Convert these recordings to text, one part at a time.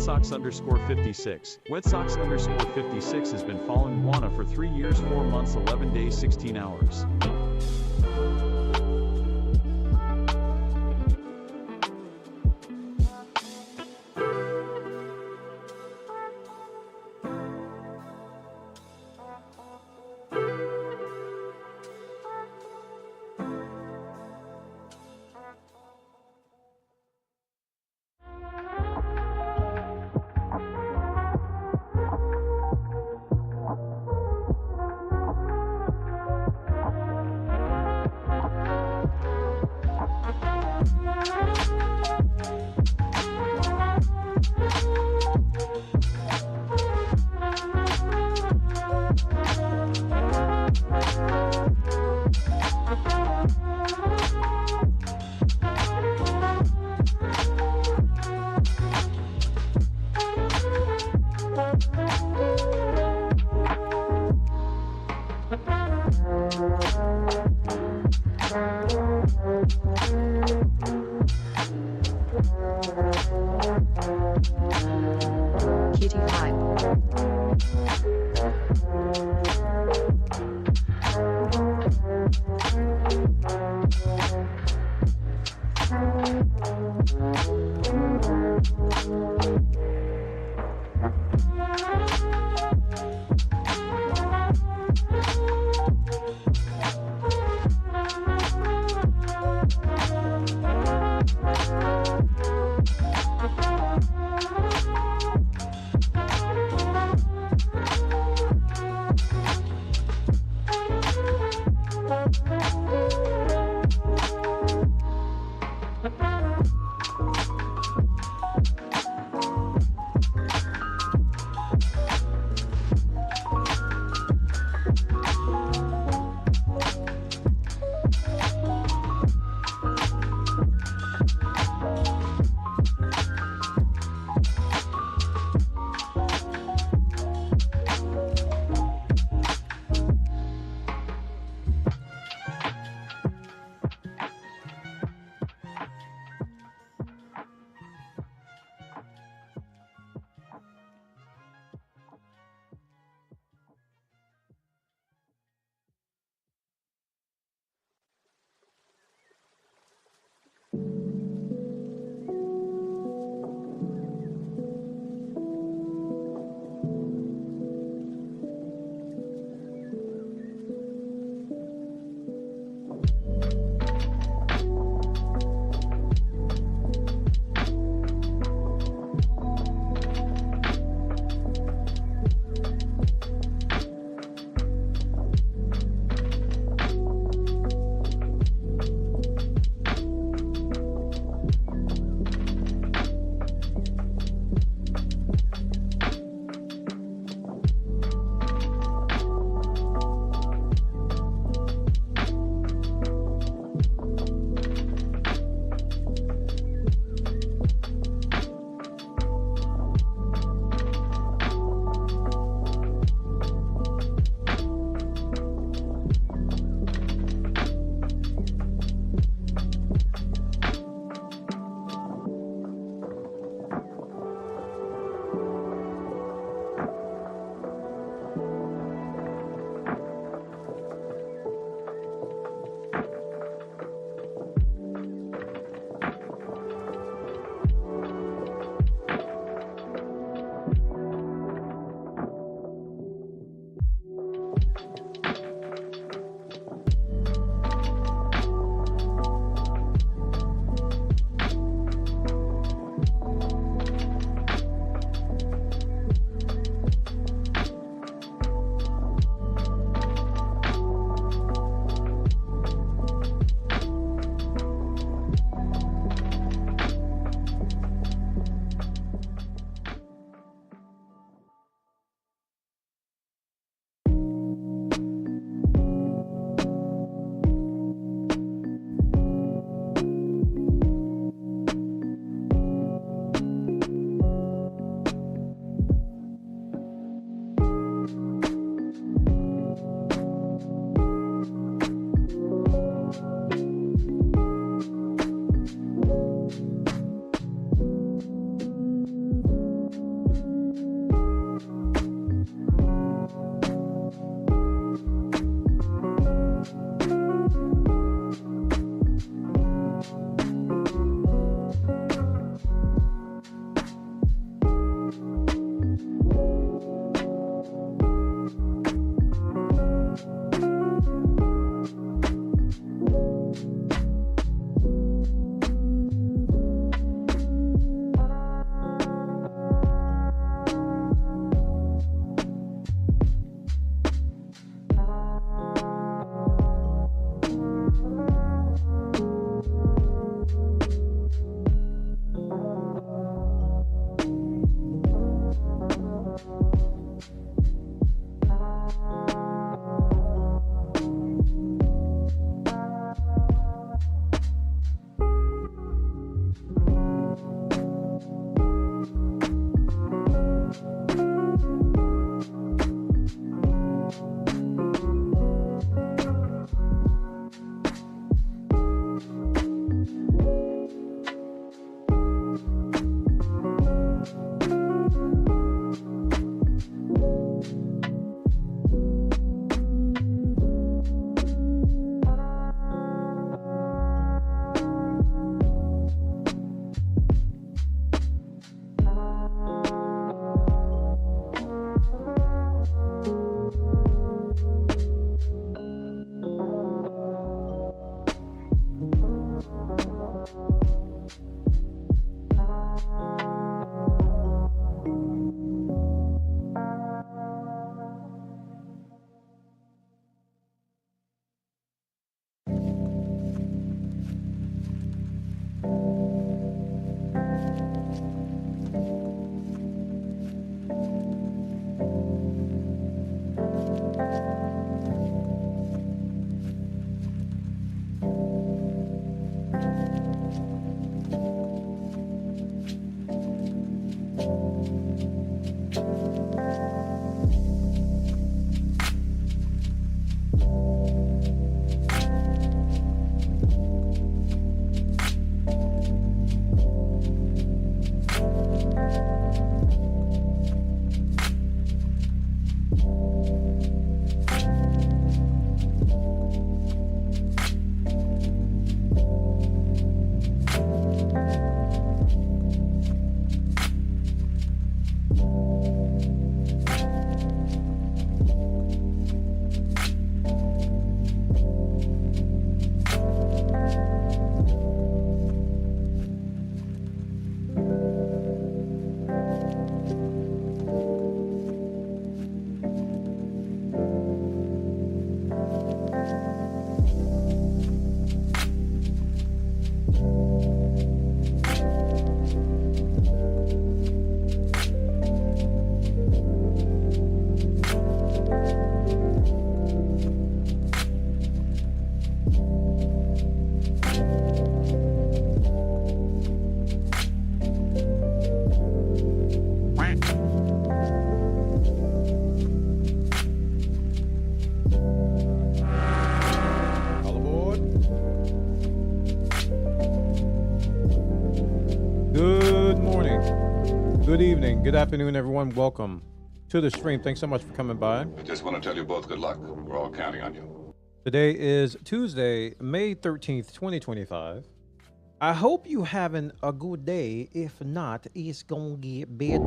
Wetsocks_56. Wetsocks_56 has been following Wana for 3 years, 4 months, 11 days, 16 hours. Good evening, good afternoon, everyone. Welcome to the stream. Thanks so much for coming by. I just want to tell you both good luck. We're all counting on you. Today is Tuesday, May 13th, 2025. I hope you having a good day. If not, it's gonna get better.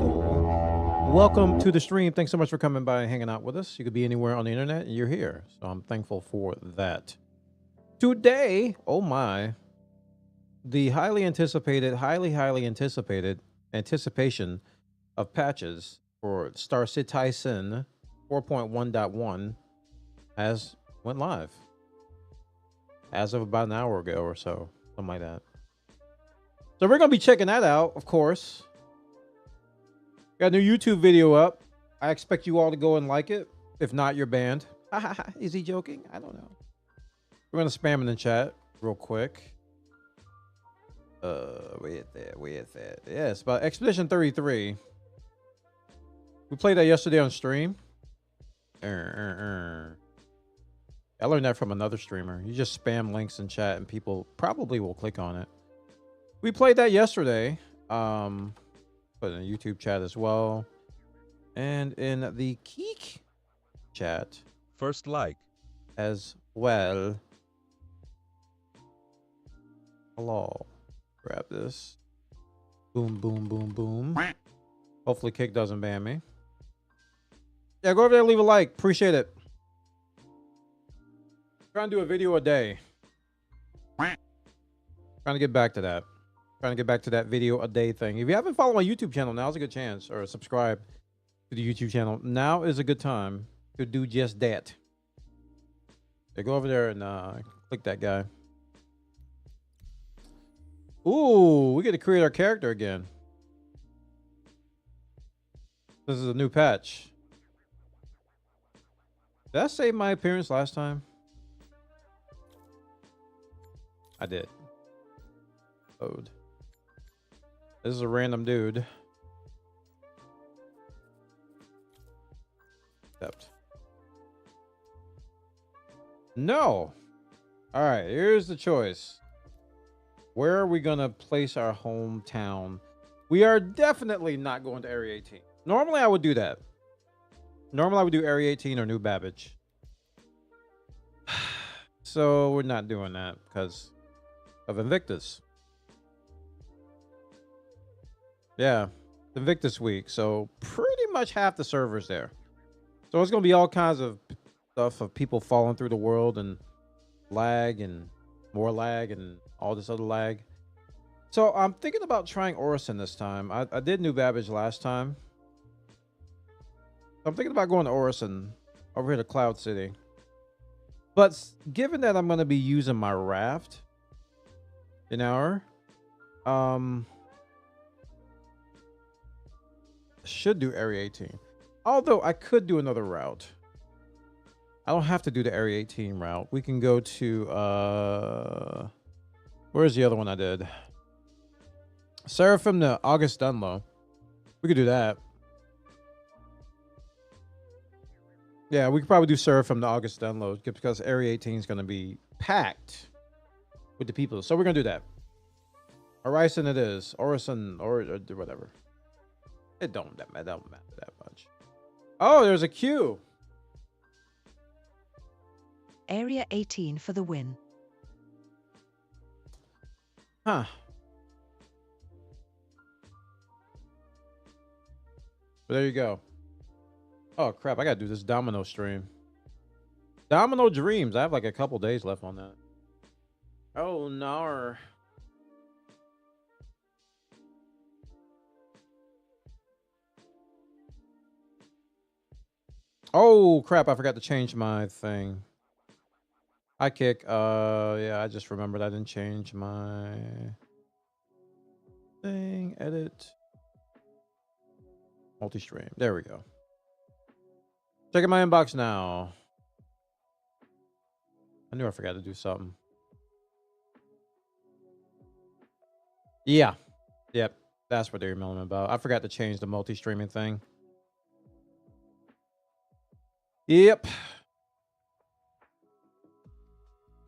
Welcome to the stream. Thanks so much for coming by and hanging out with us. You could be anywhere on the internet and you're here. So I'm thankful for that. Today, oh my, the highly anticipated anticipation of patches for Star Citizen 4.1.1 has went live as of about an hour ago or so, something like that. So we're gonna be checking that out, of course. Got a new YouTube video up. I expect you all to go and like it. If not, you're banned. Is he joking? I don't know. We're gonna spam in the chat real quick. Where is that? Yeah, it's about Expedition 33. We played that yesterday on stream. I learned that from another streamer. You just spam links in chat and people probably will click on it. We played that yesterday. Put in the YouTube chat as well. And in the Keek chat. First like. As well. Hello. Grab this. Boom, boom, boom, boom. Hopefully Kick doesn't ban me. Yeah, go over there and leave a like. Appreciate it. Trying to do a video a day. Trying to get back to that. Trying to get back to that video a day thing. If you haven't followed my YouTube channel, now's a good chance. Or subscribe to the YouTube channel. Now is a good time to do just that. Yeah, go over there and click that guy. Ooh, we get to create our character again. This is a new patch. Did I save my appearance last time? I did. Load. This is a random dude. Accept. No. All right, here's the choice. Where are we gonna place our hometown? We are definitely not going to Area 18. Normally I would do that. Normally I would do Area 18 or New Babbage. So we're not doing that because of Invictus. Yeah, Invictus week. So pretty much half the servers there. So it's gonna be all kinds of stuff of people falling through the world and lag and more lag and all this other lag. So I'm thinking about trying Orison this time. I did New Babbage last time. I'm thinking about going to Orison over here to Cloud City. But given that I'm going to be using my RAFT an hour, should do Area 18. Although I could do another route. I don't have to do the Area 18 route. We can go to where's the other one I did? Seraphim to August Dunlow. We could do that. Yeah, we could probably do Seraphim to August Dunlow because Area 18 is going to be packed with the people. So we're going to do that. Orison it is. Orison or whatever. It don't matter that much. Oh, there's a queue. Area 18 for the win. Huh. But there you go. Oh, crap. I got to do this Domino stream. Domino Dreams. I have like a couple days left on that. Oh, no. Oh, crap. I forgot to change my thing. Hi, Kick. Yeah, I just remembered I didn't change my thing. Edit. Multi-stream. There we go. Checking my inbox now. I knew I forgot to do something. Yeah. Yep. That's what they're emailing me about. I forgot to change the multi-streaming thing. Yep.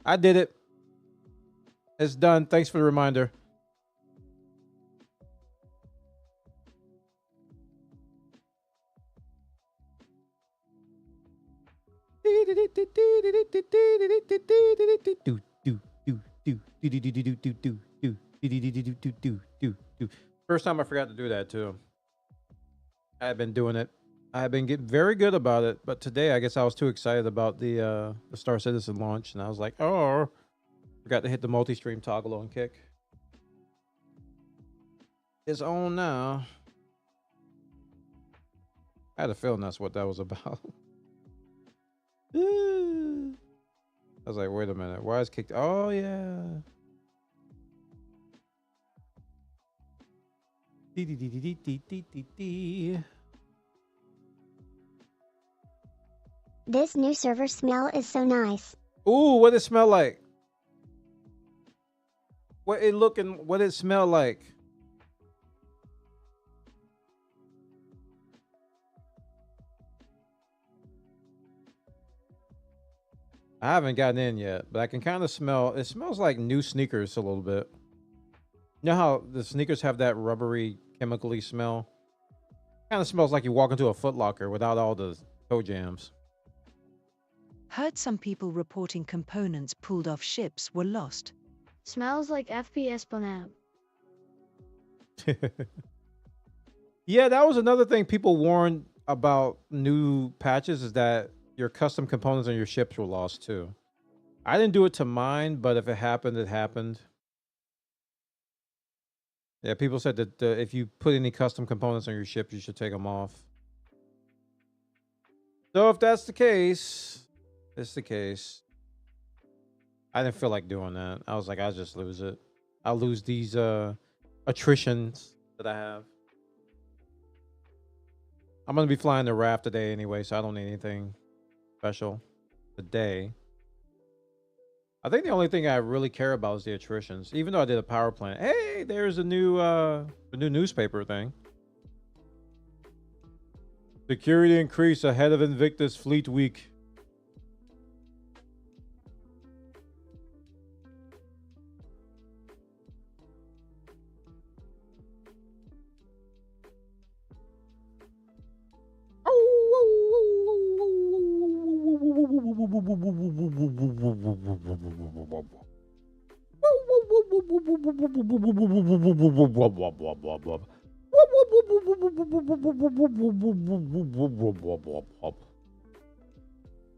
I did it. It's done. Thanks for the reminder. First time I forgot to do that too. I had been doing it. I had been getting very good about it, but today I guess I was too excited about the Star Citizen launch, and I was like, oh, forgot to hit the multi-stream toggle on kick. It's on now. I had a feeling that's what that was about. I was like, wait a minute, why is kicked? Oh yeah. This new server smell is so nice. Ooh, what it smell like? What it smell like? I haven't gotten in yet, but I can kind of smell. It smells like new sneakers a little bit. You know how the sneakers have that rubbery, chemically smell? Kind of smells like you walk into a Foot Locker without all the toe jams. Heard some people reporting components pulled off ships were lost. Smells like FPS banana. Yeah, that was another thing people warned about new patches, is that your custom components on your ships were lost too. I didn't do it to mine, but if it happened, it happened. Yeah, people said that if you put any custom components on your ship, you should take them off. So if that's the case, it's the case. I didn't feel like doing that. I was like, I'll just lose it. I'll lose these attritions that I have. I'm going to be flying the RAFT today anyway, so I don't need anything special today. I think the only thing I really care about is the attritions, even though I did a power plant. Hey, there's a new newspaper thing. Security increase ahead of Invictus Fleet Week.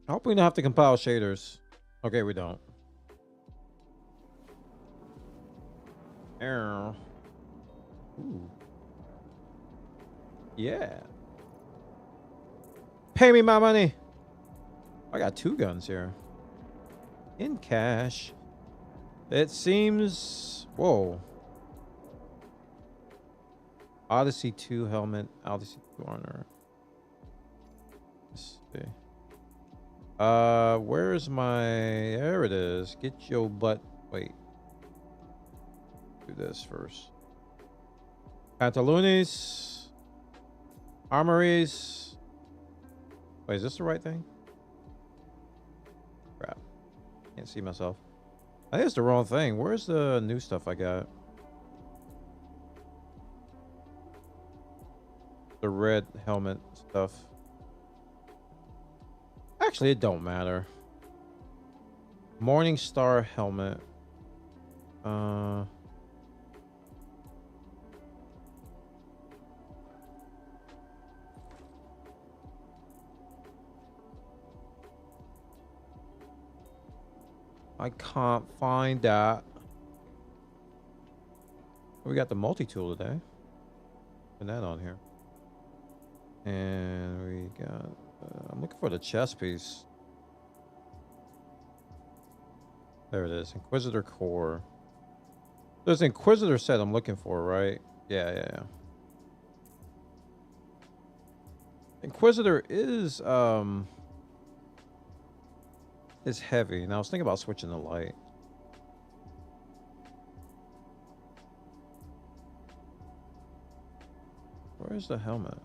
I hope we don't have to compile shaders. Okay, we don't. Ooh. Yeah. Pay me my money. I got 2 guns here. In cash. It seems... Whoa. Odyssey 2 helmet. Odyssey 2 armor. Let's see. Where's my... There it is. Get your butt... Wait. Do this first. Pantalones. Armories. Wait, is this the right thing? Crap. Can't see myself. I think it's the wrong thing. Where's the new stuff I got? The red helmet stuff. Actually, it don't matter. Morning Star helmet. I can't find that. We got the multi-tool today. Put that on here. And we got... I'm looking for the chest piece. There it is. Inquisitor core. There's an Inquisitor set I'm looking for, right? Yeah. Inquisitor is heavy. Now I was thinking about switching the light. Where's the helmet?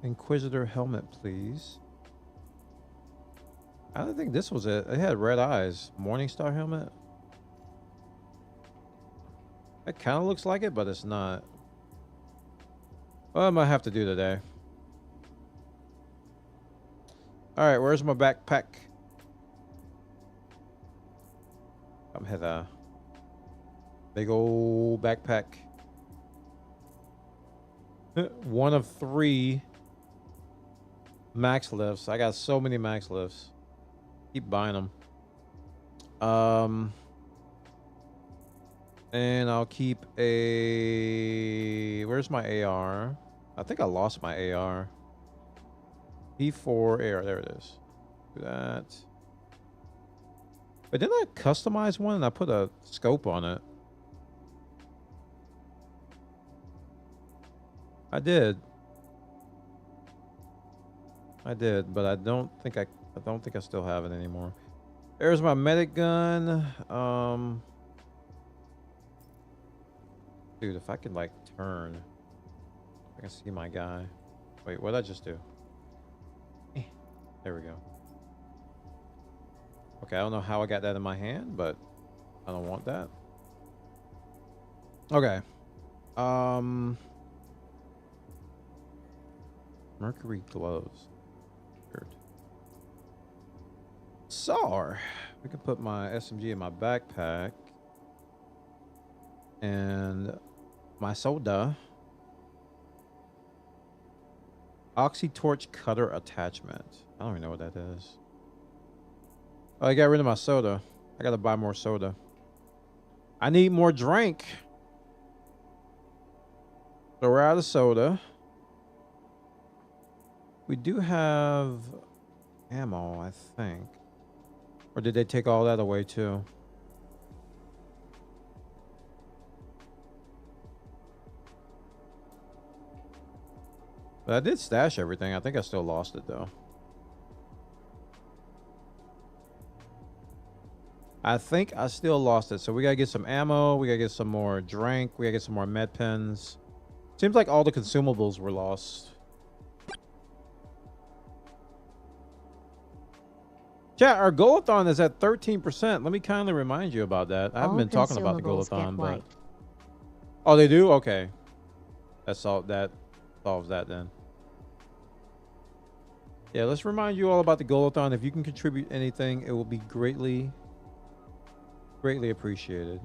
Inquisitor helmet, please. I don't think this was it. It had red eyes. Morningstar helmet. It kind of looks like it, but it's not. Well, I might have to do today. All right, where's my backpack? Come hither. Big old backpack. One of 3 max lifts. I got so many max lifts. Keep buying them. And I'll keep a... Where's my AR? I think I lost my AR. P4 AR. There it is. Do that. But didn't I customize one and I put a scope on it? I did, but I don't think I still have it anymore. There's my medic gun. Dude, if I could like turn, I can see my guy. Wait, what did I just do? There we go. Okay, I don't know how I got that in my hand, but I don't want that. Okay. Mercury gloves. Weird. SAR. We can put my SMG in my backpack. And my soda. Oxy torch cutter attachment. I don't even know what that is. Oh, I got rid of my soda. I gotta buy more soda. I need more drink. So we're out of soda. We do have ammo, I think. Or did they take all that away too? But I did stash everything. I think I still lost it though. I think I still lost it. So we gotta get some ammo. We gotta get some more drink. We gotta get some more med pens. Seems like all the consumables were lost. Chat, our goalathon is at 13%. Let me kindly remind you about that. I haven't been talking about the goalathon, but... Oh, they do? Okay. That solves that then. Yeah, let's remind you all about the goalathon. If you can contribute anything, it will be greatly appreciated.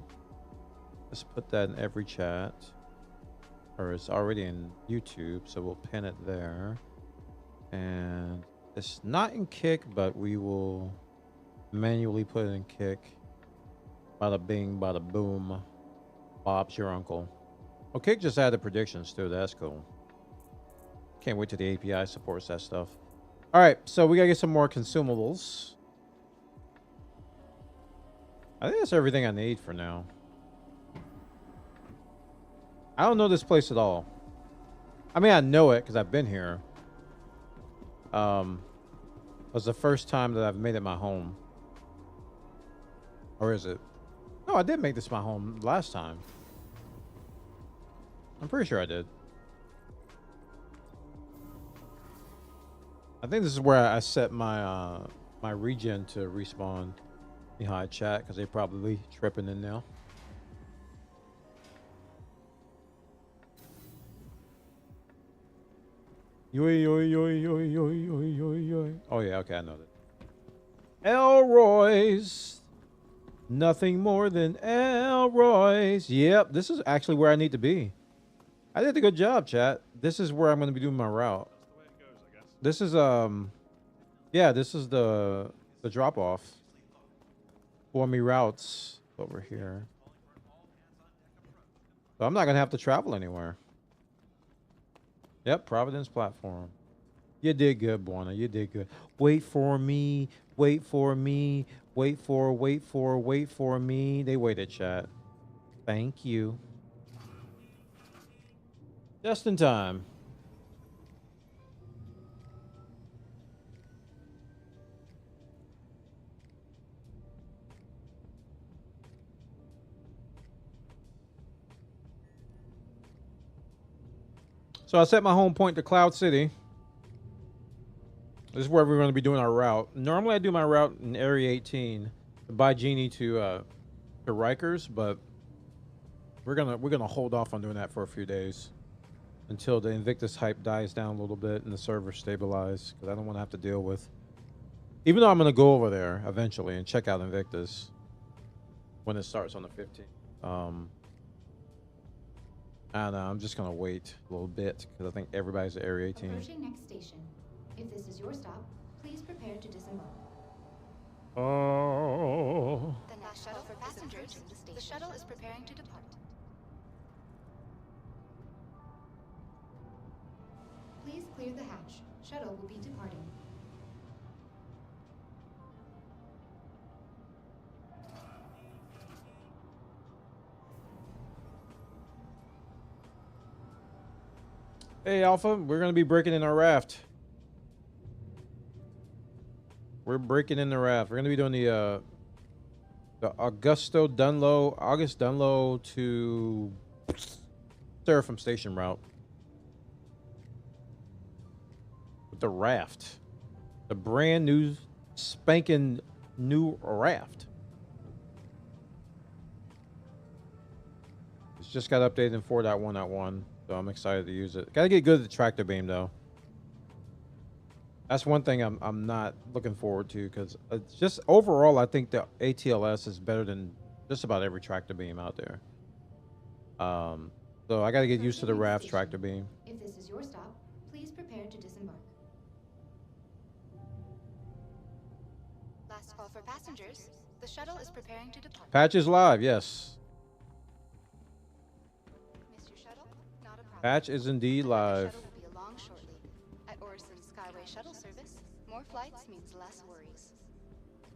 Let's put that in every chat. Or it's already in YouTube, so we'll pin it there. And... it's not in Kick, but we will manually put it in Kick. Bada bing, bada boom. Bob's your uncle. Oh, Kick just added predictions too. That's cool. Can't wait till the API supports that stuff. All right, so we gotta get some more consumables. I think that's everything I need for now. I don't know this place at all. I mean, I know it because I've been here. Was the first time that I've made it my home. Or is it? No, I did make this my home last time. I'm pretty sure I did. I think this is where I set my my regen to respawn behind chat because they probably tripping in now. Oh yeah, okay, I know that. Elroy's. Nothing more than Elroy's. Yep, this is actually where I need to be. I did a good job, chat. This is where I'm going to be doing my route. This is yeah, this is the drop off for me routes over here. So I'm not going to have to travel anywhere. Yep, Providence platform. You did good, Buona. You did good. Wait for me. Wait for me. Wait for me. They waited, chat. Thank you. Just in time. So I set my home point to Cloud City. This is where we're going to be doing our route. Normally I do my route in Area 18 by Genie to Rikers, but we're gonna hold off on doing that for a few days until the Invictus hype dies down a little bit and the servers stabilize, because I don't want to have to deal with Even though I'm gonna go over there eventually and check out Invictus when it starts on the 15th. And I'm just gonna wait a little bit because I think everybody's at Area 18. Approaching next station. If this is your stop, please prepare to disembark. Oh. The next shuttle for passengers. The shuttle is preparing to depart. Please clear the hatch. Shuttle will be departing. Hey, Alpha, we're going to be breaking in our raft. We're breaking in the raft. We're going to be doing the August Dunlo to Seraphim Station route. With the raft. The brand new, spanking new raft. It's just got updated in 4.1.1. So I'm excited to use it. Gotta get good at the tractor beam though. That's one thing I'm not looking forward to because just overall I think the ATLS is better than just about every tractor beam out there. So I gotta get used to the RAFT tractor beam. If this is your stop, please prepare to disembark. Last call for passengers. The shuttle is preparing to depart. Patch is live, yes. Patch is indeed live. The shuttle will be along shortly. At Orison Skyway shuttle service, more flights means less worries.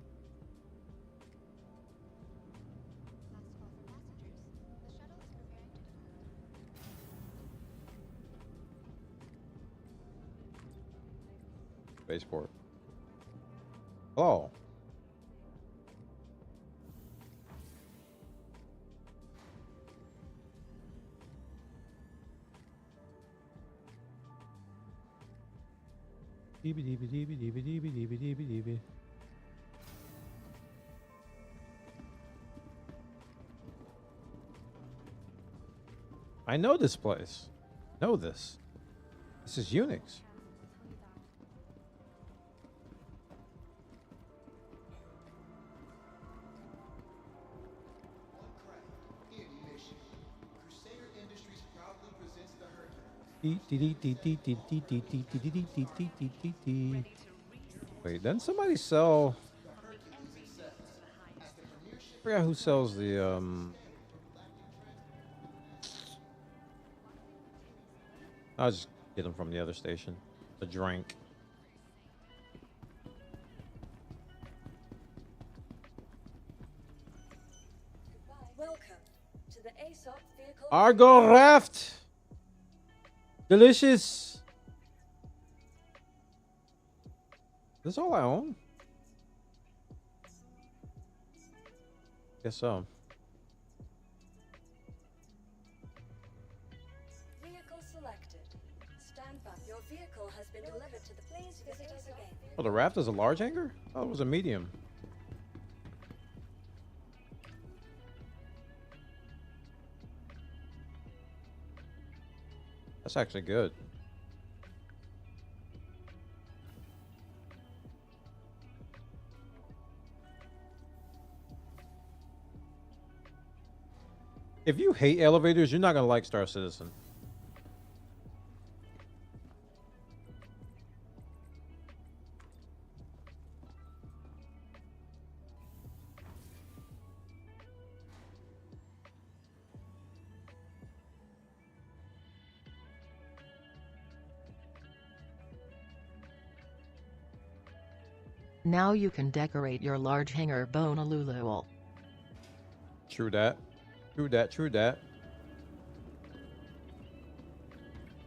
Last call for passengers. The shuttle is preparing to depart. Spaceport. Hello. I know this place. Know this. This is Unix. Wait, didn't somebody sell? I forgot who sells the I'll just get them from the other station. The drink. Welcome to the ASOP vehicle. Argo Raft. Delicious. This all I own? Guess so. Vehicle selected. Stand by. Your vehicle has been delivered to the. Please visit us again. Oh, the Raft is a large hangar? Oh, it was a medium. That's actually good. If you hate elevators, you're not gonna like Star Citizen. Now you can decorate your large hangar Bonalulu. True that. True that, true that.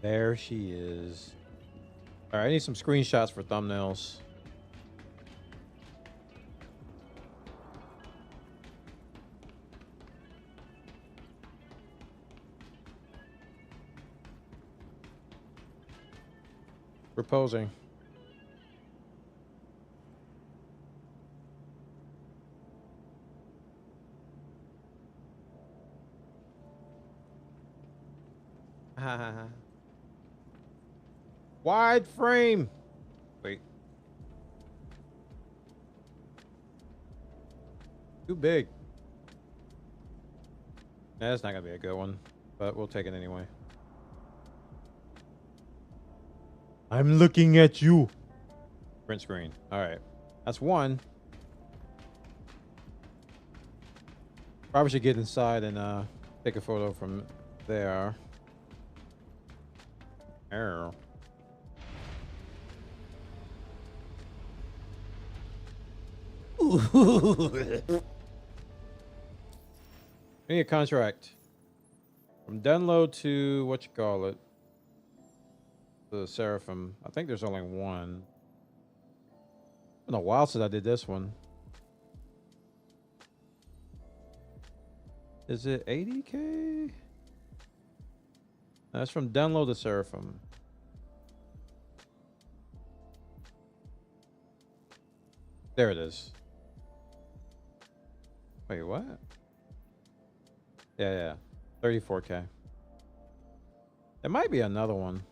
There she is. Alright, I need some screenshots for thumbnails. We're posing. Wide frame. Wait. Too big. That's not gonna be a good one, but we'll take it anyway. I'm looking at you. Print screen. All right, that's one. Probably should get inside and take a photo from there. Arrow. Need a contract from Dunlow to what you call it, the Seraphim. I think there's only one. It's been a while since I did this one. Is it 80K? That's from Dunlow to Seraphim. There it is. Wait, what? Yeah. 34K. There might be another one.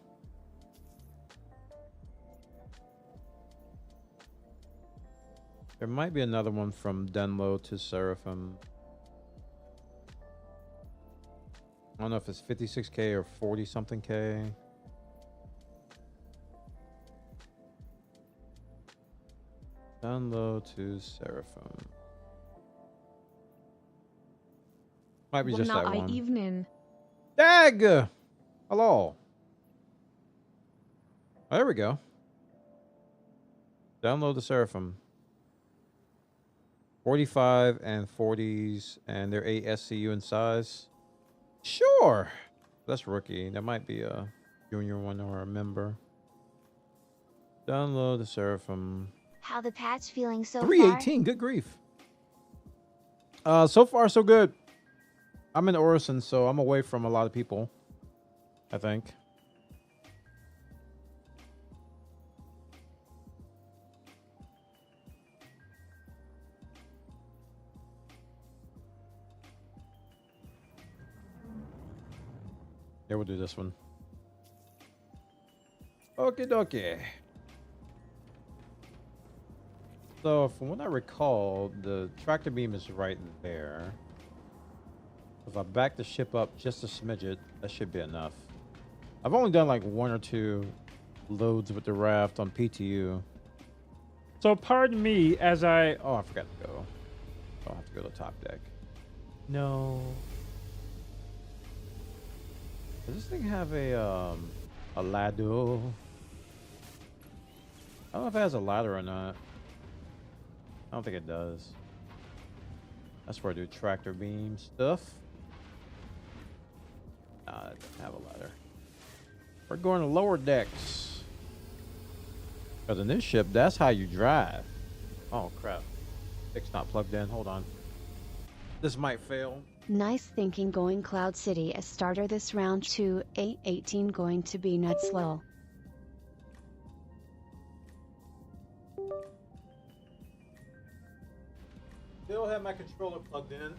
There might be another one from Dunlow to Seraphim. I don't know if it's 56K or 40 something K. Dunlow to Seraphim. Might be just that one. Evening. Dag! Hello. Oh, there we go. Download the Seraphim. 45 and 40s, and they're 8 SCU in size. Sure. That's rookie. That might be a junior one or a member. Download the Seraphim. How the patch feeling so 318. Good grief. So far, so good. I'm in Orison, so I'm away from a lot of people, I think. Yeah, we'll do this one. Okie dokie. So, from what I recall, the tractor beam is right there. If I back the ship up just a smidget, that should be enough. I've only done like 1 or 2 loads with the raft on PTU. So pardon me as I... Oh, I forgot to go. I'll have to go to top deck. No. Does this thing have a ladder? I don't know if it has a ladder or not. I don't think it does. That's where I do tractor beam stuff. Nah, it doesn't have a ladder. We're going to lower decks. Because in this ship, that's how you drive. Oh, crap. Stick's not plugged in. Hold on. This might fail. Nice thinking going Cloud City as starter this round 2, 818 going to be nuts lol. Still have my controller plugged in.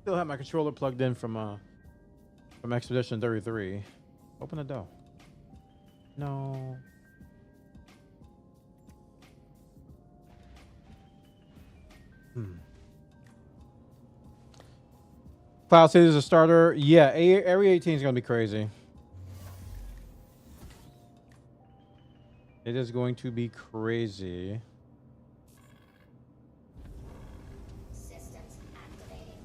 Still have my controller plugged in from Expedition 33. Open the door. No. Cloud City is a starter. Yeah, Area 18 is going to be crazy. It is going to be crazy. Systems activating.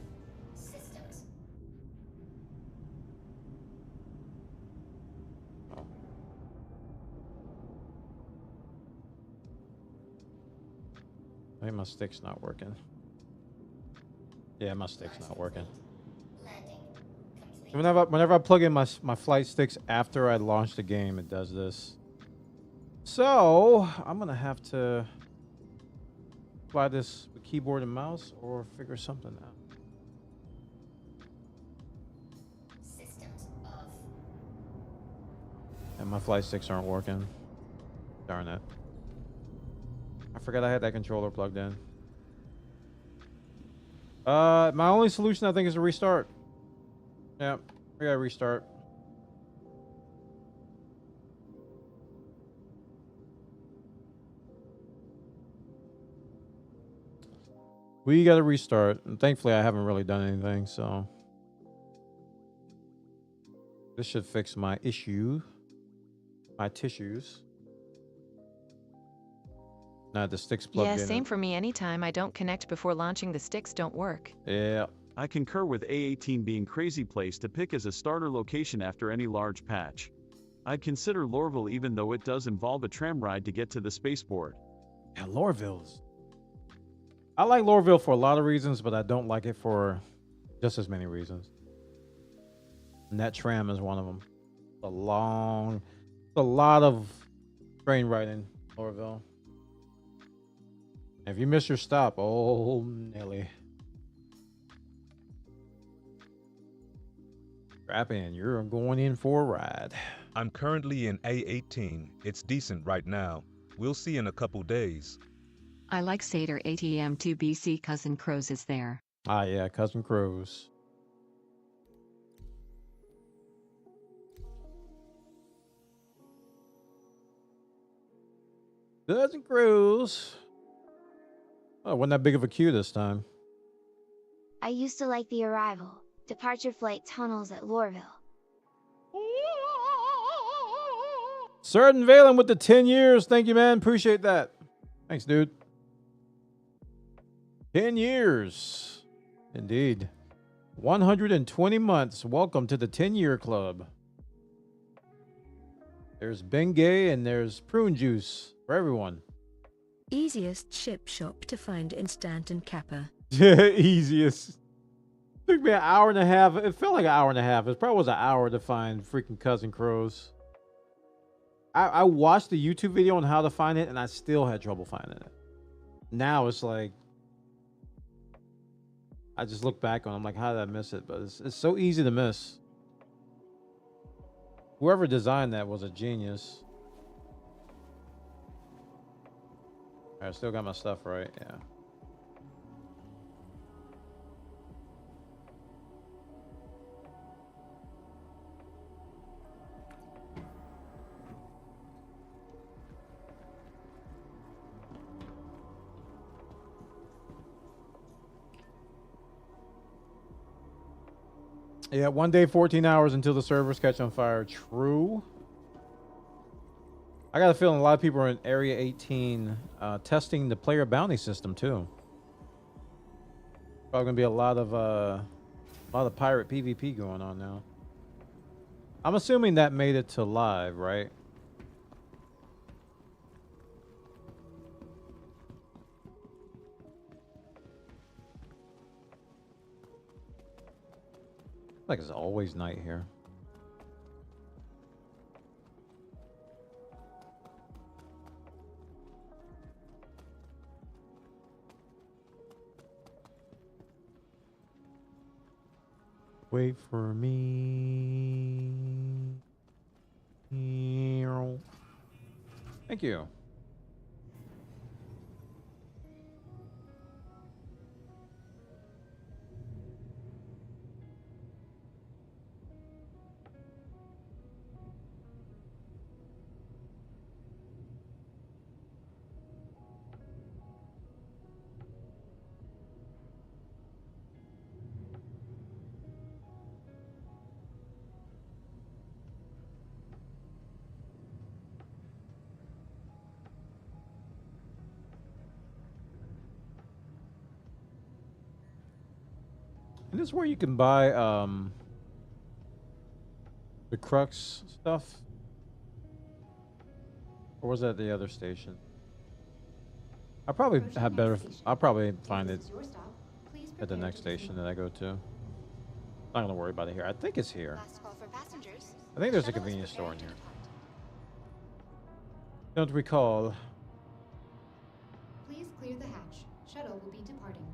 Systems. Oh. I think my stick's not working. Yeah, my stick's not working. Whenever I plug in my flight sticks after I launch the game, it does this. So I'm gonna have to apply this with keyboard and mouse or figure something out. Systems off. And my flight sticks aren't working. Darn it. I forgot I had that controller plugged in. My only solution I think is to restart. Yeah, we gotta restart. We got to restart. And thankfully, I haven't really done anything, so this should fix my issue, my tissues. Not the sticks plugged in. Yeah, same for me. Anytime I don't connect before launching, the sticks don't work. Yeah. I concur with A18 being crazy place to pick as a starter location after any large patch. I'd consider Lorville even though it does involve a tram ride to get to the spaceport. Yeah, Lorville's. I like Lorville for a lot of reasons, but I don't like it for just as many reasons. And that tram is one of them. A lot of train riding, Lorville. If you miss your stop, oh, Nelly. Strap in, you're going in for a ride. I'm currently in A18. It's decent right now. We'll see in a couple days. I like Seder ATM 2BC. Cousin Crows is there. Ah, yeah, Cousin Crows. Cousin Crows. Oh, wasn't that big of a queue this time. I used to like the arrival, departure flight tunnels at Lorville. Certain Valen with the 10 years. Thank you, man. Appreciate that. Thanks, dude. 10 years. Indeed. 120 months. Welcome to the 10-year club. There's Bengay and there's prune juice for everyone. Easiest ship shop to find in Stanton Kappa. Easiest. Took me an hour and a half. It felt like an hour and a half. It probably was an hour to find freaking Cousin Crows. I watched the YouTube video on how to find it, and I still had trouble finding it. Now it's like, I just look back on it, I'm like, how did I miss it? But it's so easy to miss. Whoever designed that was a genius. All right, I still got my stuff right, yeah. Yeah, 1 day, 14 hours until the servers catch on fire. True. I got a feeling a lot of people are in Area 18 testing the player bounty system too. Probably gonna be a lot of pirate PvP going on now. I'm assuming that made it to live, right? Like it's always night here. Wait for me. Thank you. And this is where you can buy the crux stuff, or was that the other station? I probably have better. I'll probably find it at the next station that I go to. Not gonna worry about it here. I think it's here. I think there's a convenience store in here. Don't recall. Please clear the hatch. Shuttle will be departing.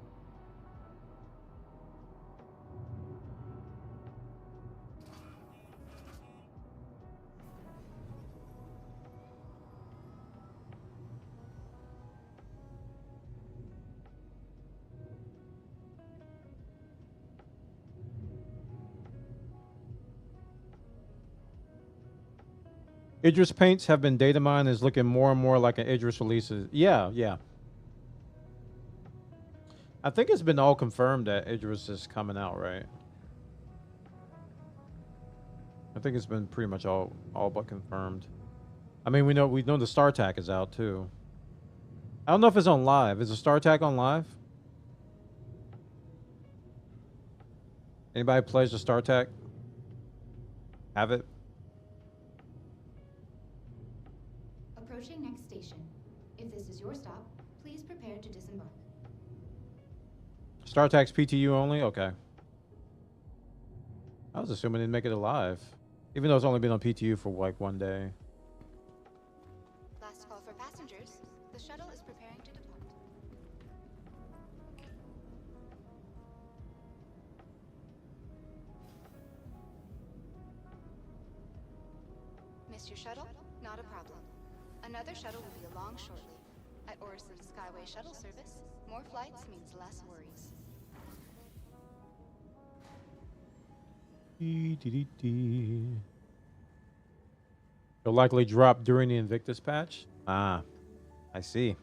Idris paints have been data mined, is looking more and more like an Idris releases. Yeah, yeah. I think it's been all confirmed that Idris is coming out, right? I think it's been pretty much all but confirmed. I mean, we know the StarTAC is out too. I don't know if it's on live. Is the StarTAC on live? Anybody plays the StarTAC? Have it? Approaching next station. If this is your stop, please prepare to disembark. StarTAC's PTU only? Okay. I was assuming they'd make it alive. Even though it's only been on PTU for like 1 day. Last call for passengers. The shuttle is preparing to depart. Missed your shuttle? Not a problem. Another shuttle will be along shortly. At Orison Skyway Shuttle Service, more flights means less worries. It'll likely drop during the Invictus patch. Ah, I see.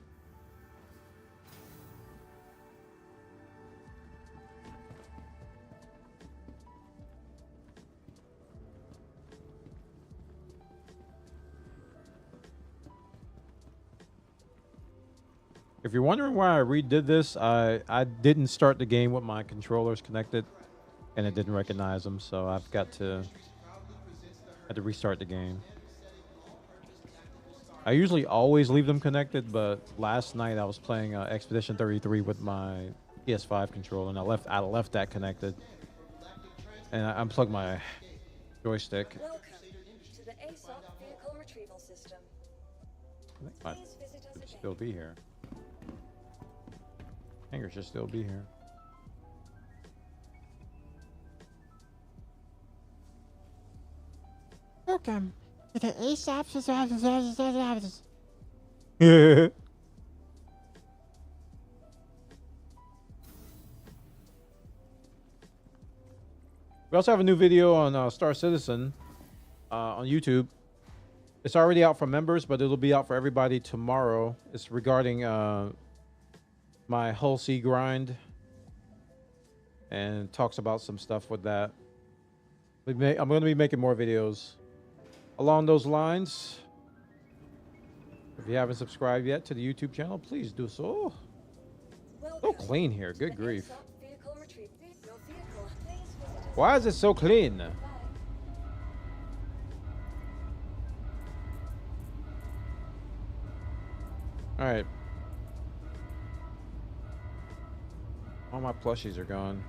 If you're wondering why I redid this, I didn't start the game with my controllers connected, and it didn't recognize them, so I've got to had to restart the game. I usually always leave them connected, but last night I was playing Expedition 33 with my PS5 controller, and I left that connected, and I unplugged my joystick. Welcome to the ASOP vehicle retrieval system. I think I should still be here. Hangar should still be here. Welcome to the ASOP. Yeah. We also have a new video on Star Citizen on YouTube. It's already out for members, but it'll be out for everybody tomorrow. It's regarding my Hull C grind and talks about some stuff with that. I'm going to be making more videos along those lines. If you haven't subscribed yet to the YouTube channel, please do so. So clean here, good grief. Why is it so clean? All right. All my plushies are gone.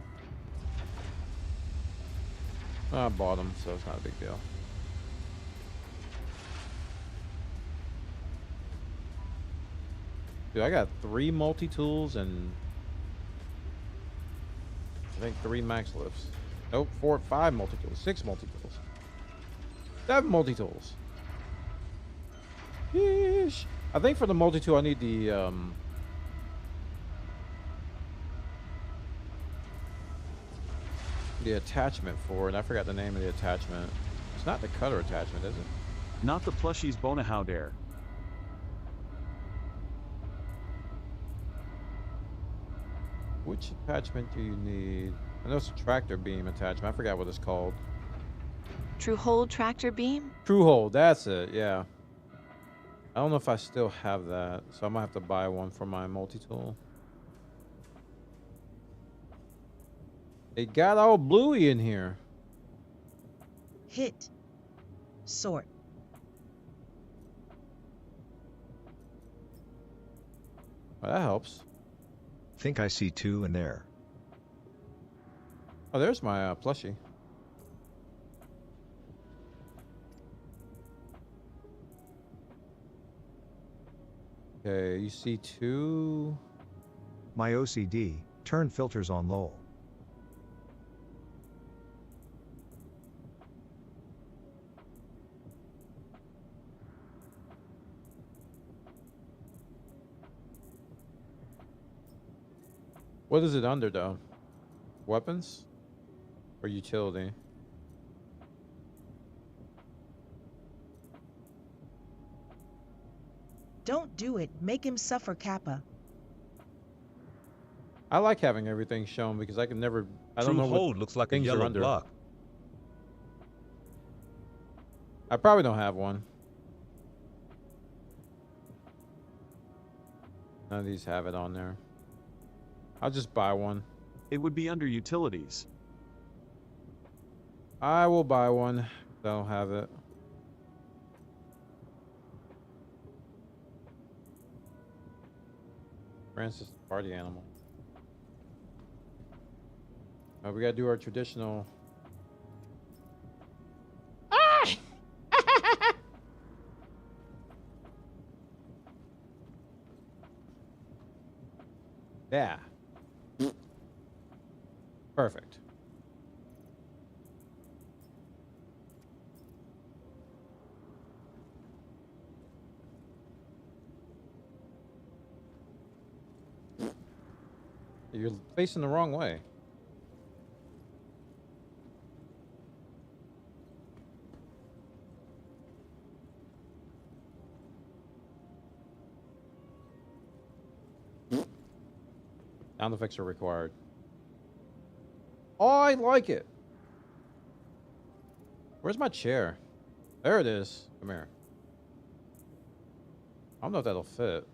I bought them, so it's not a big deal. Dude, I got 3 multi-tools and I think 3 max lifts. Nope, 5 multi-tools, 6 multi-tools, 7 multi-tools. Yeesh. I think for the multi-tool I need the attachment for it. I forgot the name of the attachment. It's not the cutter attachment, is it? Not the plushies Bonahau Dare. Which attachment do you need? I know it's a tractor beam attachment. I forgot what it's called. True hold tractor beam? True hold, that's it, yeah. I don't know if I still have that, so I might have to buy one for my multi-tool. It got all bluey in here. Hit. Sort. Well, that helps. Think I see 2 in there. Oh, there's my plushie. Okay, you see 2. My OCD, turn filters on low. What is it under though? Weapons? Or utility? Don't do it. Make him suffer, Kappa. I like having everything shown because I can never. I don't know hold what looks like a things are yellow under. block. I probably don't have one. None of these have it on there. I'll just buy one. It would be under utilities. I will buy one. I don't have it. Francis, party animal. We gotta do our traditional. Yeah. Perfect. You're facing the wrong way. Sound effects are required. Oh, I like it. Where's my chair? There it is. Come here. I don't know if that'll fit.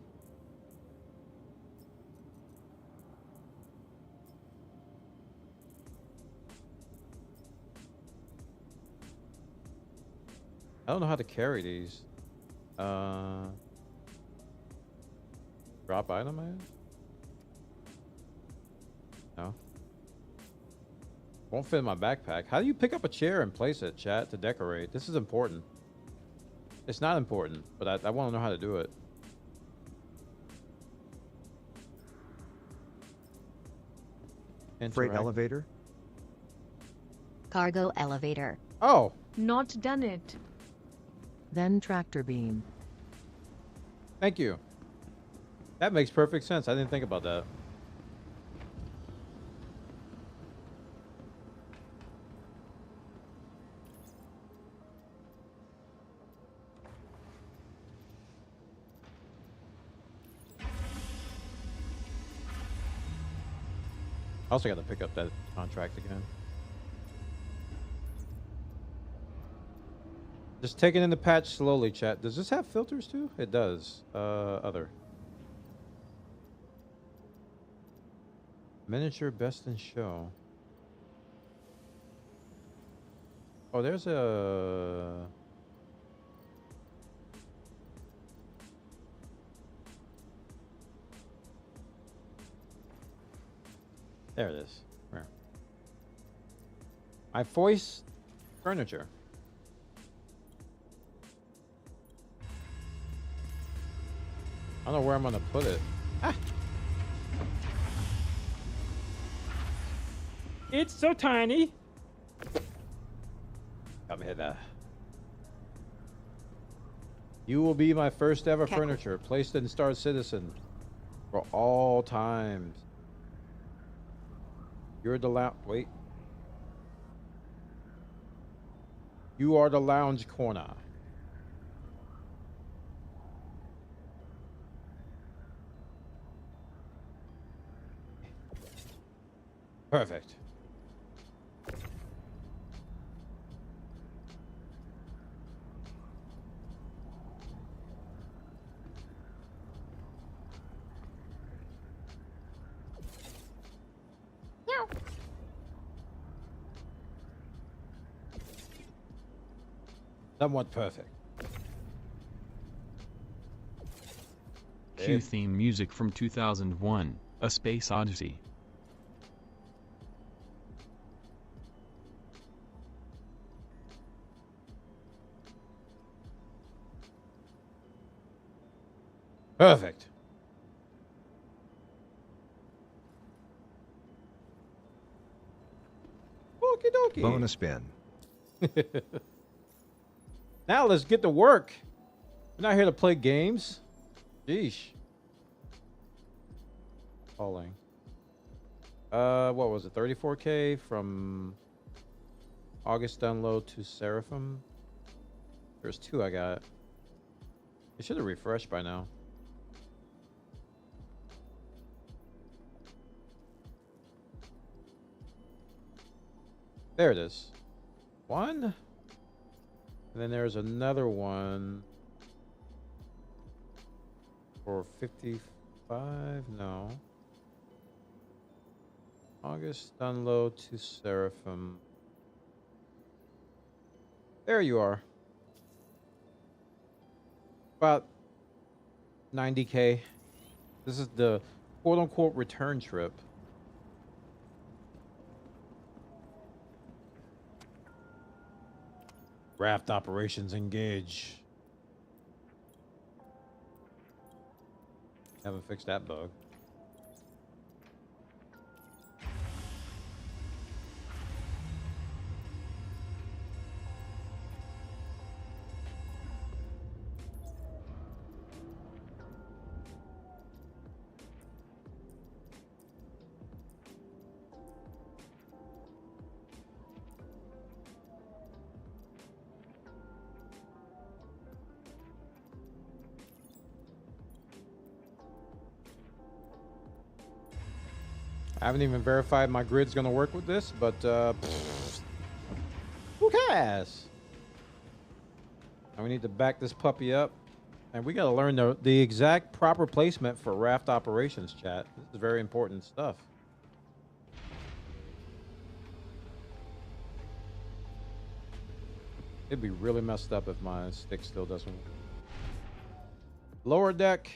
I don't know how to carry these. Drop item, man? No. Won't fit in my backpack. How do you pick up a chair and place it, chat, to decorate? This is important. It's not important, but I want to know how to do it. Freight elevator? Cargo elevator. Oh. Not done it. Then tractor beam. Thank you. That makes perfect sense. I didn't think about that. I also got to pick up that contract again. Just taking in the patch slowly, chat. Does this have filters too? It does. Other. Miniature best in show. Oh, there's a... There it is. Where? My voice furniture. I don't know where I'm gonna put it. Ah. It's so tiny. Come here. You will be my first ever furniture, placed in Star Citizen for all times. You're the wait. You are the lounge corner. Perfect. Somewhat perfect. Q theme music from 2001, A Space Odyssey. Perfect. Okie dokie. Bonus spin. Now let's get to work. We're not here to play games. Sheesh. Falling. What was it? 34K from August download to Seraphim. There's 2 I got. It should have refreshed by now. There it is. One. And then there's another one for 55. No. August Dunlow to Seraphim. There you are. About 90K. This is the quote-unquote return trip. Raft operations engage. Haven't fixed that bug. I haven't even verified my grid's gonna work with this, but who cares? And we need to back this puppy up, and we gotta learn the exact proper placement for raft operations, chat. This is very important stuff. It'd be really messed up if my stick still doesn't work. Lower deck.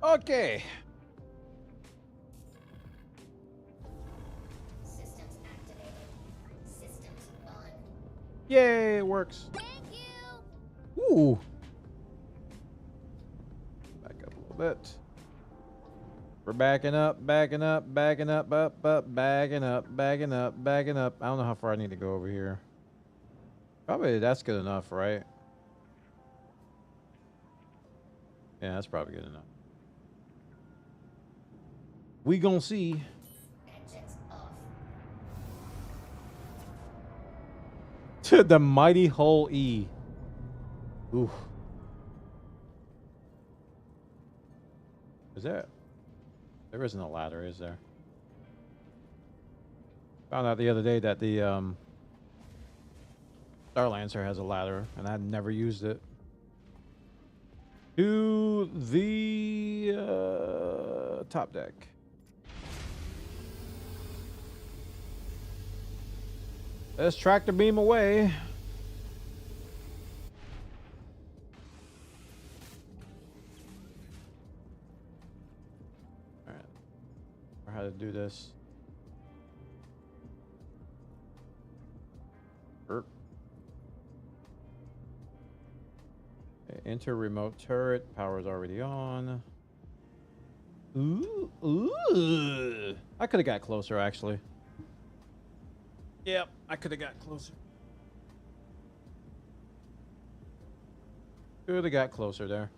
Okay. Systems activated. Systems on. Yay, it works. Thank you. Ooh. Back up a little bit. We're backing up, backing up, backing up, up, backing up, backing up, backing up. I don't know how far I need to go over here. Probably that's good enough, right? Yeah, that's probably good enough. We gonna see. Engines off. To the mighty hull E. Oof. Is there? There isn't a ladder, is there? Found out the other day that the Starlancer has a ladder, and I've never used it. To the top deck. Let's tractor beam away. All right. Or how to do this. Okay, enter remote turret. Power's already on. Ooh. I could have got closer, actually. Yep, I could have got closer. Could have got closer there.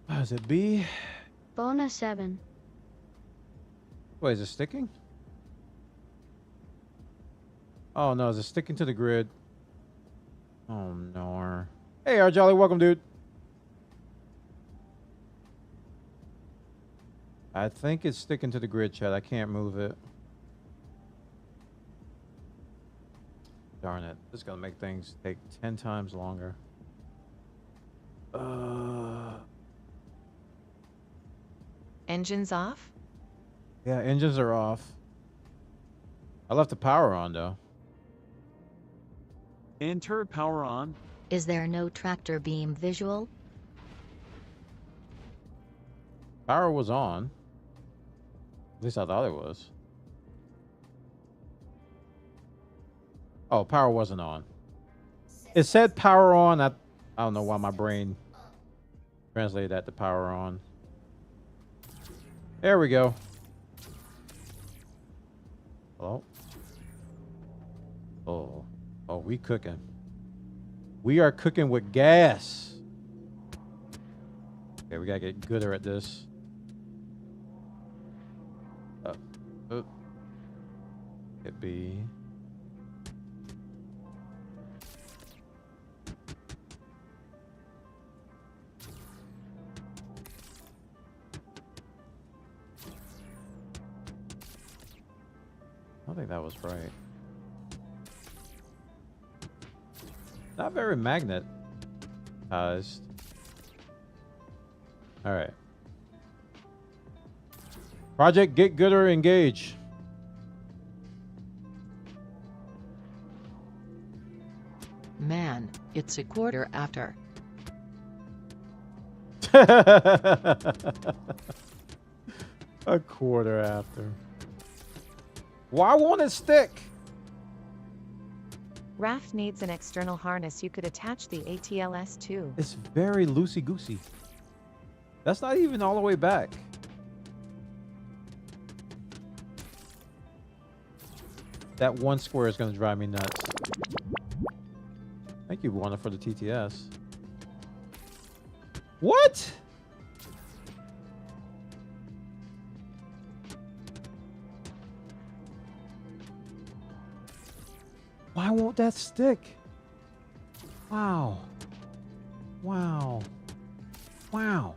What does it be? Bonus 7. Wait, is it sticking? Oh no, is it sticking to the grid? Oh no. Hey, R Jolly, welcome, dude. I think it's sticking to the grid, chat. I can't move it. Darn it. This is going to make things take 10 times longer. Engines off? Yeah, engines are off. I left the power on, though. And turret power on. Is there no tractor beam visual? Power was on. At least I thought it was. Oh, power wasn't on. It said power on. I don't know why my brain translated that to power on. There we go. Hello? Oh. Oh, we cooking. We are cooking with gas. Okay, we gotta get gooder at this. Oh. Hit B. I don't think that was right. Not very magnetized. All right. Project Get Gooder engage. Man, it's a quarter after. A quarter after. Why won't it stick? RAFT needs an external harness you could attach the ATLS to. It's very loosey-goosey. That's not even all the way back. That one square is going to drive me nuts. Thank you, Warner, for the TTS. What? Why won't that stick? Wow. Wow. Wow.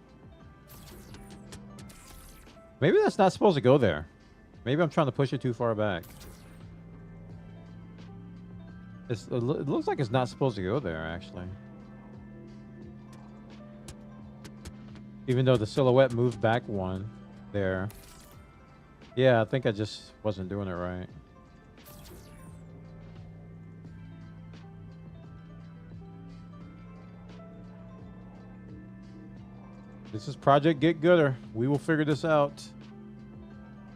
Maybe that's not supposed to go there. Maybe I'm trying to push it too far back. It looks like it's not supposed to go there, actually. Even though the silhouette moved back one there. Yeah, I think I just wasn't doing it right. This is Project Get Gooder. We will figure this out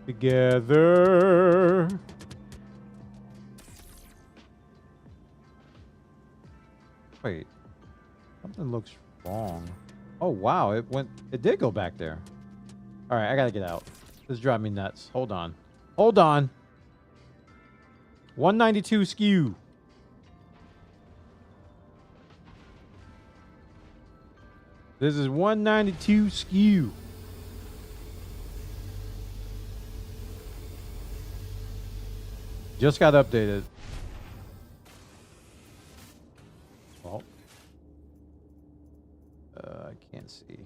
together. Wait, something looks wrong. Oh wow, it did go back there. All right, I gotta get out. This is driving me nuts. Hold on. Hold on. 192 skew. This is 192 skew. Just got updated. Oh. I can't see.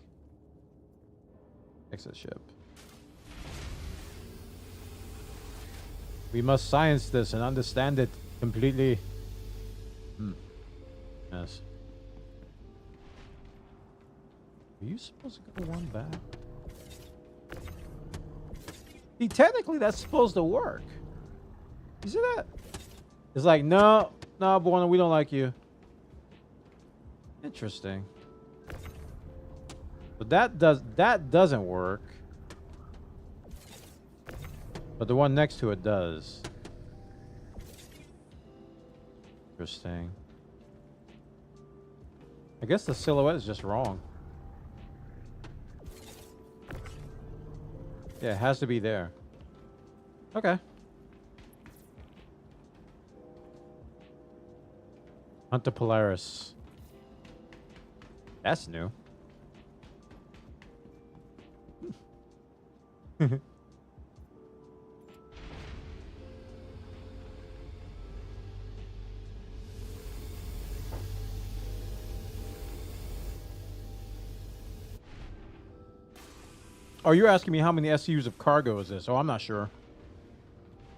Exit ship. We must science this and understand it completely. Yes. Are you supposed to go one back? See, technically that's supposed to work. You see that? It's like, no, Borna, we don't like you. Interesting. But that doesn't work. But the one next to it does. Interesting. I guess the silhouette is just wrong. Yeah, it has to be there. Okay. Hunter Polaris. That's new. Oh, you're asking me how many SUs of cargo is this? Oh, I'm not sure.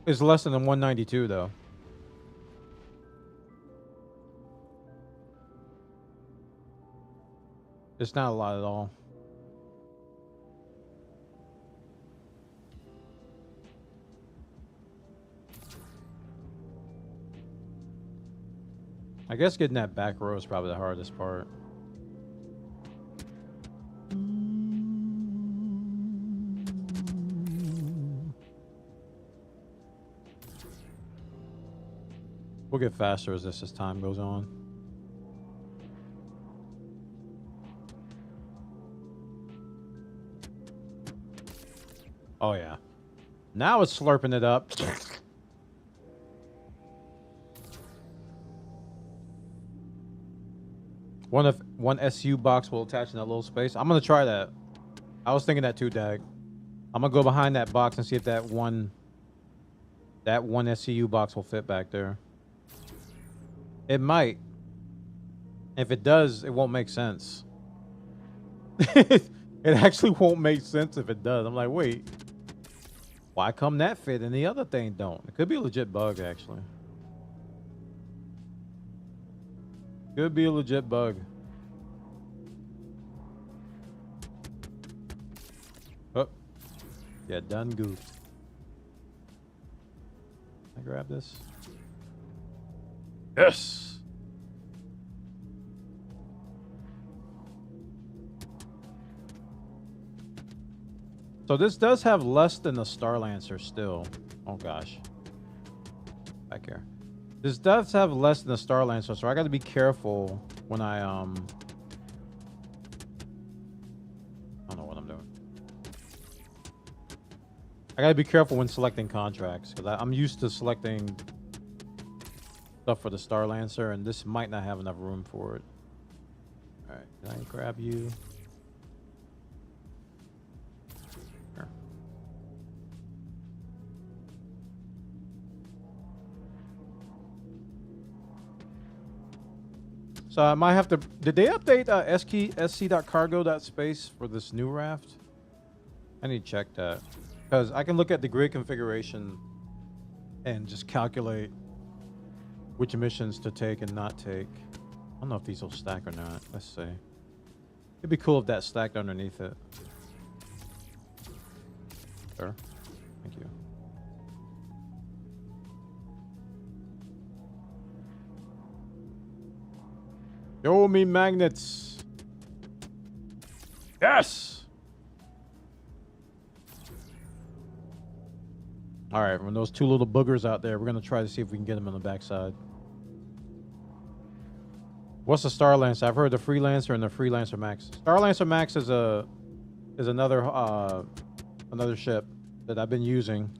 It's less than 192, though. It's not a lot at all. I guess getting that back row is probably the hardest part. We'll get faster as time goes on. Oh yeah. Now it's slurping it up. One SU box will attach in that little space. I'm gonna try that. I was thinking that too, Dag. I'm gonna go behind that box and see if that one That one SCU box will fit back there. It might. If it does, it won't make sense. It actually won't make sense if it does. I'm like, wait. Why come that fit and the other thing don't? It could be a legit bug, actually. Could be a legit bug. Oh. Yeah, done goofed. Can I grab this? Yes! So this does have less than the Star Lancer still. Oh gosh. Back here. This does have less than the Star Lancer, so I got to be careful when I don't know what I'm doing. I got to be careful when selecting contracts because I'm used to selecting stuff for the Star Lancer, and this might not have enough room for it. All right, can I grab you? So I might have to. Did they update sc.cargo.space for this new raft? I need to check that because I can look at the grid configuration and just calculate which emissions to take and not take. I don't know if these will stack or not. Let's see. It'd be cool if that stacked underneath it. Sure. Thank you. Show me magnets. Yes. All right, when those two little boogers out there, we're gonna try to see if we can get them on the backside. What's the Star Lancer? I've heard the Freelancer and the Freelancer Max. Star Lancer Max is another another ship that I've been using.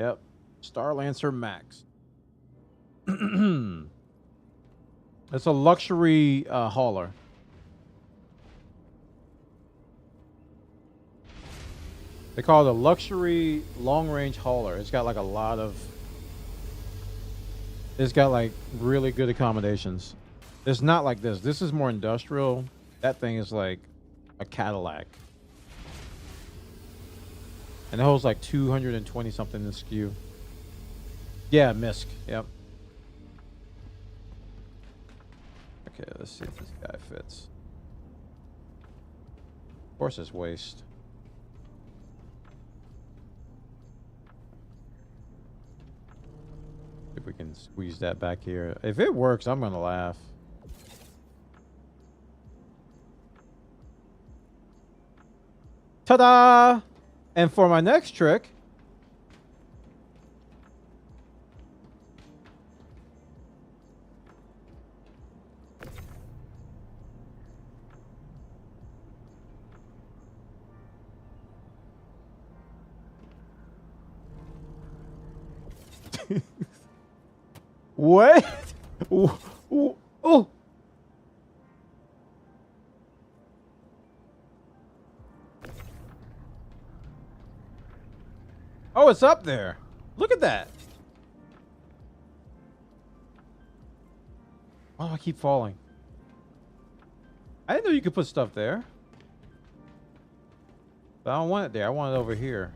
Yep, Star Lancer Max. It's a luxury hauler. They call it a luxury long-range hauler. It's got like a lot of... It's got like really good accommodations. It's not like this. This is more industrial. That thing is like a Cadillac. And it holds like 220 something in SKU. Yeah, MISC. Yep. Okay, let's see if this guy fits. Of course it's waste. If we can squeeze that back here. If it works, I'm gonna laugh. Ta-da! And for my next trick, what? Oh. Oh, it's up there. Look at that. Why do I keep falling? I didn't know you could put stuff there. But I don't want it there. I want it over here.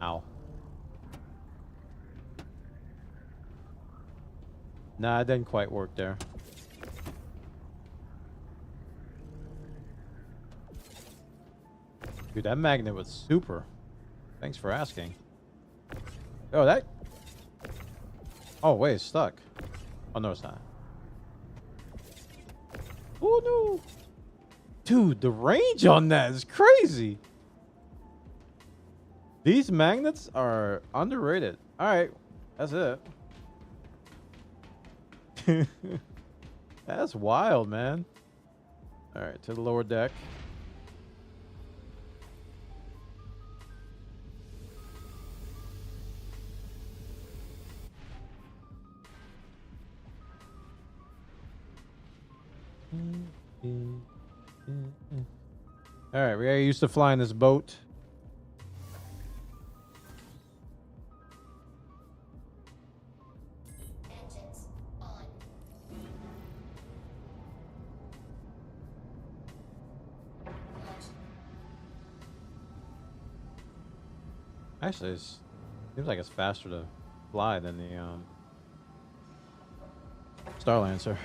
Ow. Nah, it didn't quite work there. Dude, that magnet was super. Thanks for asking. Oh, that... Oh, wait, it's stuck. Oh, no, it's not. Oh, no. Dude, the range on that is crazy. These magnets are underrated. All right, that's it. That's wild, man. All right, to the lower deck. All right, we are used to flying this boat. Engines on. Actually, it seems like it's faster to fly than the Starlancer.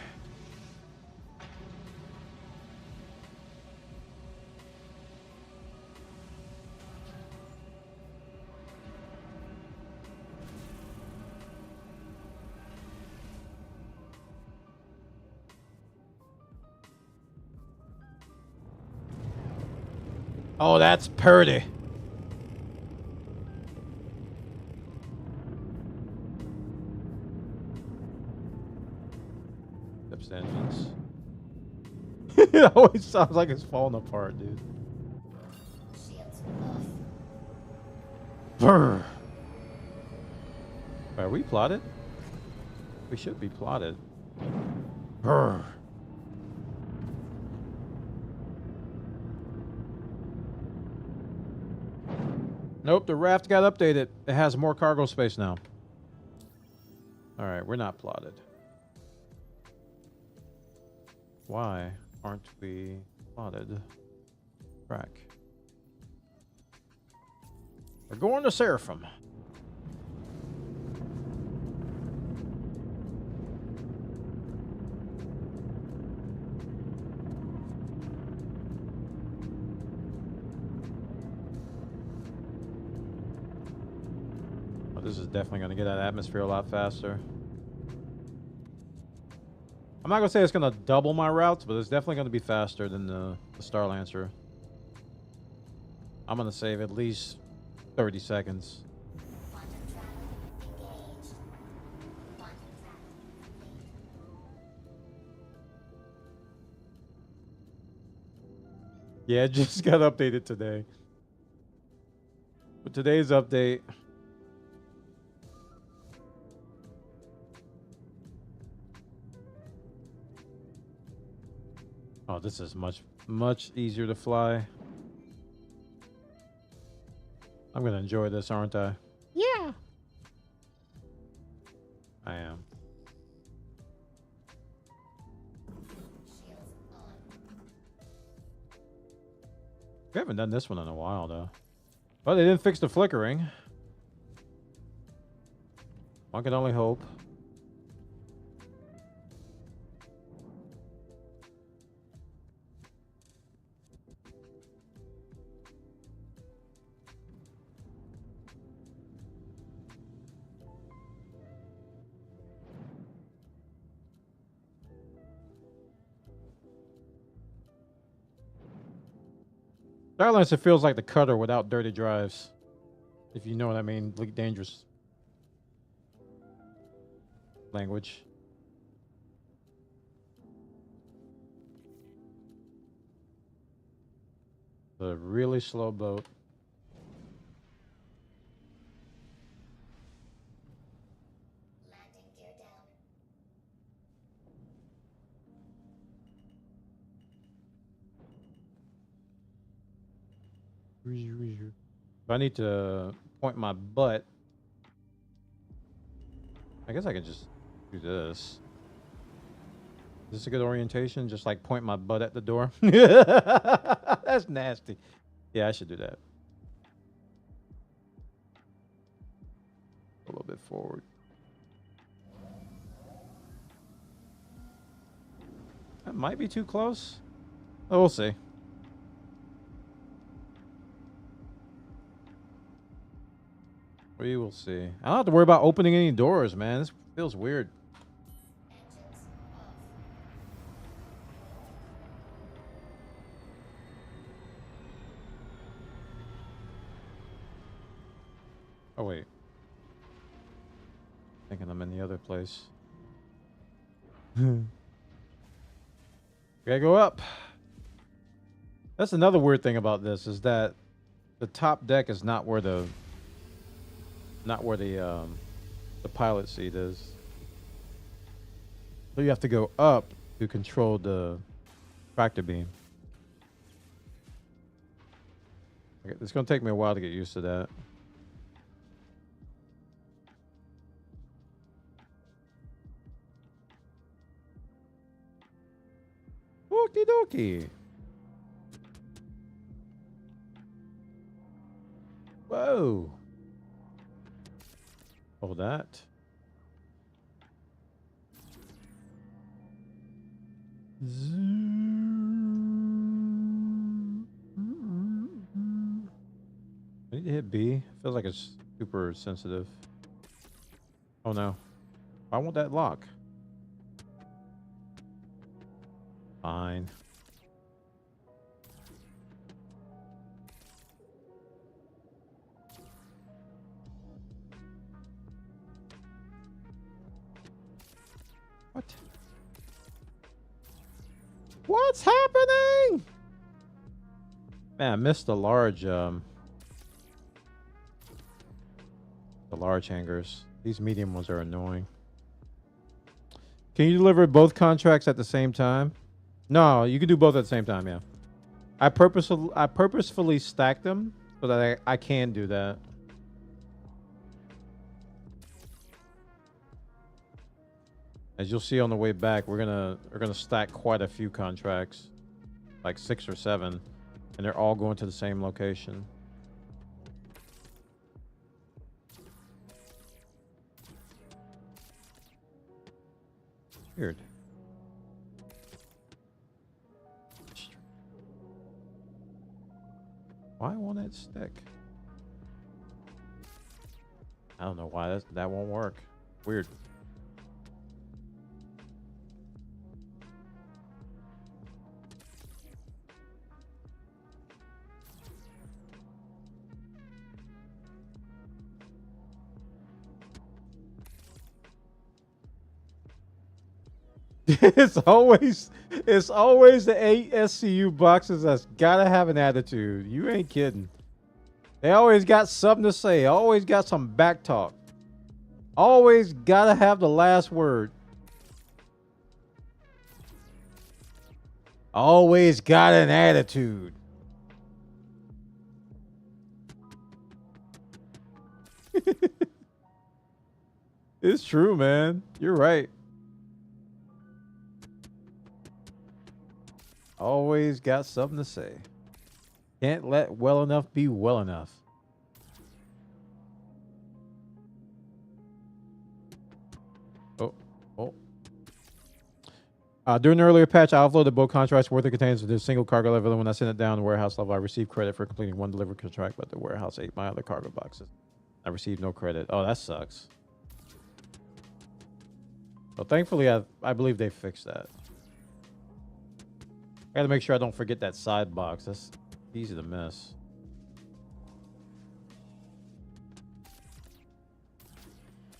Oh, that's purty. Tips engines. It always sounds like it's falling apart, dude. Shields off. Brr. Are we plotted? We should be plotted. Brr. Nope, the raft got updated. It has more cargo space now. All right, we're not plotted. Why aren't we plotted? Track. We're going to Seraphim. This is definitely going to get out of atmosphere a lot faster. I'm not going to say it's going to double my routes, but it's definitely going to be faster than the Starlancer. I'm going to save at least 30 seconds. Yeah, it just got updated today. With today's update... Oh, this is much easier to fly. I'm gonna enjoy this, aren't I? Yeah. I am. We haven't done this one in a while, though. Well, they didn't fix the flickering. One can only hope. Starlancer feels like the cutter without dirty drives. If you know what I mean, like dangerous language. A really slow boat. Landing gear down. If I need to point my butt, I guess I can just do this. Is this a good orientation? Just like point my butt at the door? That's nasty. Yeah, I should do that. A little bit forward. That might be too close. Oh, we'll see. We will see. I don't have to worry about opening any doors, man. This feels weird. Oh, wait. Thinking I'm in the other place. Gotta go up. That's another weird thing about this is that the top deck is not where the pilot seat is. So you have to go up to control the tractor beam. Okay, it's gonna take me a while to get used to that. Okie dokie. Whoa. Hold that. I need to hit B. Feels like it's super sensitive. Oh no. I want that lock. Fine. What? What's happening? Man, I missed the large hangers. These medium ones are annoying. Can you deliver both contracts at the same time? No, you can do both at the same time, yeah. I purposefully stacked them so that I can do that. As you'll see on the way back, we're gonna stack quite a few contracts, like 6 or 7, and they're all going to the same location. Weird. Why won't it stick? I don't know why that won't work. Weird. It's always the 8 SCU boxes that's gotta have an attitude. You ain't kidding. They always got something to say. Always got some back talk. Always gotta have the last word. Always got an attitude. It's true, man. You're right. Always got something to say. Can't let well enough be well enough. During the earlier patch, I offloaded both contracts worth of containers with a single cargo level. And when I sent it down the warehouse level, I received credit for completing one delivery contract, but the warehouse ate my other cargo boxes. I received no credit. Oh, that sucks. Well, thankfully, I believe they fixed that. I gotta make sure I don't forget that side box. That's easy to miss.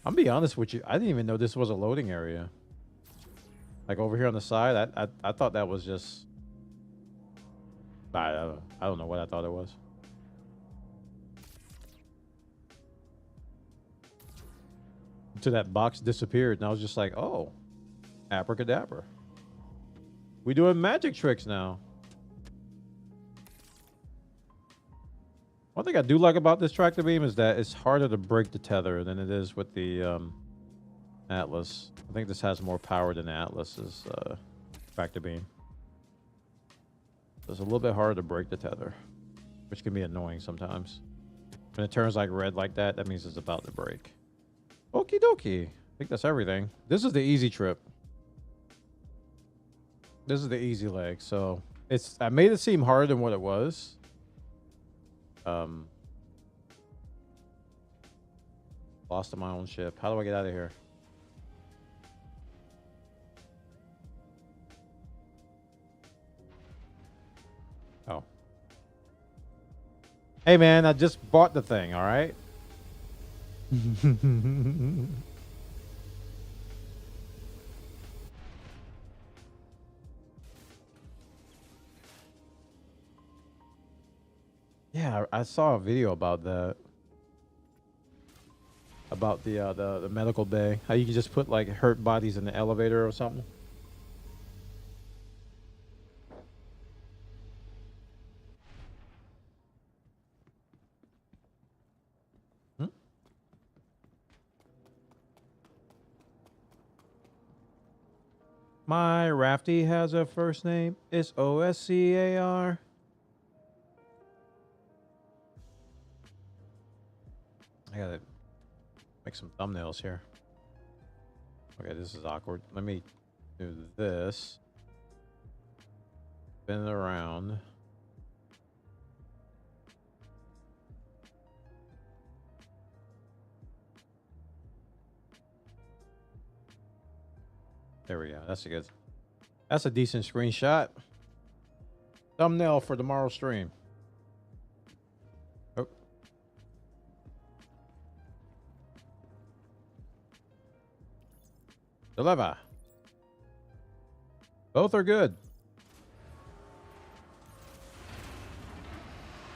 I'm gonna be honest with you. I didn't even know this was a loading area. Like over here on the side, I thought that was just... I don't know what I thought it was. Until that box disappeared, and I was just like, oh, abracadabra. We doing magic tricks now. One thing I do like about this tractor beam is that it's harder to break the tether than it is with the Atlas. I think this has more power than the Atlas's tractor beam. So it's a little bit harder to break the tether, which can be annoying sometimes. When it turns like red like that, that means it's about to break. Okie dokie. I think that's everything. This is the easy trip. This is the easy leg, so I made it seem harder than what it was. Lost to my own ship. How do I get out of here? Oh. Hey man, I just bought the thing, all right? Yeah, I saw a video about that. About the medical bay. How you can just put like hurt bodies in the elevator or something. My Rafty has a first name. It's Oscar. I gotta make some thumbnails here. Okay, this is awkward. Let me do this. Spin it around. There we go. That's a good. That's a decent screenshot. Thumbnail for tomorrow's stream. Oh. Deliver. Both are good.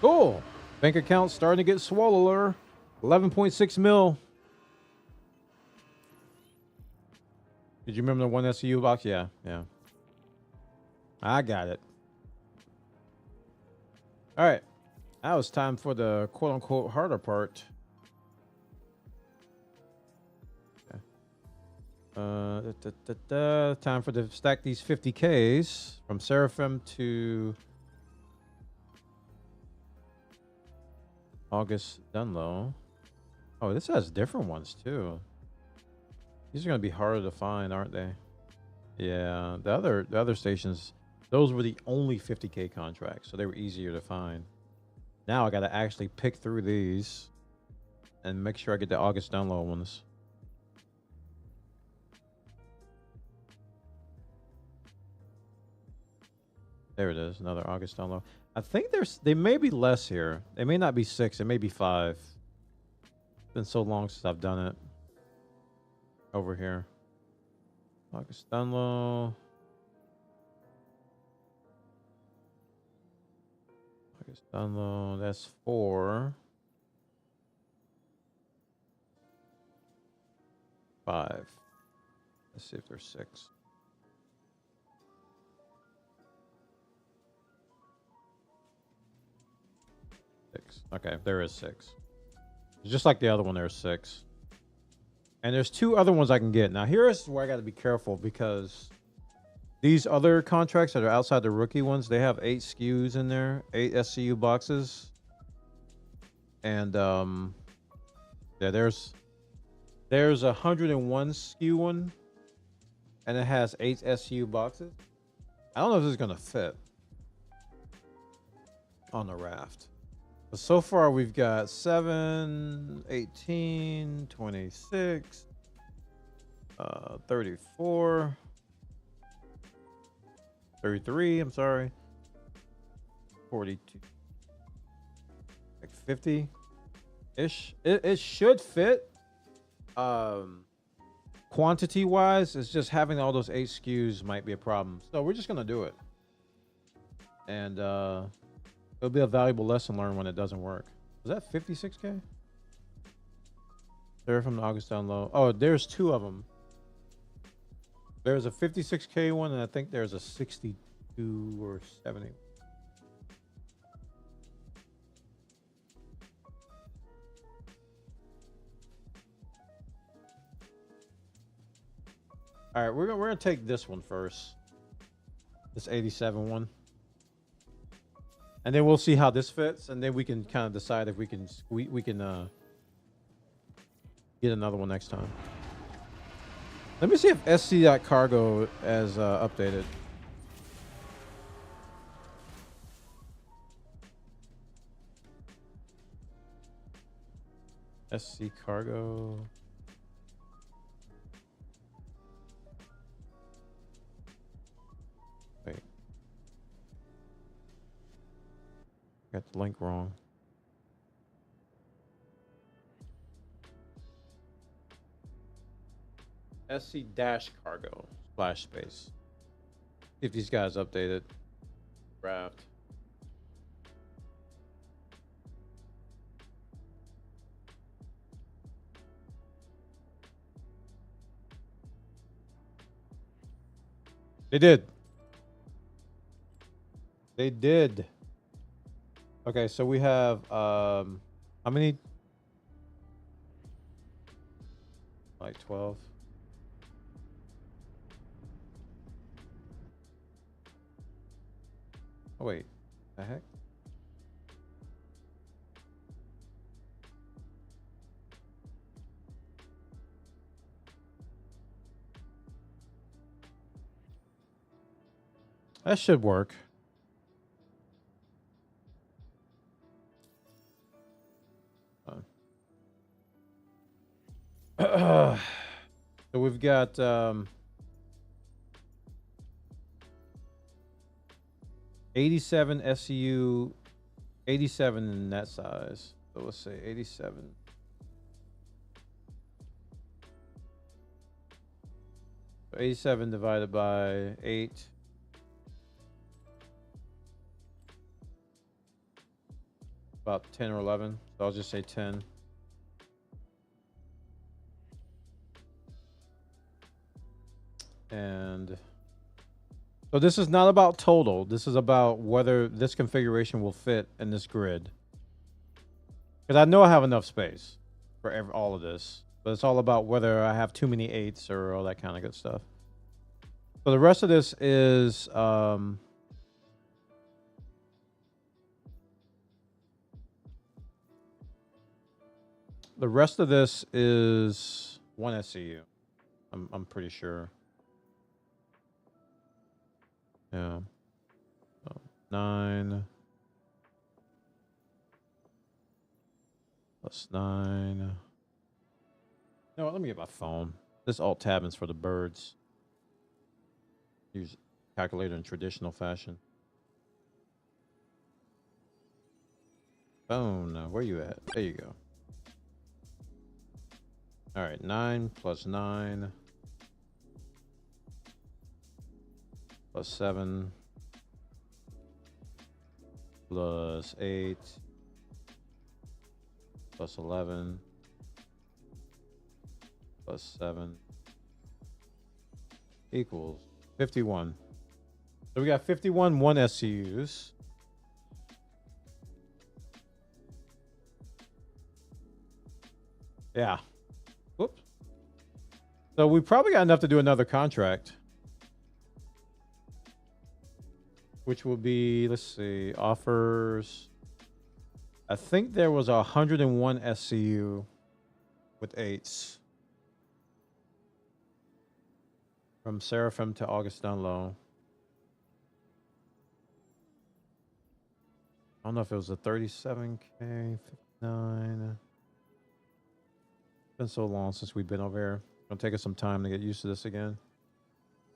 Cool. Bank account starting to get swollener. 11.6 mil. Did you remember the one SCU box? Yeah, yeah. I got it. All right. Now it's time for the quote-unquote harder part. Okay. Time for to stack these 50Ks from Seraphim to August Dunlow. Oh, this has different ones too. These are going to be harder to find, aren't they? Yeah, the other stations, those were the only 50K contracts, so they were easier to find. Now I got to actually pick through these and make sure I get the August Dunlow ones. There it is, another August Dunlow. I think they may be less here. They may not be 6, it may be 5. It's been so long since I've done it. Over here. August Dunlow. August Dunlow, that's 4. 5. Let's see if there's 6. Okay, there is 6. Just like the other one, there's 6. And there's 2 other ones I can get. Now, here's where I got to be careful because these other contracts that are outside the rookie ones, they have 8 SKUs in there, 8 SCU boxes. And yeah, there's 101 SKU one, and it has 8 SCU boxes. I don't know if this is gonna fit on the raft. But so far we've got 7, 18, 26, 34, 33, I'm sorry, 42, like 50-ish. It should fit. Quantity wise, it's just having all those 8 SKUs might be a problem. So we're just gonna do it. And it'll be a valuable lesson learned when it doesn't work. Was that 56K? They're from the August Dunlow. Oh, there's 2 of them. There's a 56K one, and I think there's a 62 or 70. All right, we're gonna take this one first. This 87 one. And then we'll see how this fits, and then we can kind of decide if we can get another one next time. Let me see if sc.cargo has updated. SC Cargo. Wait. Got the link wrong. SC-cargo /space. If these guys updated. RAFT. They did. They did. Okay, so we have how many? Like 12. Oh wait, the heck? That should work. So we've got 87 SCU, 87 in that size. So let's say 87. So 87 divided by 8. About 10 or 11. So I'll just say 10. And so this is not about total. This is about whether this configuration will fit in this grid. Because I know I have enough space for all of this. But it's all about whether I have too many 8s or all that kind of good stuff. So the rest of this is... the rest of this is 1 SCU. I'm pretty sure. Yeah. So 9 plus 9. No, let me get my phone. This alt tab is for the birds. Use calculator in traditional fashion. Phone, where you at? There you go. All right, 9 plus 9 plus 7 plus 8 plus 11 plus 7 equals 51. So we got 51 1 SCUs. Yeah. Whoops. So we probably got enough to do another contract. Which will be, let's see, offers. I think there was 101 SCU with 8s. From Seraphim to August down low. I don't know if it was a 37K, 59. It's been so long since we've been over here. It's gonna take us some time to get used to this again.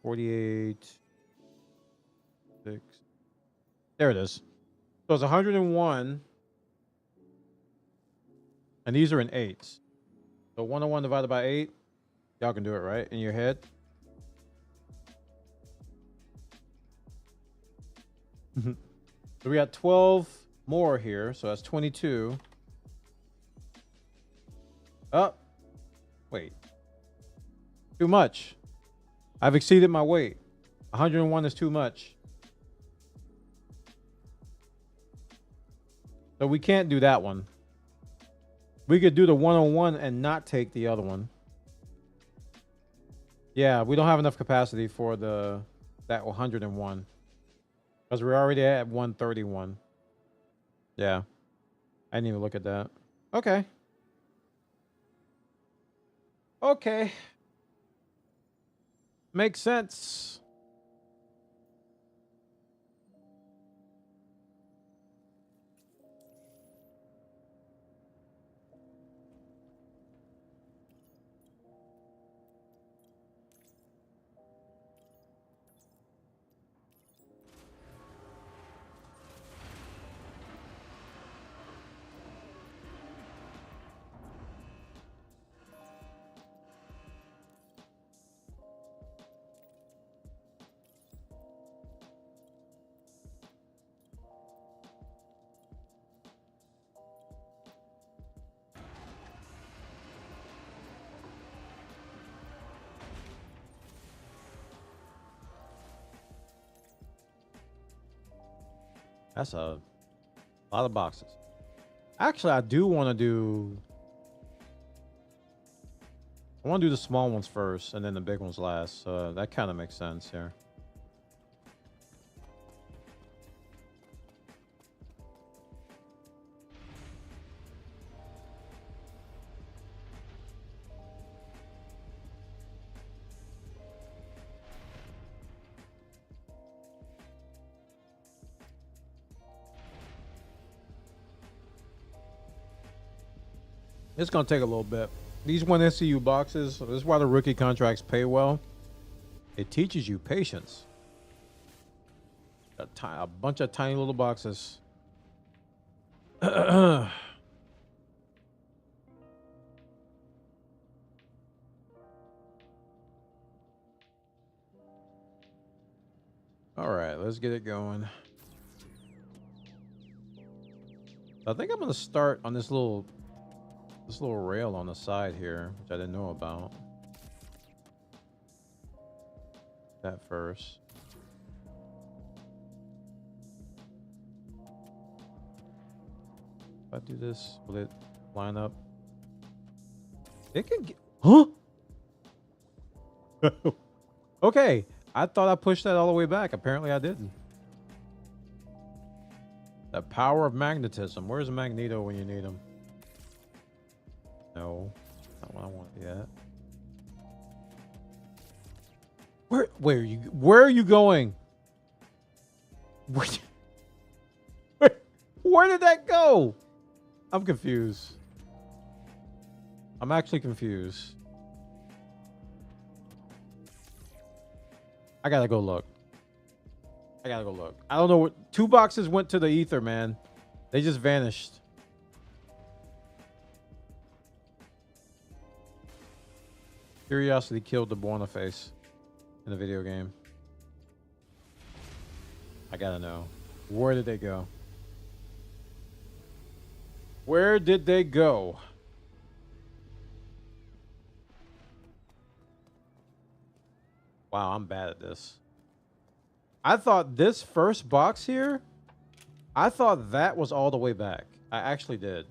48. 6. There it is. So it's 101. And these are in 8s. So 101 divided by 8. Y'all can do it, right? In your head. So we got 12 more here. So that's 22. Oh. Wait. Too much. I've exceeded my weight. 101 is too much. So we can't do that one. We could do the 101 and not take the other one. Yeah, we don't have enough capacity for that 101. Because we're already at 131. Yeah. I didn't even look at that. Okay. Okay. Makes sense. That's a lot of boxes. Actually, I do want to do... I want to do the small ones first and then the big ones last. So that kind of makes sense here. It's gonna take a little bit. These 1 SCU boxes, this is why the rookie contracts pay well. It teaches you patience. A bunch of tiny little boxes. All right, let's get it going. I think I'm gonna start on this little rail on the side here, which I didn't know about. That first. If I do this, will it line up? It can get, huh? Okay, I thought I pushed that all the way back. Apparently I didn't. The power of magnetism. Where's Magneto when you need him? No, not what I want yet. Where are you going? Where did that go? I'm confused. I'm actually confused. I gotta go look. I don't know what 2 boxes went to the ether, man. They just vanished. Curiosity killed the Buona face in the video game. I gotta know. Where did they go? Where did they go? Wow, I'm bad at this. I thought this first box here, I thought that was all the way back. I actually did.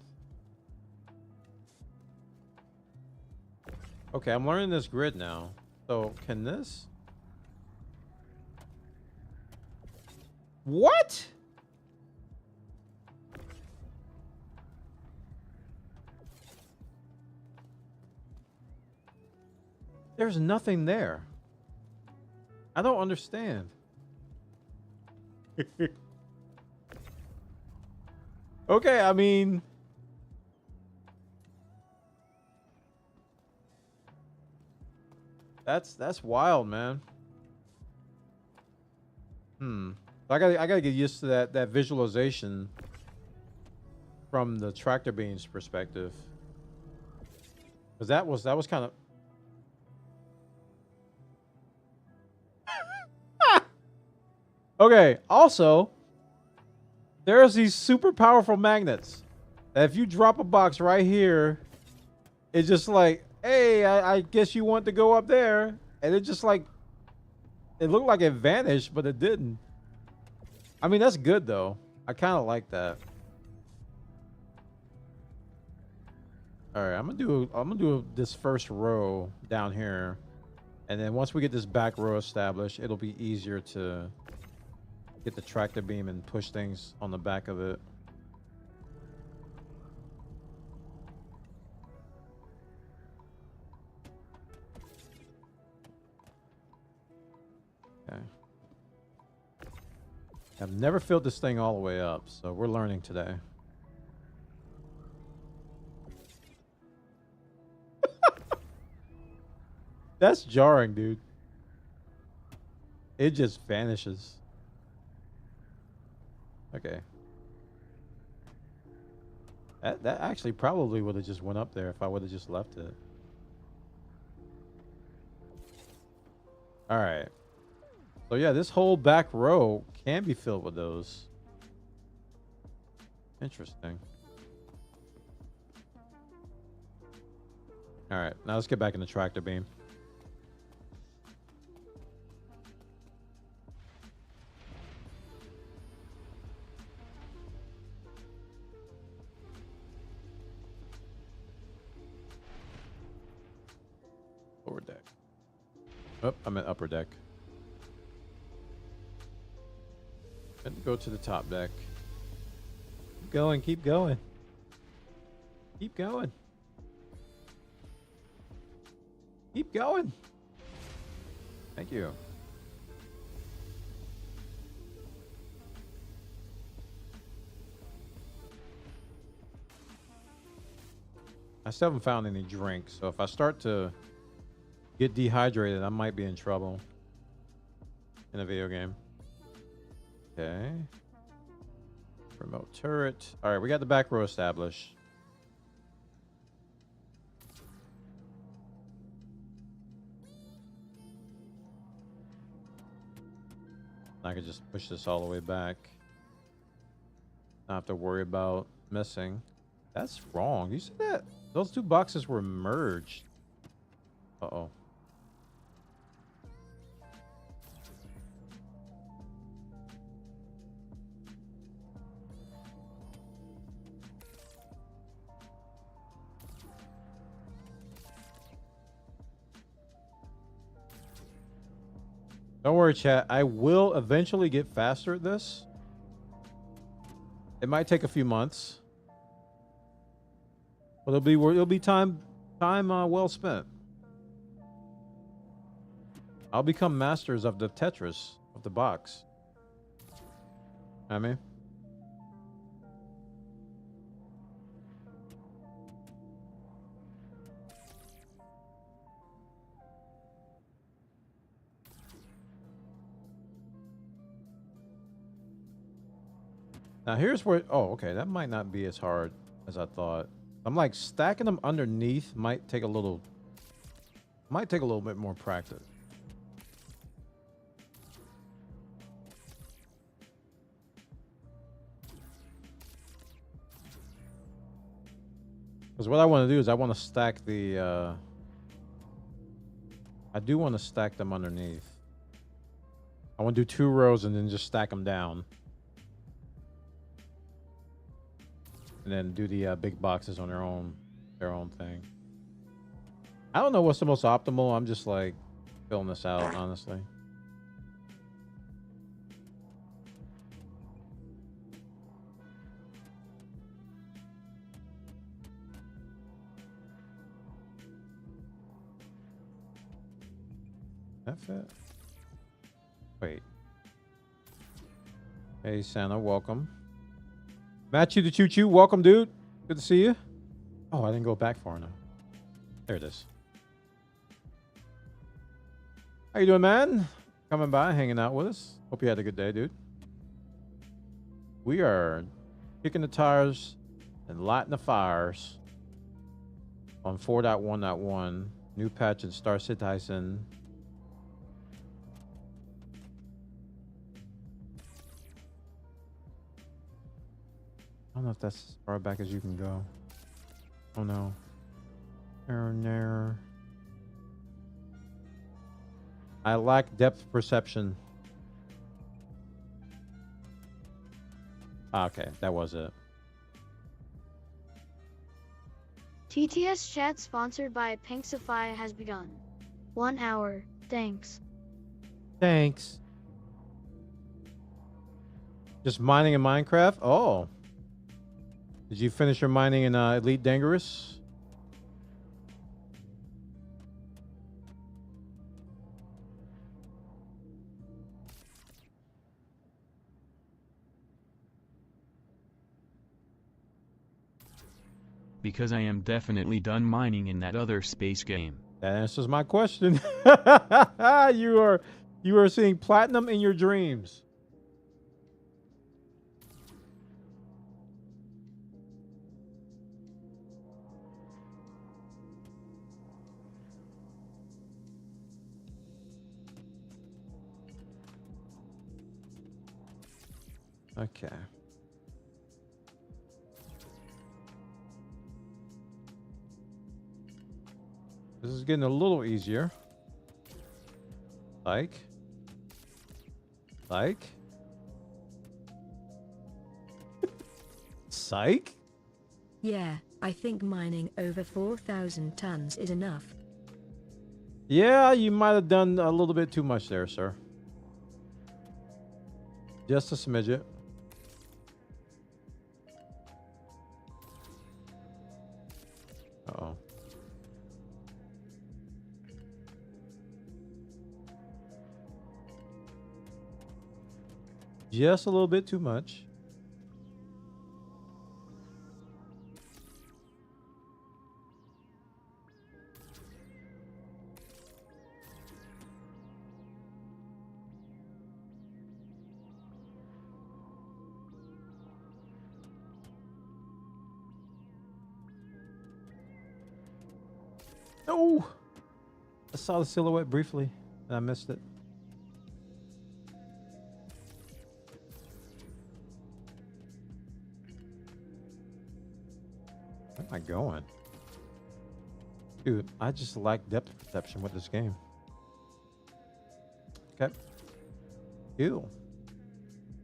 Okay, I'm learning this grid now. So, can this? What? There's nothing there. I don't understand. Okay, I mean, that's wild, man. I gotta get used to that visualization from the tractor beam's perspective, because that was kind of. Okay, also, there's these super powerful magnets that if you drop a box right here, it's just like, hey, I guess you want to go up there. And it just like, it looked like it vanished, but it didn't. I mean, that's good though. I kind of like that. All right, I'm gonna do this first row down here. And then once we get this back row established, it'll be easier to get the tractor beam and push things on the back of it. Okay. I've never filled this thing all the way up, so we're learning today. That's jarring, dude. It just vanishes. Okay. That actually probably would have just went up there if I would have just left it. All right. So yeah, this whole back row can be filled with those. Interesting. All right, now let's get back in the tractor beam. Lower deck. Oh, I'm at upper deck. And go to the top deck. Keep going, keep going. Keep going. Keep going. Thank you. I still haven't found any drinks, so if I start to get dehydrated, I might be in trouble in a video game. Okay. Remote turret. All right, we got the back row established. I could just push this all the way back. Not have to worry about missing. That's wrong. You see that? Those two boxes were merged. Uh-oh. Don't worry, chat. I will eventually get faster at this. It might take a few months, but it'll be time well spent. I'll become masters of the Tetris of the box. I mean, now here's where, oh, okay, that might not be as hard as I thought. I'm like stacking them underneath might take a little bit more practice. Because what I want to do is I want to stack the, I do want to stack them underneath. I want to do 2 rows and then just stack them down. And then do the big boxes on their own thing. I don't know what's the most optimal. I'm just like filling this out, honestly. That fit? Wait. Hey, Santa, welcome. Matthew the Choo Choo, welcome, dude. Good to see you. Oh, I didn't go back far enough. There it is. How you doing, man? Coming by, hanging out with us. Hope you had a good day, dude. We are kicking the tires and lighting the fires on 4.1.1. New patch in Star Citizen. I don't know if that's as far back as you can go. Oh no. Error. I lack depth perception. Okay, that was it. TTS chat sponsored by Pinksify has begun. 1 hour. Thanks. Thanks. Just mining in Minecraft? Oh. Did you finish your mining in Elite Dangerous? Because I am definitely done mining in that other space game. That answers my question. You are seeing platinum in your dreams. Okay. This is getting a little easier. Like. Psych? Yeah, I think mining over 4,000 tons is enough. Yeah, you might have done a little bit too much there, sir. Just a smidget. Uh-oh. Just a little bit too much. Oh, I saw the silhouette briefly and I missed it. Where am I going? Dude, I just lack depth perception with this game. Okay. Ew.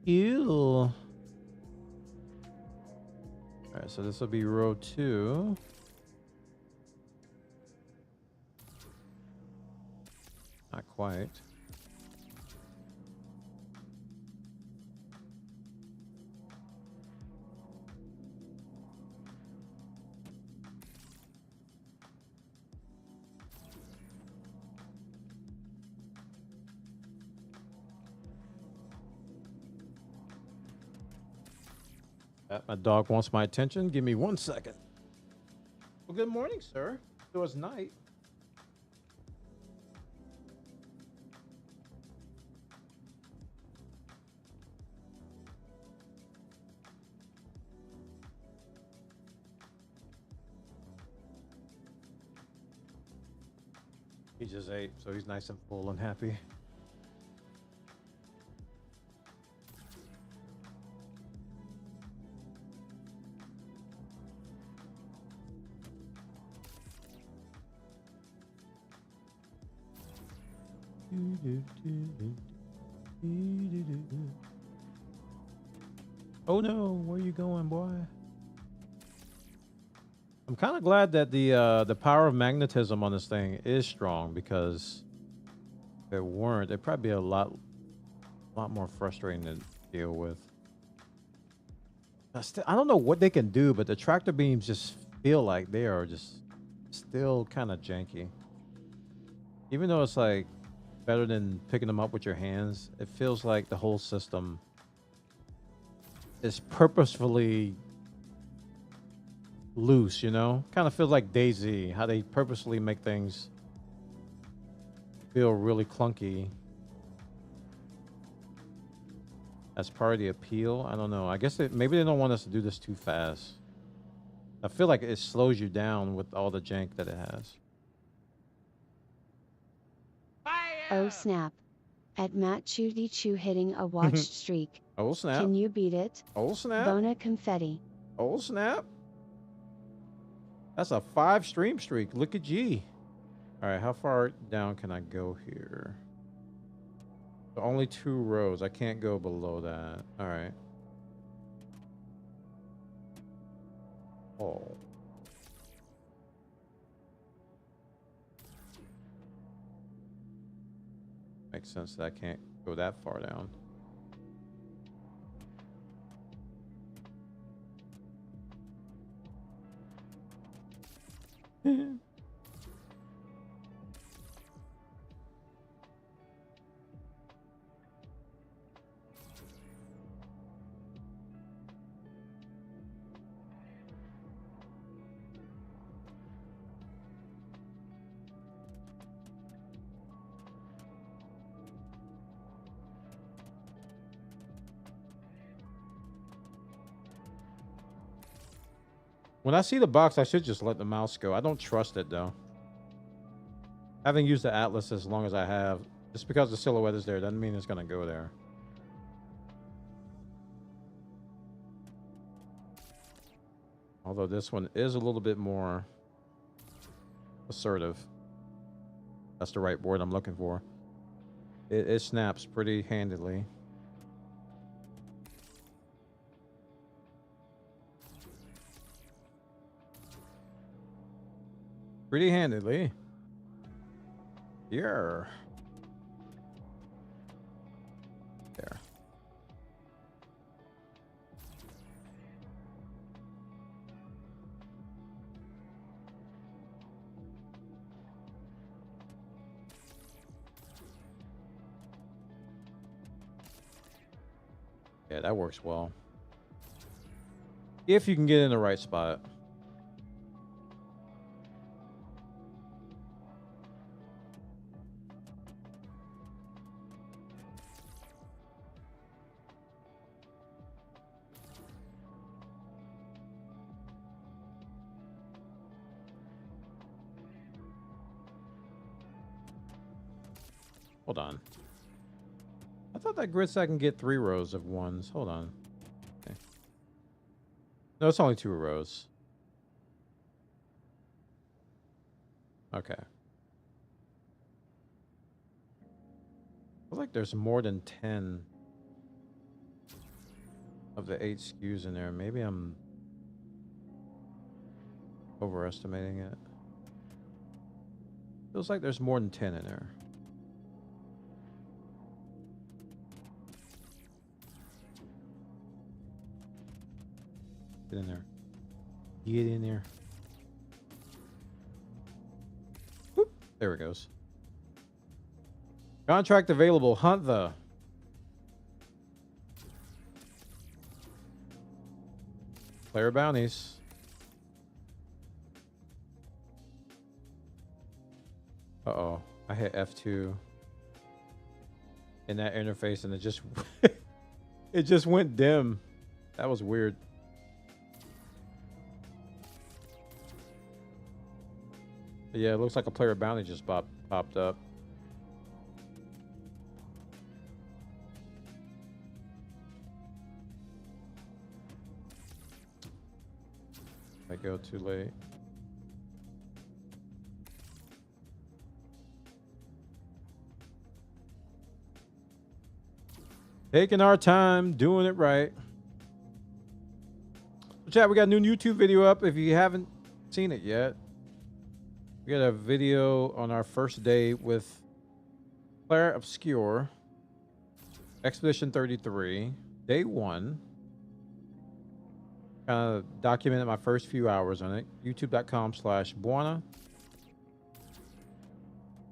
Ew. All right, so this will be row 2. Not quite. My dog wants my attention. Give me 1 second. Well, good morning, sir. It was night. He just ate, so he's nice and full and happy. Oh no, where you going, boy? I'm kind of glad that the power of magnetism on this thing is strong, because if it weren't, it'd probably be a lot more frustrating to deal with. I don't know what they can do, but the tractor beams just feel like they are just still kind of janky. Even though it's like better than picking them up with your hands, it feels like the whole system is purposefully loose, you know? Kind of feels like DayZ, how they purposely make things feel really clunky as part of the appeal. I don't know. I guess maybe they don't want us to do this too fast. I feel like it slows you down with all the jank that it has. Oh snap. At Matt Chudy Chew hitting a watched streak. Oh snap. Can you beat it? Oh snap. Bona confetti. Oh snap. That's a 5 stream streak. Look at G. All right, how far down can I go here? So only 2 rows. I can't go below that. All right. Oh. Makes sense that I can't go that far down. When I see the box, I should just let the mouse go. I don't trust it, though. Having used the Atlas as long as I have, just because the silhouette is there doesn't mean it's going to go there. Although this one is a little bit more assertive. That's the right word I'm looking for. It snaps pretty handily. Pretty handedly. Yeah. There. Yeah, that works well. If you can get in the right spot. Hold on. I thought that grid said I can get 3 rows of 1s. Hold on. Okay. No, it's only 2 rows. Okay. I feel like there's more than 10 of the 8 SKUs in there. Maybe I'm overestimating it. Feels like there's more than 10 in there. Get in there. Get in there. Whoop. There it goes. Contract available. Hunt the. Player bounties. Uh-oh. I hit F2 in that interface and it just it just went dim. That was weird. But yeah, it looks like a player bounty just popped up. I go too late. Taking our time, doing it right. So chat, we got a new YouTube video up. If you haven't seen it yet, we got a video on our first day with Claire Obscure, Expedition 33, day 1. Kind of documented my first few hours on it. YouTube.com/Buona.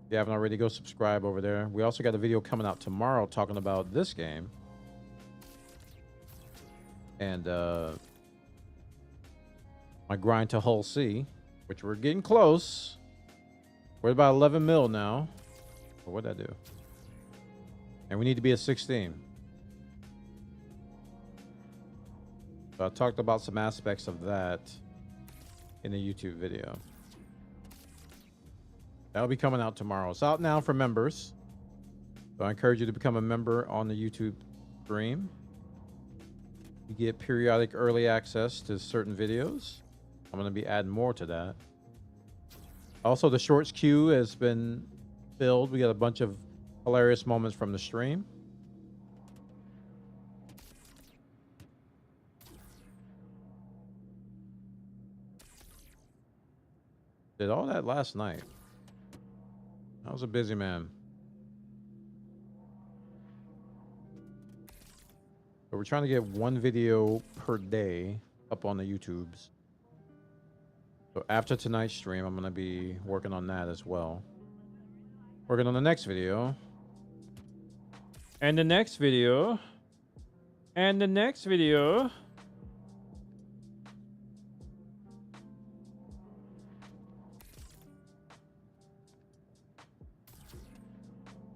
If you haven't already, go subscribe over there. We also got a video coming out tomorrow talking about this game. And my grind to Hull C, which we're getting close. We're about 11 mil now. Well, what'd I do? And we need to be at 16. So I talked about some aspects of that in the YouTube video. That'll be coming out tomorrow. It's out now for members. So I encourage you to become a member on the YouTube stream. You get periodic early access to certain videos. I'm going to be adding more to that. Also, the shorts queue has been filled. We got a bunch of hilarious moments from the stream. Did all that last night. I was a busy man. But we're trying to get 1 video per day up on the YouTubes. So after tonight's stream, I'm going to be working on that as well. Working on the next video. And the next video. And the next video.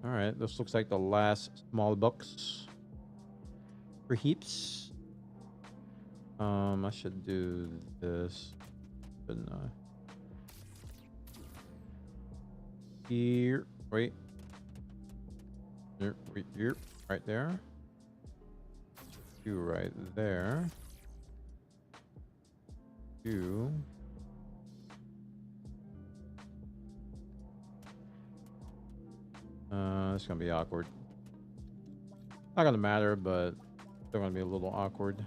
All right, this looks like the last small box for heaps. I should do this, shouldn't I? Here, wait. Here, wait, here, right there. You right there. You. It's gonna be awkward. Not gonna matter, but still gonna be a little awkward.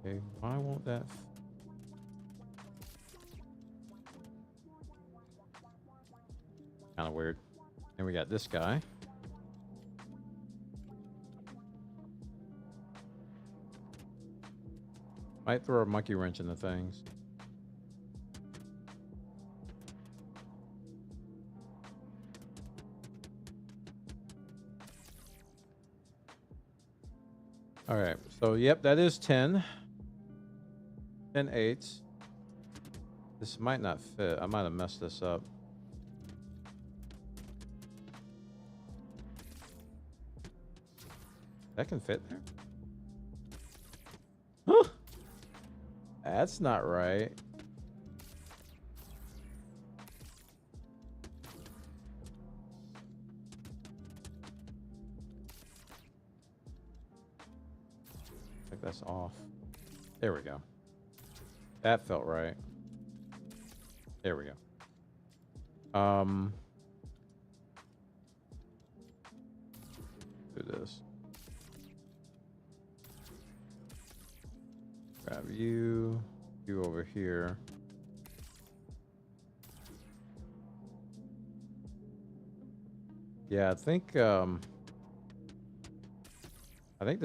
Okay, why won't that? Kind of weird. And we got this guy. Might throw a monkey wrench in the things. All right, so yep, that is 10. 10 8s. This might not fit. I might have messed this up. That can fit there. That's not right. I think that's off. There we go. That felt right. There we go. Do this. Grab you over here. Yeah, I think the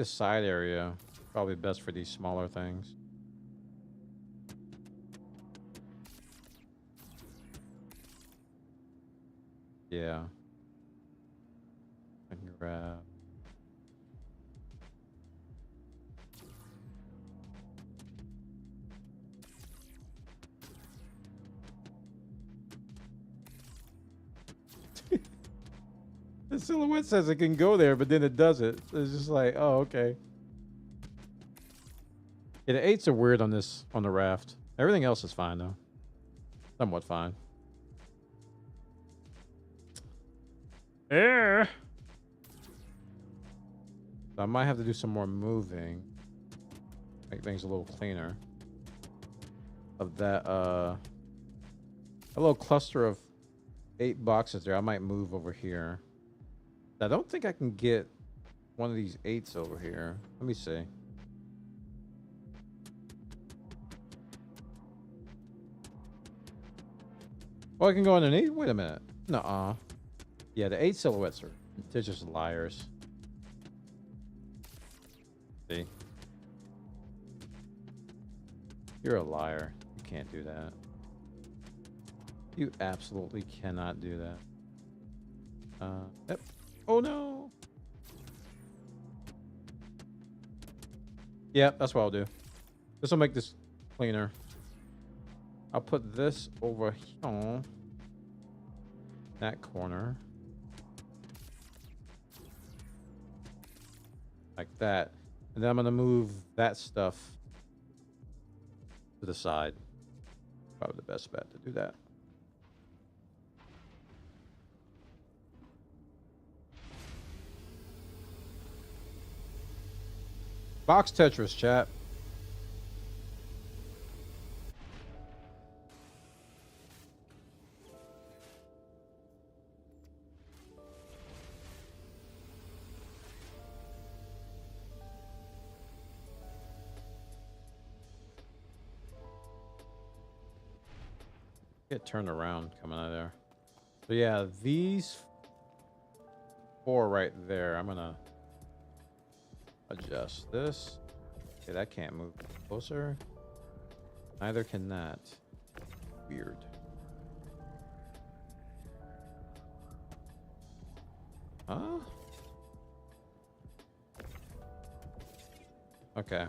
side area is probably best for these smaller things. Yeah. I can grab. The silhouette says it can go there, but then it doesn't. It's just like, oh, okay. Yeah, the 8s are weird on the raft. Everything else is fine though. Somewhat fine. Yeah. So I might have to do some more moving. Make things a little cleaner. Of that a little cluster of 8 boxes there. I might move over here. I don't think I can get one of these 8s over here. Let me see. Oh, I can go underneath? Wait a minute. Nuh-uh. Yeah, the 8 silhouettes they're just liars. See? You're a liar. You can't do that. You absolutely cannot do that. Yep. Oh no. Yeah, that's what I'll do. This will make this cleaner. I'll put this over here. That corner. Like that. And then I'm going to move that stuff to the side. Probably the best bet to do that. Box Tetris, chat. Get turned around coming out of there. So yeah, these 4 right there, I'm gonna adjust this. Okay, that can't move closer. Neither can that. Weird. Huh? Okay.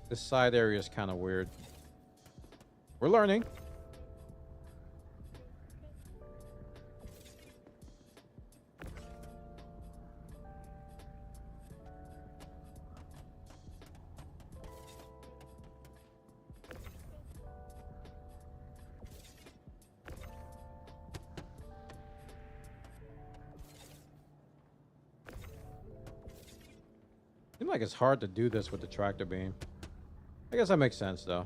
This side area is kind of weird. We're learning. Seems like it's hard to do this with the tractor beam. I guess that makes sense though.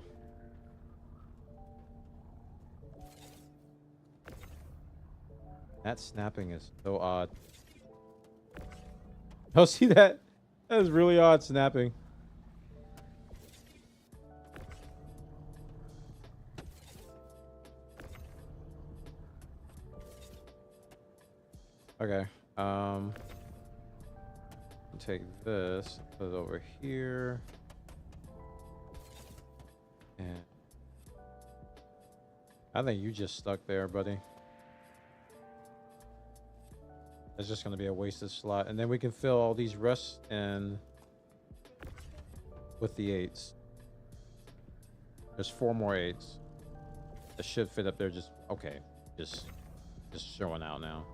That snapping is so odd. Oh, see that? That is really odd snapping. Okay. Take this, put it over here. And I think you just stuck there, buddy. It's just going to be a wasted slot. And then we can fill all these rests in with the 8s. There's 4 more 8s. That should fit up there. Just, okay. Just showing out now.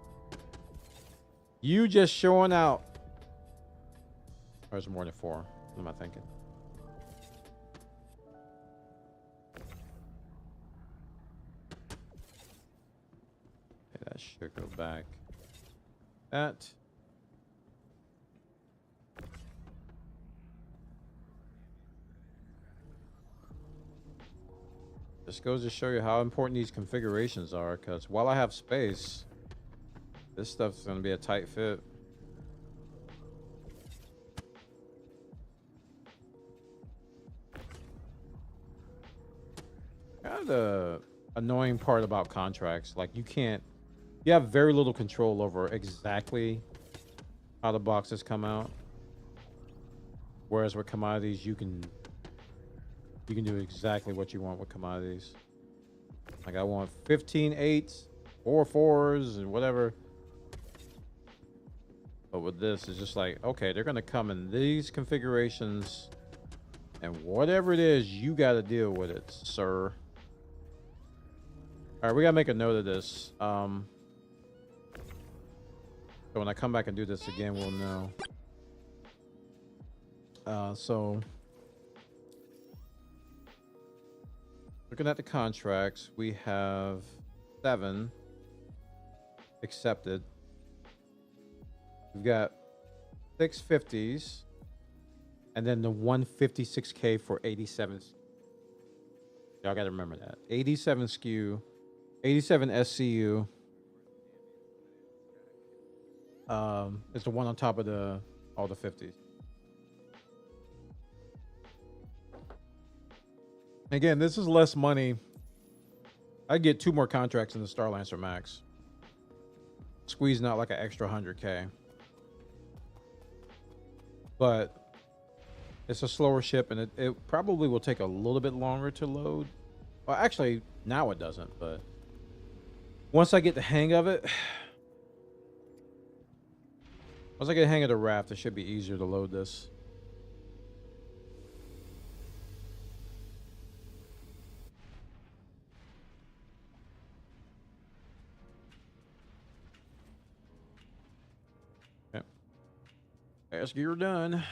You just showing out. Or is it more than 4? What am I thinking? That should go back. That. Just goes to show you how important these configurations are, because while I have space, this stuff's going to be a tight fit. Kind of the annoying part about contracts, like you have very little control over exactly how the boxes come out. Whereas with commodities, you can do exactly what you want with commodities. Like I want 15 8s, 4 4s, and whatever. But with this, it's just like, okay, they're gonna come in these configurations, and whatever it is, you got to deal with it, sir. All right, we gotta make a note of this. So when I come back and do this again, we'll know. So looking at the contracts, we have 7 accepted. We've got 6 50s, and then the 156K for 87. Y'all got to remember that 87 SKU, 87 SCU. Is the one on top of all the 50s. Again, this is less money. I get 2 more contracts in the Starlancer Max, squeezing out like an extra 100K. But it's a slower ship, and it probably will take a little bit longer to load. Well, actually, now it doesn't, but once I get the hang of it, once I get the hang of the RAFT, it should be easier to load this. Okay. Ask gear done.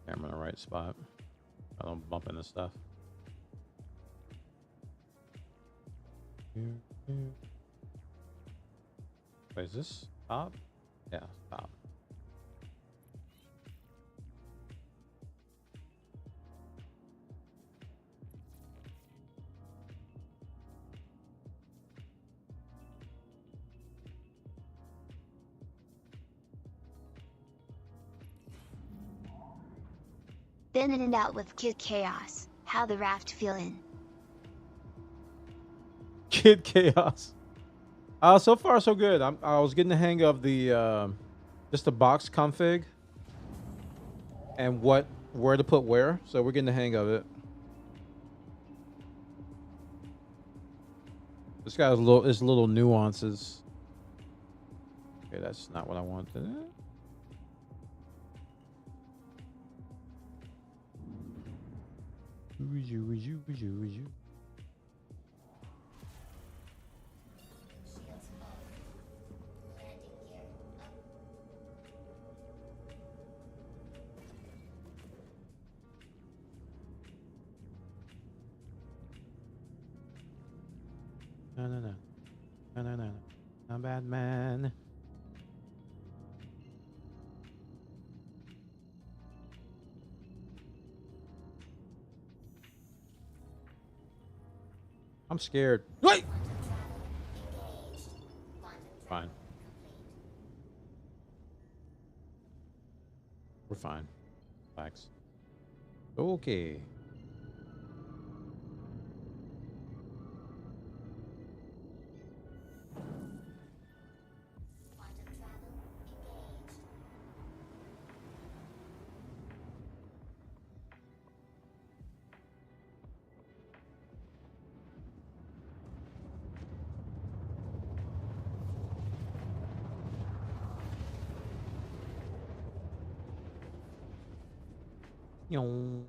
I'm in the right spot. I don't bump into stuff. Wait, is this top? Yeah, top. Been in and out with Kid Chaos. How the RAFT feeling? Kid Chaos. So far so good. I was getting the hang of the just the box config and where to put where. So we're getting the hang of it. This guy has little nuances. Okay, that's not what I wanted. No. I'm bad man. I'm scared. Wait! Fine. We're fine. Relax. Okay. Yo.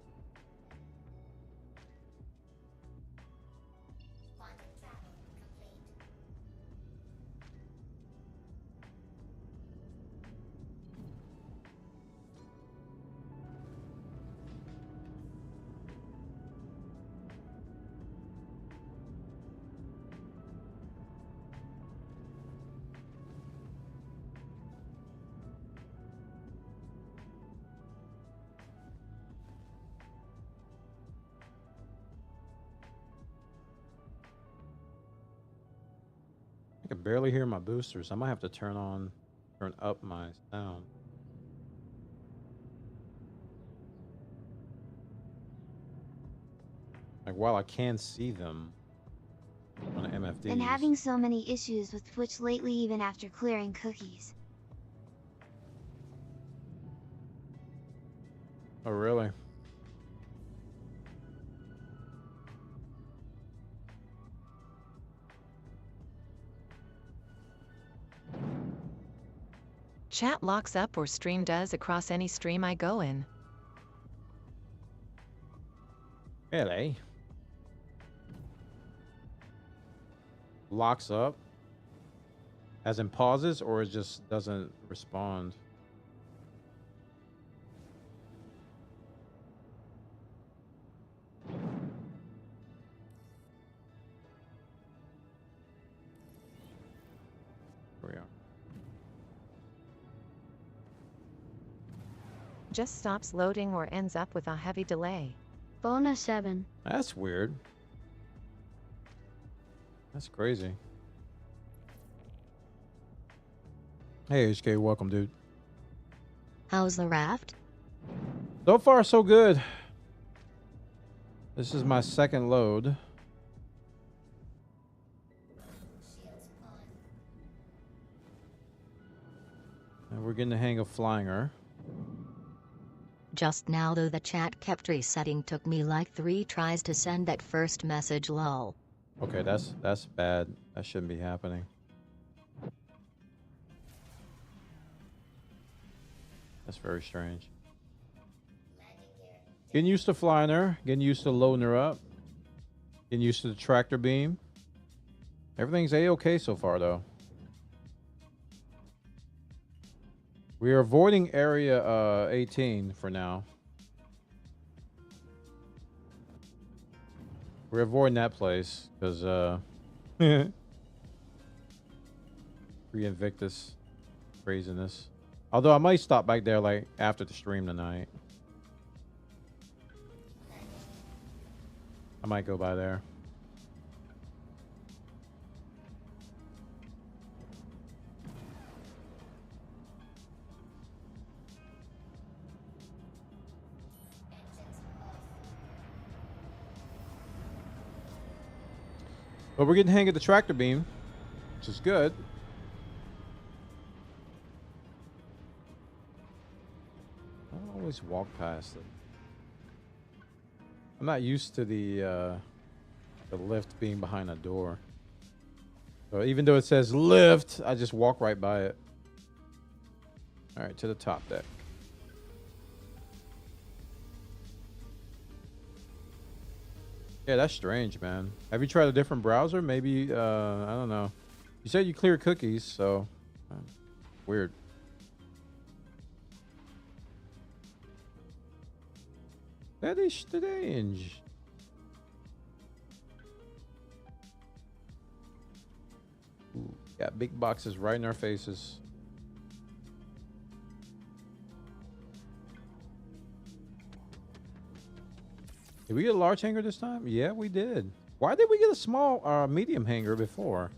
I can barely hear my boosters. I might have to turn up my sound. Like while I can see them on MFD. Been having so many issues with Twitch lately, even after clearing cookies. Oh, really? Chat locks up or stream does across any stream I go in. Really? Locks up? As in pauses, or it just doesn't respond? Here we are. Just stops loading or ends up with a heavy delay. Bonus 7. That's weird. That's crazy. Hey, HK, welcome, dude. How's the raft? So far, so good. This is my second load. And we're getting the hang of flying her. Just now though the chat kept resetting, took me like 3 tries to send that first message, lol. Okay, that's bad. That shouldn't be happening. That's very strange. Getting used to flying her, getting used to loading her up, getting used to the tractor beam. Everything's A-okay so far though. We are avoiding area 18 for now. We're avoiding that place because pre-Invictus craziness. Although I might stop back there like after the stream tonight. I might go by there. But we're getting the hang of the tractor beam, which is good. I always walk past it. I'm not used to the lift being behind a door. So even though it says lift, I just walk right by it. All right, to the top deck. Yeah, that's strange, man. Have you tried a different browser? Maybe, I don't know. You said you clear cookies, so weird. That is strange. Ooh, got big boxes right in our faces. Did we get a large hanger this time? Yeah, we did. Why did we get a small, medium hanger before?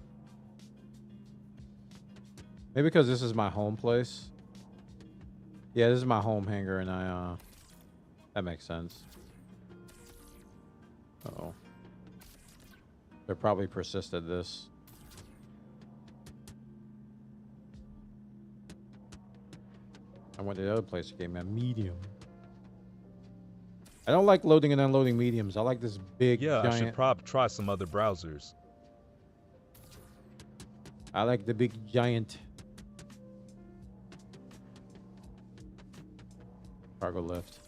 Maybe because this is my home place. Yeah, this is my home hanger, and that makes sense. Uh-oh. They probably persisted this. I went to the other place, gave me a medium. I don't like loading and unloading mediums. I like this big, giant... I should probably try some other browsers. I like the big, giant cargo lift.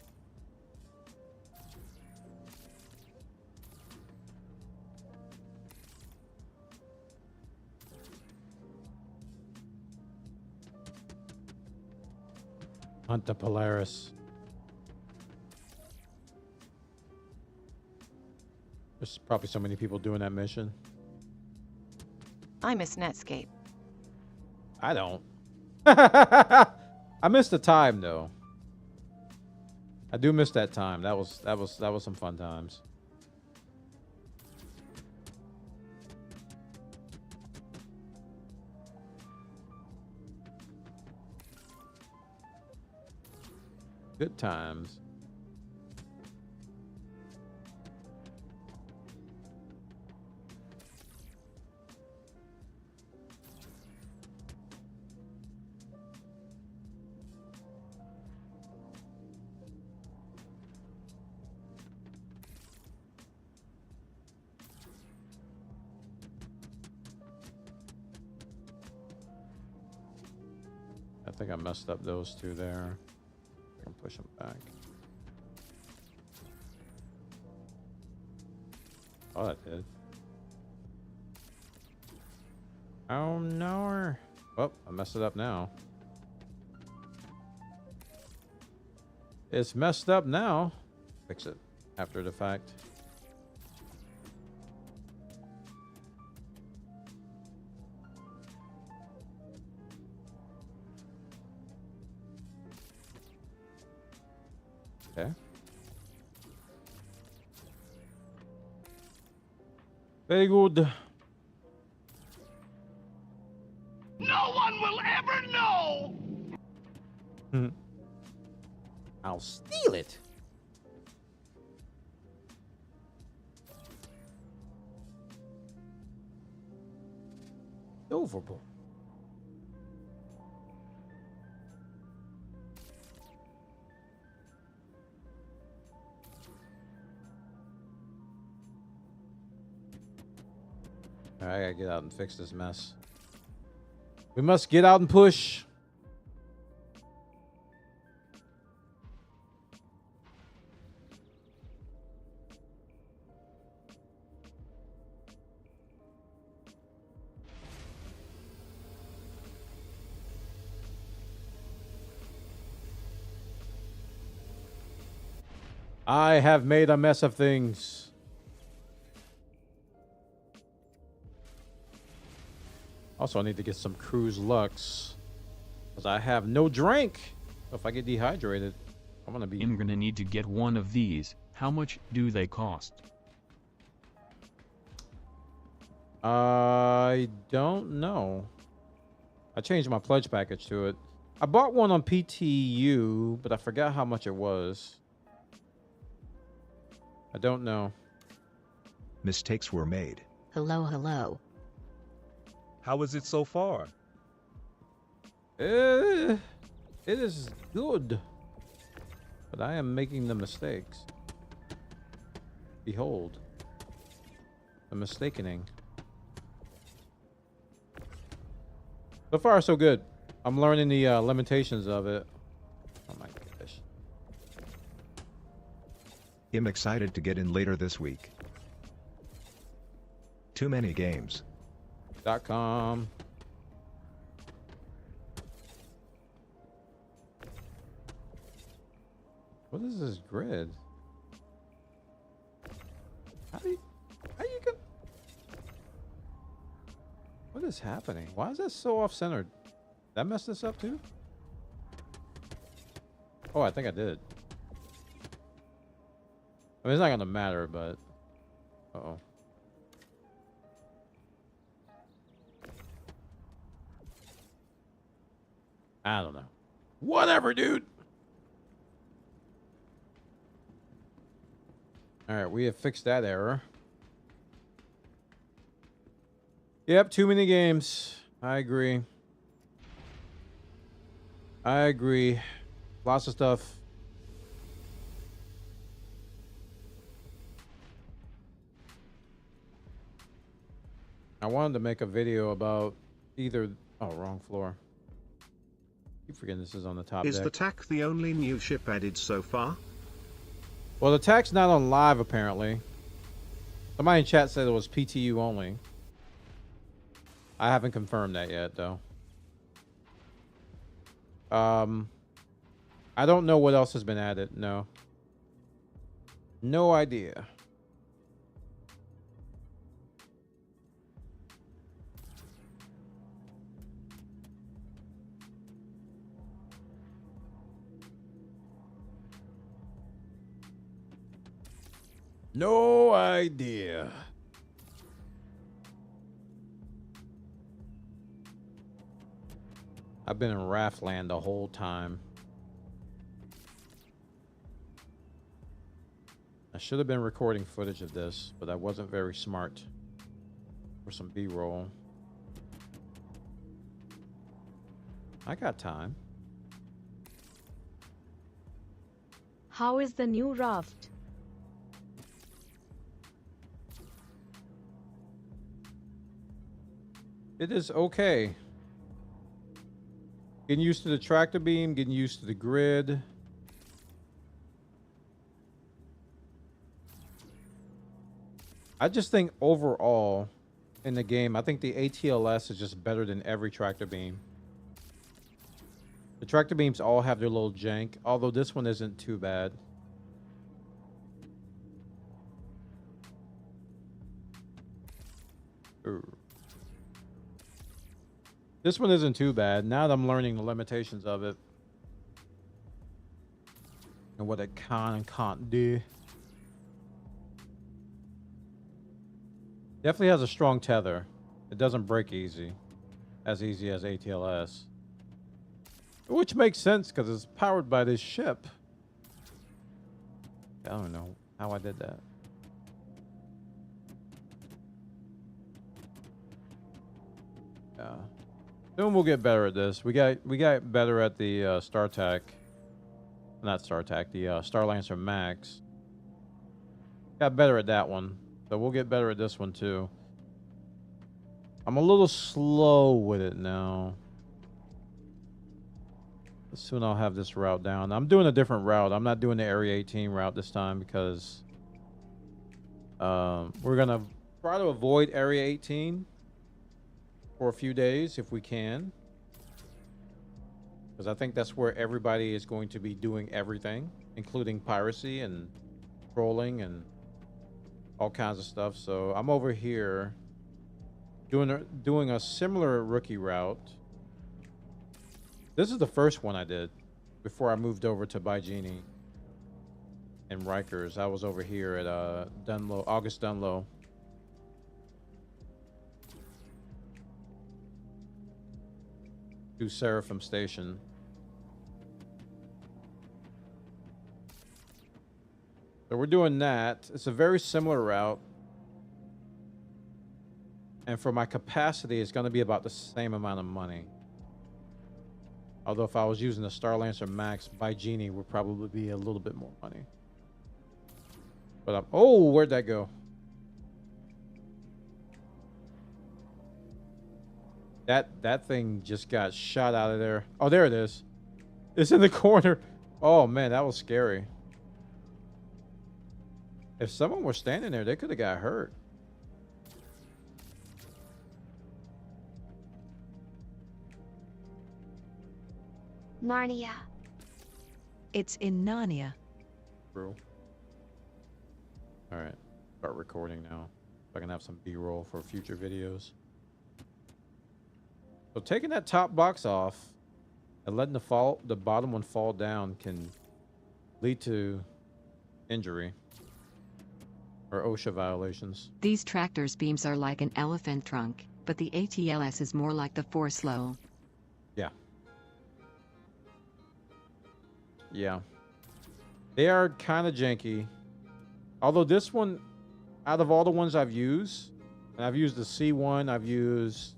Hunt the Polaris. There's probably so many people doing that mission. I miss Netscape. I don't. I miss the time though. I do miss that time. That was some fun times. Good times. I think I messed up those two there. I can push them back. Oh, that did. Oh no. Oh, I messed it up now. It's messed up now. Fix it after the fact. Okay. Very good. No one will ever know! I'll steal it. Overboard. All right, I gotta get out and fix this mess. We must get out and push. I have made a mess of things. Also, I need to get some cruise lux because I have no drink. If I get dehydrated, I'm gonna need to get one of these. How much do they cost? I don't know. I changed my pledge package to it. I bought one on PTU, but I forgot how much it was. I don't know. Mistakes were made. Hello, hello. How is it so far? It is good. But I am making the mistakes. Behold. The mistakening. So far, so good. I'm learning the limitations of it. Oh my gosh. I'm excited to get in later this week. Too many games. .com. What is this grid? How do you go? What is happening? Why is that so off-centered? Did I mess this up too? Oh, I think I did. I mean, it's not gonna matter, but uh-oh. I don't know. Whatever, dude. All right, we have fixed that error. Yep, too many games. I agree. I agree. Lots of stuff. I wanted to make a video about either... Oh, wrong floor. Keep forgetting this is on the top Is deck. the TAC the only new ship added so far? Well, the TAC's not on live, apparently. Somebody in chat said it was PTU only. I haven't confirmed that yet, though. I don't know what else has been added. No. No idea. No idea. I've been in RAFT land the whole time. I should have been recording footage of this, but I wasn't very smart for some B-roll. I got time. How is the new RAFT? It is okay. Getting used to the tractor beam, getting used to the grid. I just think overall in the game, I think the ATLS is just better than every tractor beam. The tractor beams all have their little jank, although this one isn't too bad. Ooh. This one isn't too bad. Now that I'm learning the limitations of it and what it can and can't do. Definitely has a strong tether. It doesn't break easy. As easy as ATLS. Which makes sense because it's powered by this ship. I don't know how I did that. Yeah. Soon we'll get better at this. We got better at the StarTAC. Not StarTAC, the Starlancer Max. Got better at that one. So we'll get better at this one too. I'm a little slow with it now. Soon I'll have this route down. I'm doing a different route. I'm not doing the Area 18 route this time because we're going to try to avoid Area 18 for a few days if we can. Because I think that's where everybody is going to be doing everything, including piracy and trolling and all kinds of stuff. So I'm over here doing a similar rookie route. This is the first one I did before I moved over to Baijini and Rikers. I was over here at Dunlow, August Dunlow. To Seraphim Station. So we're doing that. It's a very similar route. And for my capacity, it's going to be about the same amount of money. Although if I was using the Starlancer Max, Baijini would probably be a little bit more money. But oh, where'd that go? That thing just got shot out of there. Oh, there it is. It's in the corner. Oh man, that was scary. If someone were standing there, they could have got hurt. Narnia. It's in Narnia. True. All right, start recording now. So I can have some B-roll for future videos. So taking that top box off and letting the bottom one fall down can lead to injury or OSHA violations. These tractor's beams are like an elephant trunk, but the ATLS is more like the four-slow. Yeah. Yeah. They are kind of janky. Although this one, out of all the ones I've used, and I've used the C1, I've used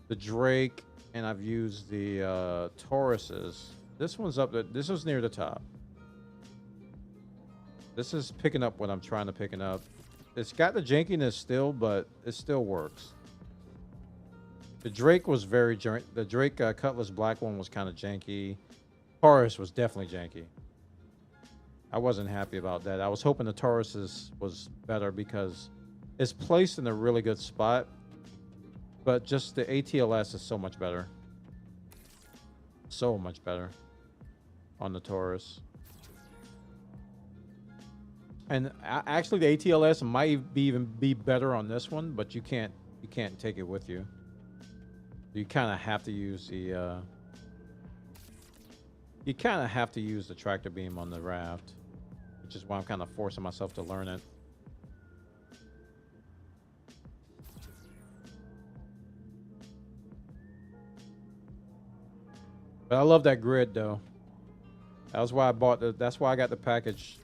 the Drake, and I've used the Tauruses. This one's up there. This was near the top. This is picking up what I'm trying to pick it up. It's got the jankiness still, but it still works. The Drake was very the Drake Cutlass Black one was kind of janky. Taurus was definitely janky. I wasn't happy about that. I was hoping the Taurus was better because it's placed in a really good spot, but just the ATLS is so much better. So much better. on the Taurus. And actually, the ATLS might even be better on this one, but you can't take it with you. You kind of have to use the tractor beam on the Raft, which is why I'm kind of forcing myself to learn it. But I love that grid though. That's why I bought the. That's why I got the package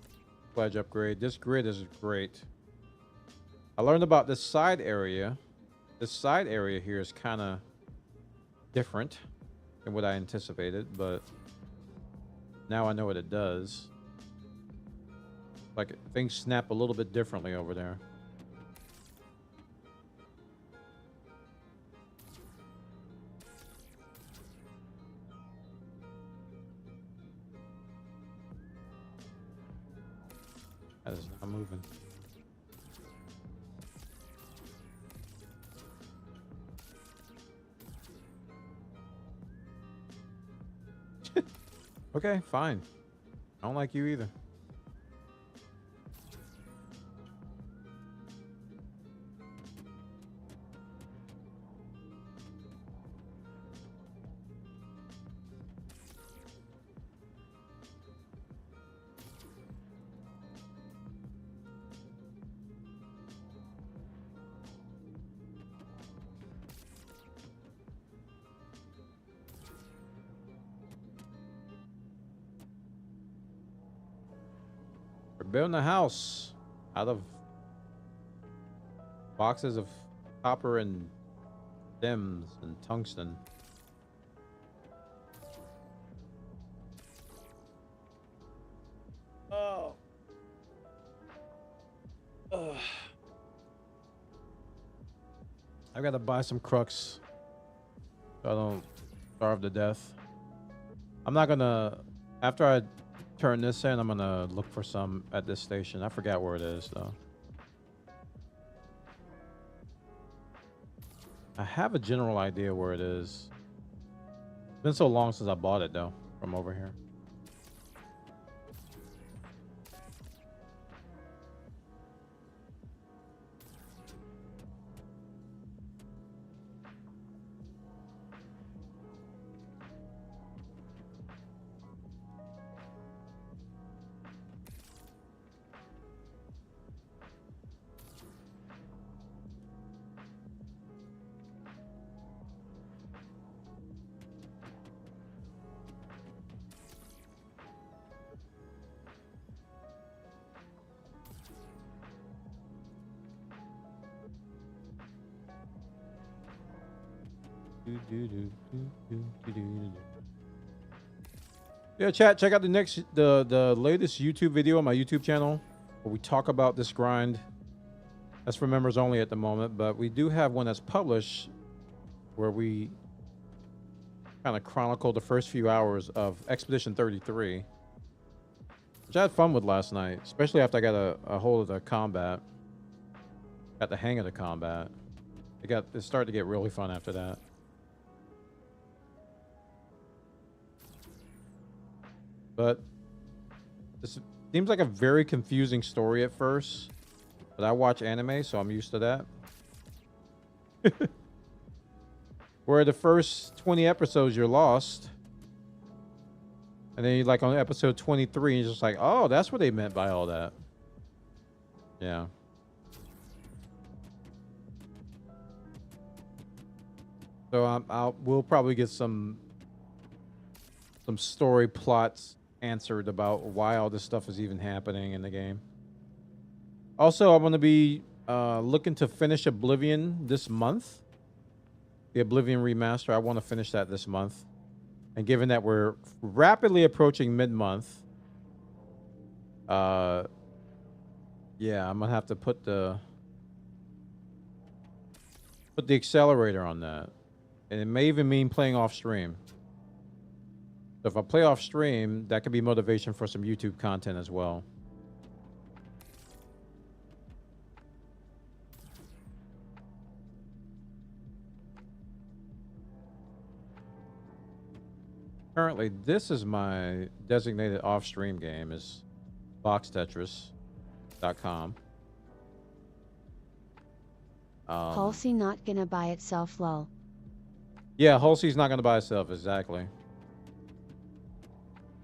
pledge upgrade. This grid is great. I learned about this side area. This side area here is kind of different than what I anticipated, but now I know what it does. Like things snap a little bit differently over there. That is not moving. Okay, fine. I don't like you either. Building a house out of boxes of copper and gems and tungsten. Oh. Ugh. I gotta buy some crux so I don't starve to death. I'm not gonna, after I turn this in, I'm gonna look for some at this station. I forgot where it is though. I have a general idea where it is. It's been so long since I bought it though, from over here. Yeah, chat, check out the latest YouTube video on my YouTube channel where we talk about this grind. That's for members only at the moment, but we do have one that's published where we kind of chronicle the first few hours of Expedition 33, which I had fun with last night, especially after I got a hold of the combat. Got the hang of the combat. It started to get really fun after that. But this seems like a very confusing story at first. But I watch anime, so I'm used to that. Where the first 20 episodes you're lost. And then you're like on episode 23, and you're just like, oh, that's what they meant by all that. Yeah. So we'll probably get some story plots answered about why all this stuff is even happening in the game. Also, I'm going to be looking to finish Oblivion this month. The Oblivion remaster. I want to finish that this month. And given that we're rapidly approaching mid-month, yeah, I'm going to have to put the accelerator on that. And it may even mean playing off stream. So if I play off stream, that could be motivation for some YouTube content as well. Currently, this is my designated off-stream game is boxtetris.com. Halsey not gonna buy itself, lol. Yeah, Halsey's not gonna buy itself, exactly.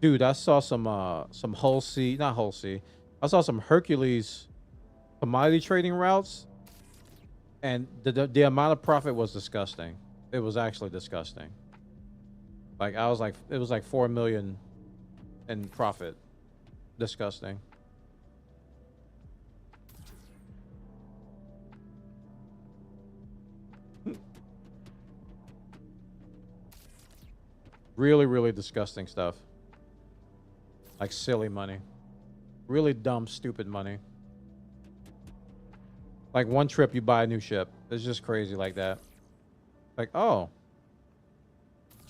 Dude, I saw some Halsey, not Halsey. I saw some Hercules commodity trading routes, and the amount of profit was disgusting. It was actually disgusting. Like I was like, it was like 4 million in profit. Disgusting. Really, really disgusting stuff. Like silly money. Really dumb, stupid money. Like one trip you buy a new ship. It's just crazy like that. Like, oh.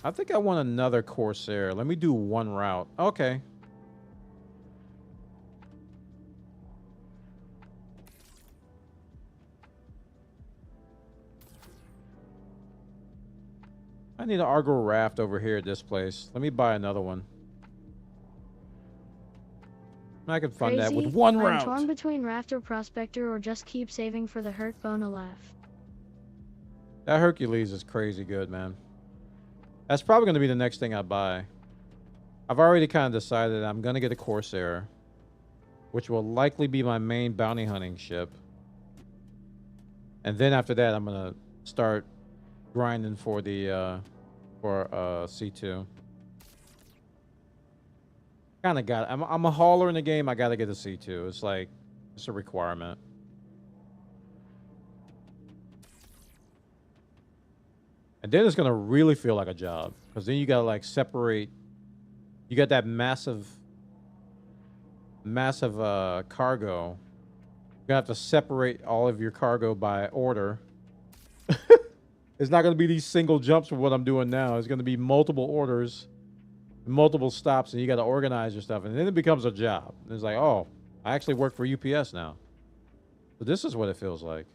I think I want another Corsair. Let me do one route. Okay. I need an Argo raft over here at this place. Let me buy another one. I can fund that with one route. I'm torn between Raft or Prospector or just keep saving for the Hurt Bone Laugh. That Hercules is crazy good, man. That's probably going to be the next thing I buy. I've already kind of decided I'm going to get a Corsair, which will likely be my main bounty hunting ship. And then after that, I'm going to start grinding for the C2. Kind of got. I'm a hauler in the game. I got to get a C2. It's like it's a requirement. And then it's gonna really feel like a job because then you gotta like separate. You got that massive cargo. You're gonna have to separate all of your cargo by order. It's not gonna be these single jumps for what I'm doing now. It's gonna be multiple orders, multiple stops, and you got to organize your stuff. And then it becomes a job. It's like, oh, I actually work for UPS now. So this is what it feels like.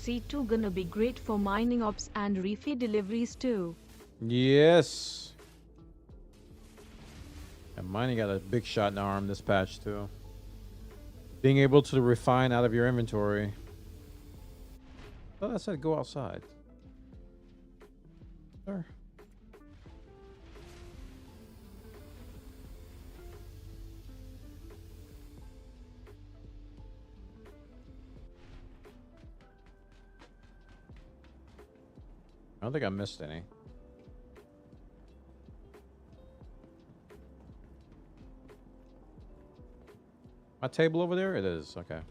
C2 gonna be great for mining ops and refit deliveries too. Yes. And mining got a big shot in the arm this patch too. Being able to refine out of your inventory. Oh, I said go outside. Sure. I don't think I missed any. My table over there? It is. Okay.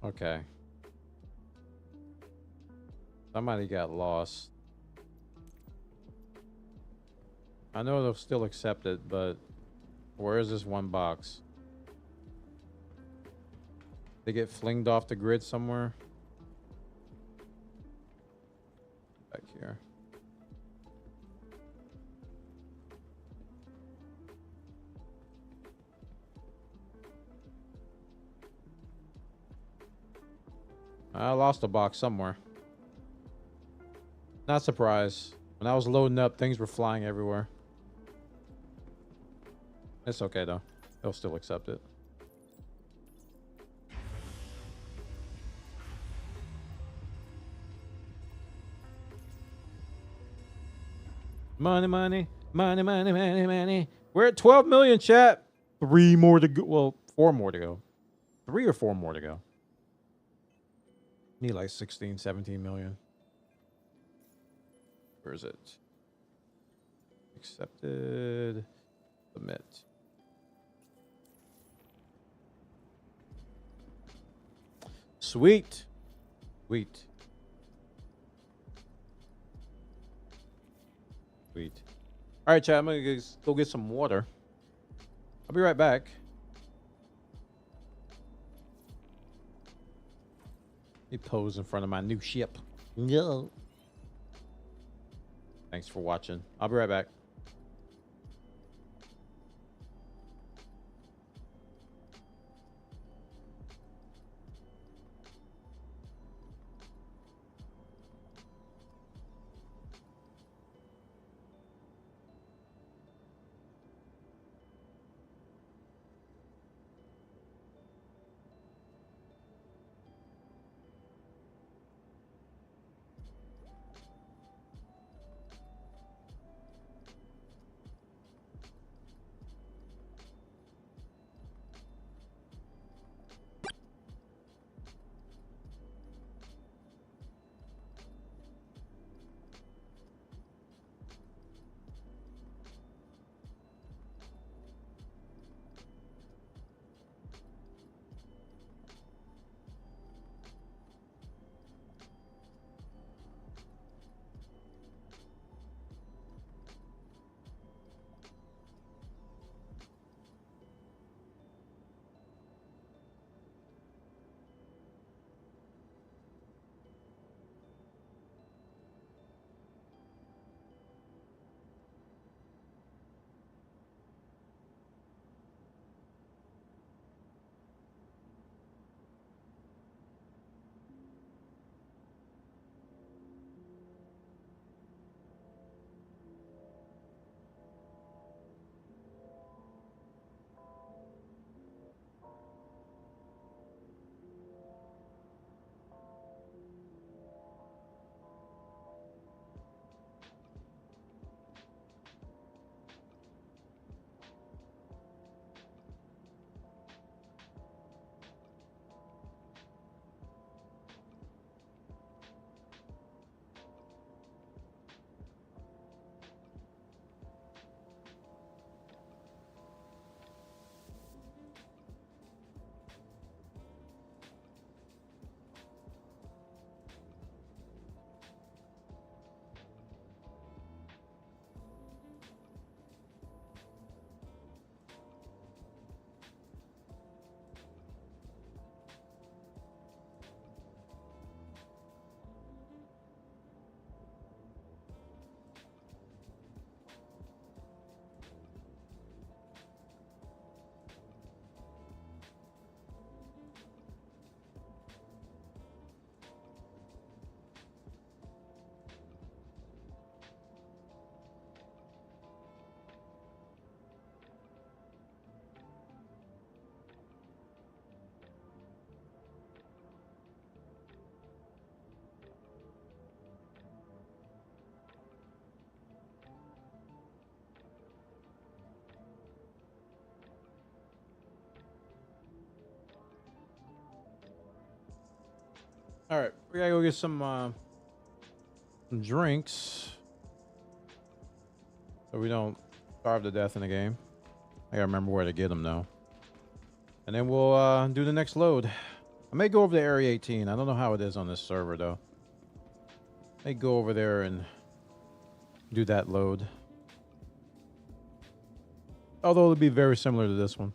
Okay. Somebody got lost. I know they'll still accept it, but where is this one box? They get flinged off the grid somewhere? Back here. I lost a box somewhere. Not surprised. When I was loading up, things were flying everywhere. It's okay though. They'll still accept it. Money, money, money, money, money, money. We're at 12 million, chat. 3 more to go. Well, 4 more to go. 3 or 4 more to go. Need like 16, 17 million. Where is it? Accepted. Submit. Sweet. Sweet. Sweet. All right, chat. I'm gonna go get some water. I'll be right back. He pose in front of my new ship. No. Thanks for watching. I'll be right back. All right, we gotta go get some drinks so we don't starve to death in the game. I gotta remember where to get them though. And then we'll do the next load. I may go over to Area 18. I don't know how it is on this server though. I may go over there and do that load. Although it'll be very similar to this one.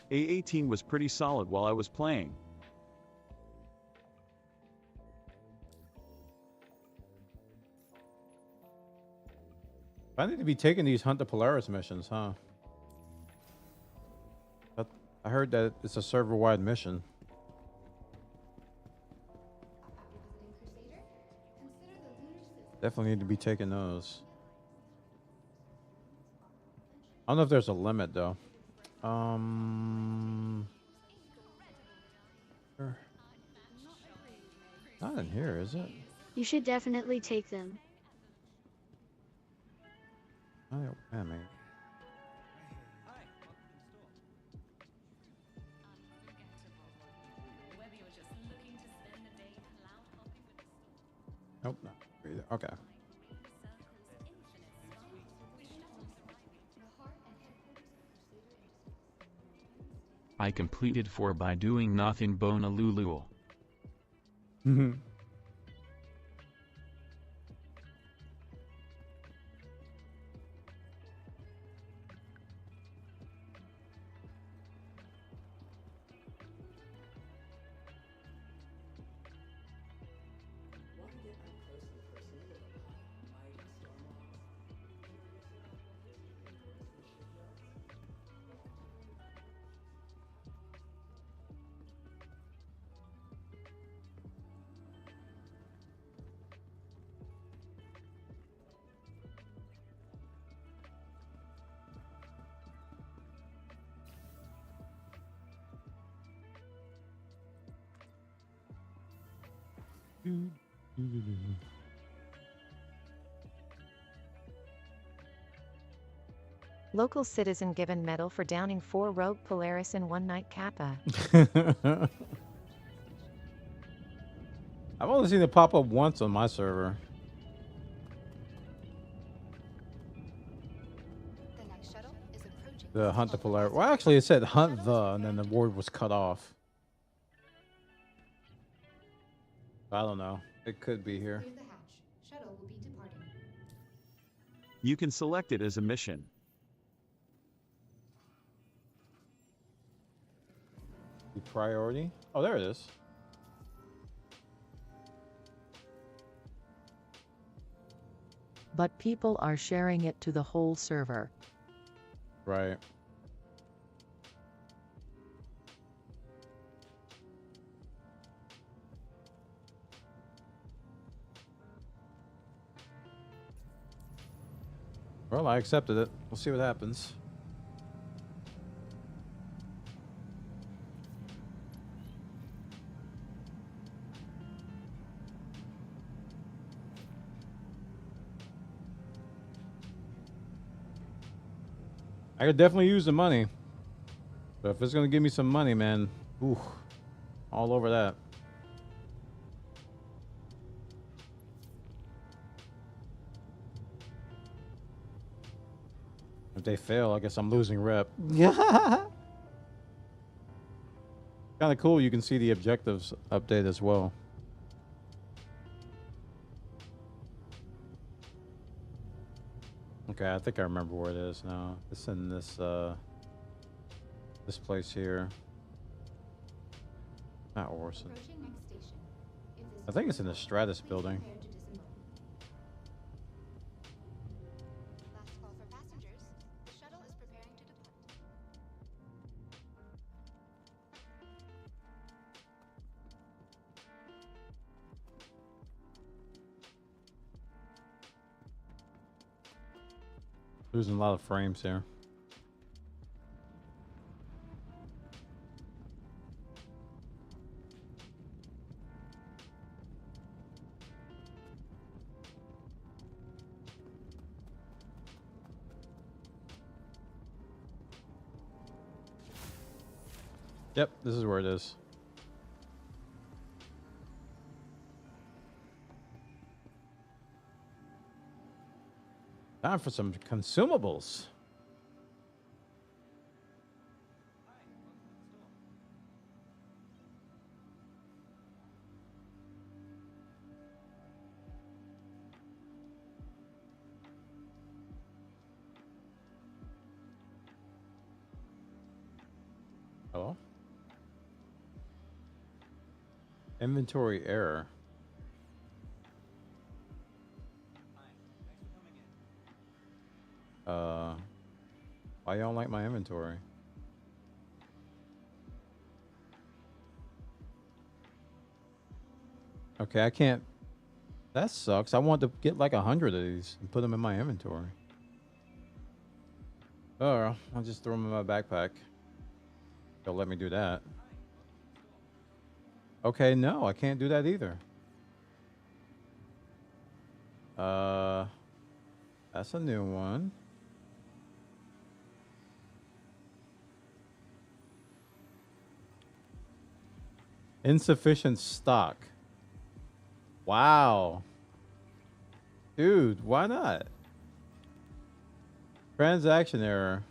A18 was pretty solid while I was playing. I need to be taking these Hunt the Polaris missions, huh? But I heard that it's a server-wide mission. Definitely need to be taking those. I don't know if there's a limit though. Not in here, is it? You should definitely take them. Oh, yeah, man. Nope, not either. Okay. I completed 4 by doing nothing Bonalulu. Local citizen given medal for downing 4 rogue Polaris in one night Kappa. I've only seen it pop up once on my server. The hunt the Polaris. Well, actually, it said hunt the, and then the word was cut off. I don't know. It could be here. Clear the hatch. Shuttle will be departing. You can select it as a mission. The priority? Oh, there it is. But people are sharing it to the whole server. Right. Well, I accepted it. We'll see what happens. I could definitely use the money. But if it's going to give me some money, man, ooh, all over that. If they fail, I guess I'm losing rep. Yeah. Kind of cool. You can see the objectives update as well. Okay, I think I remember where it is now. It's in this this place here. Not Orson. I think it's in the Stratus building. Last call for passengers. The shuttle is preparing to depart. Losing a lot of frames here. Yep, this is where it is. Time for some consumables. Hello? Inventory error. Why y'all like my inventory? Okay, I can't. That sucks. I want to get like 100 of these and put them in my inventory. Oh, I'll just throw them in my backpack. They'll let me do that. Okay, no, I can't do that either. That's a new one. Insufficient stock. Wow. Dude, why not? Transaction error.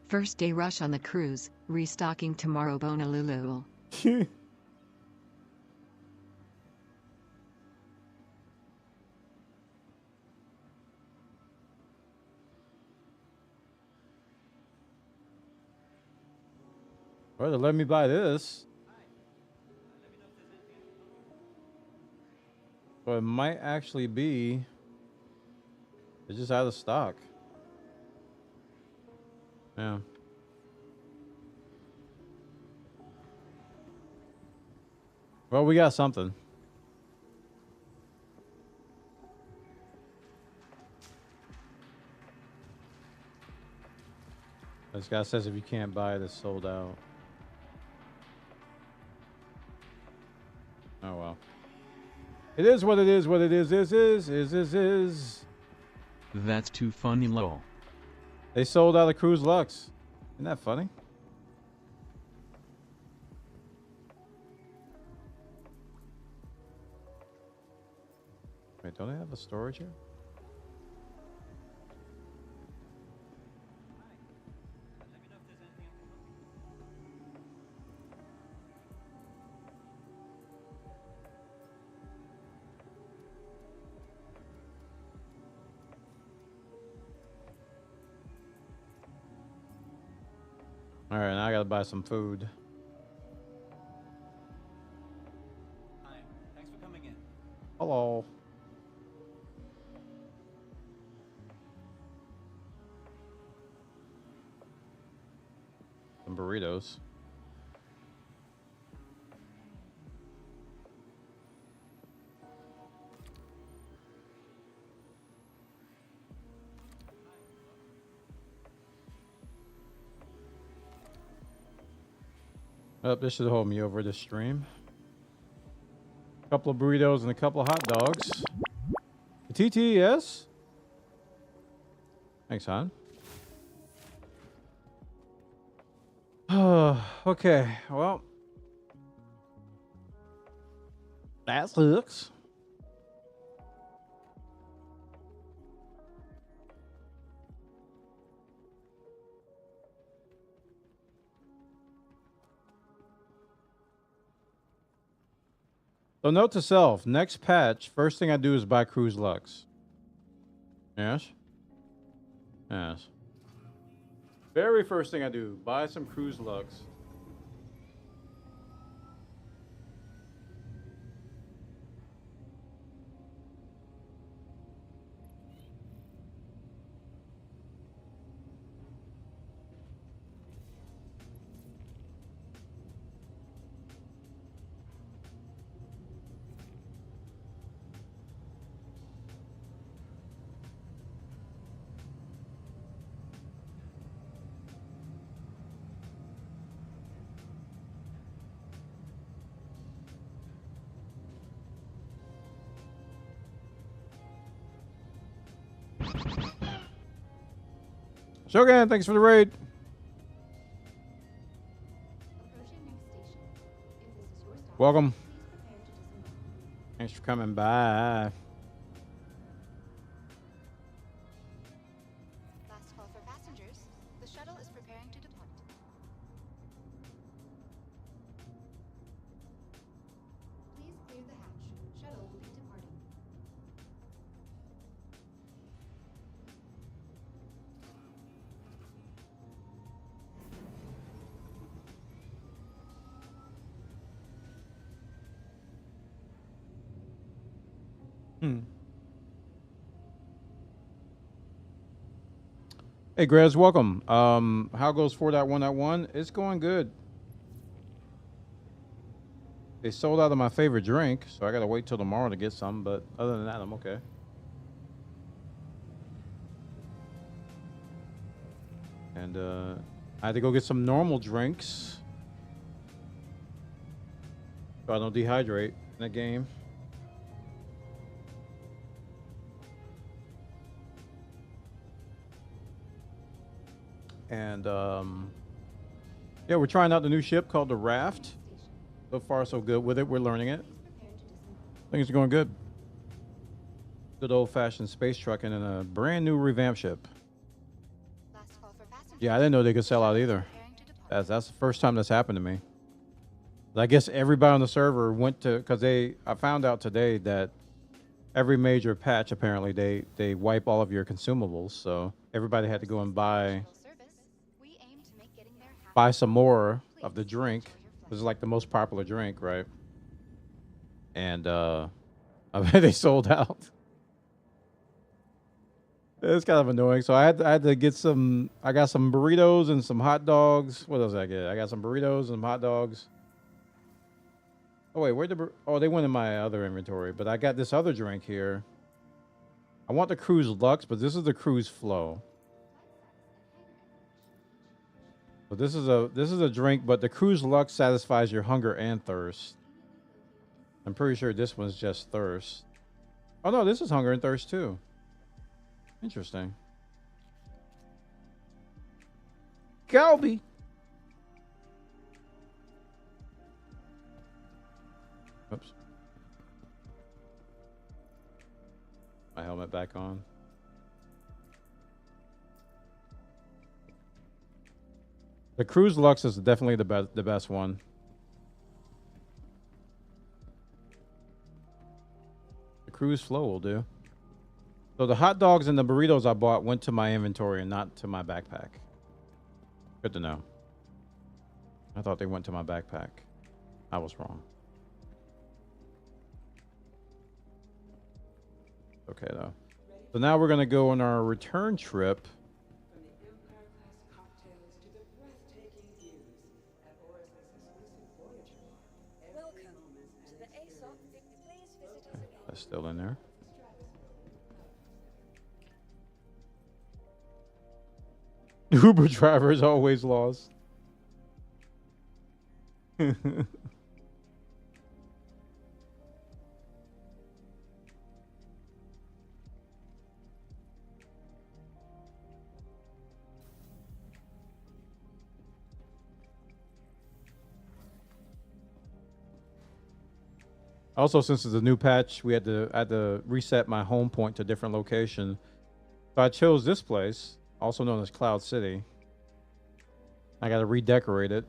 First day rush on the cruise, restocking tomorrow Honolulu. Well, let me buy this. So it might actually be. It's just out of stock. Yeah. Well, we got something. This guy says if you can't buy it, it's sold out. Oh well. It is what it is. What it is. That's too funny, lol. They sold out of Cruise Lux. Isn't that funny? Wait, don't they have a storage here? All right, now I gotta buy some food. Hi, thanks for coming in. Hello. Some burritos. Oh, this should hold me over this stream. A couple of burritos and a couple of hot dogs. The TTS? Thanks, hon. Okay, well. That sucks. So note to self, next patch, first thing I do is buy Cruise Lux. Yes? Yes. Very first thing I do, buy some Cruise Lux. Shogun, thanks for the raid. Welcome. Thanks for coming by. Last call for passengers. The shuttle is preparing to depart. Please clear the hatch. Shuttle will be departing. Hey, Grez, welcome. How goes 4.1.1? It's going good. They sold out of my favorite drink, so I gotta wait till tomorrow to get some, but other than that, I'm okay. And I had to go get some normal drinks so I don't dehydrate in the game. And yeah, we're trying out the new ship called the RAFT. So far, so good with it. We're learning it. Things are going good. Good old-fashioned space trucking in a brand new revamped ship. Last call for passengers. Yeah, I didn't know they could sell out either. That's the first time that's happened to me. I guess everybody on the server went to, because I found out today that every major patch apparently they wipe all of your consumables, so everybody had to go and buy some more of the drink. This is like the most popular drink, right? And I bet they sold out. It's kind of annoying. So I had to get some. I got some burritos and some hot dogs. What else did I get? I got some burritos and some hot dogs. Oh wait, oh, they went in my other inventory, but I got this other drink here. I want the Cruise Lux, but this is the Cruise Flow. So this is a drink, but the Cruise Lux satisfies your hunger and thirst. I'm pretty sure this one's just thirst. Oh no, this is hunger and thirst too. Interesting. Calby. Oops. My helmet back on. The Cruise Lux is definitely the best one. The Cruise Flow will do. So the hot dogs and the burritos I bought went to my inventory and not to my backpack. Good to know. I thought they went to my backpack. I was wrong. Okay, though. So now we're going to go on our return trip. Okay, that's still in there. Uber driver is always lost. Also, since it's a new patch, I had to reset my home point to a different location. So I chose this place, also known as Cloud City. I got to redecorate it.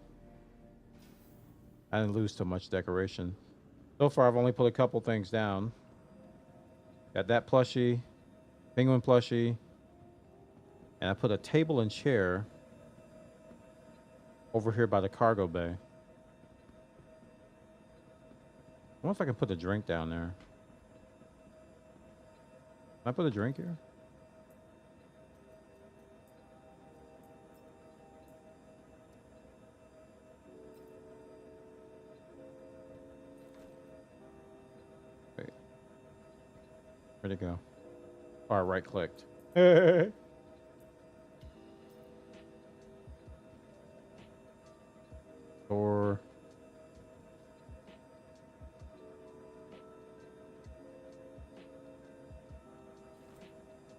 I didn't lose too much decoration. So far, I've only put a couple things down. Got that plushie, penguin plushie, and I put a table and chair over here by the cargo bay. I wonder if I can put a drink down there. Can I put a drink here? Wait. Where'd it go? Oh, I right clicked. Or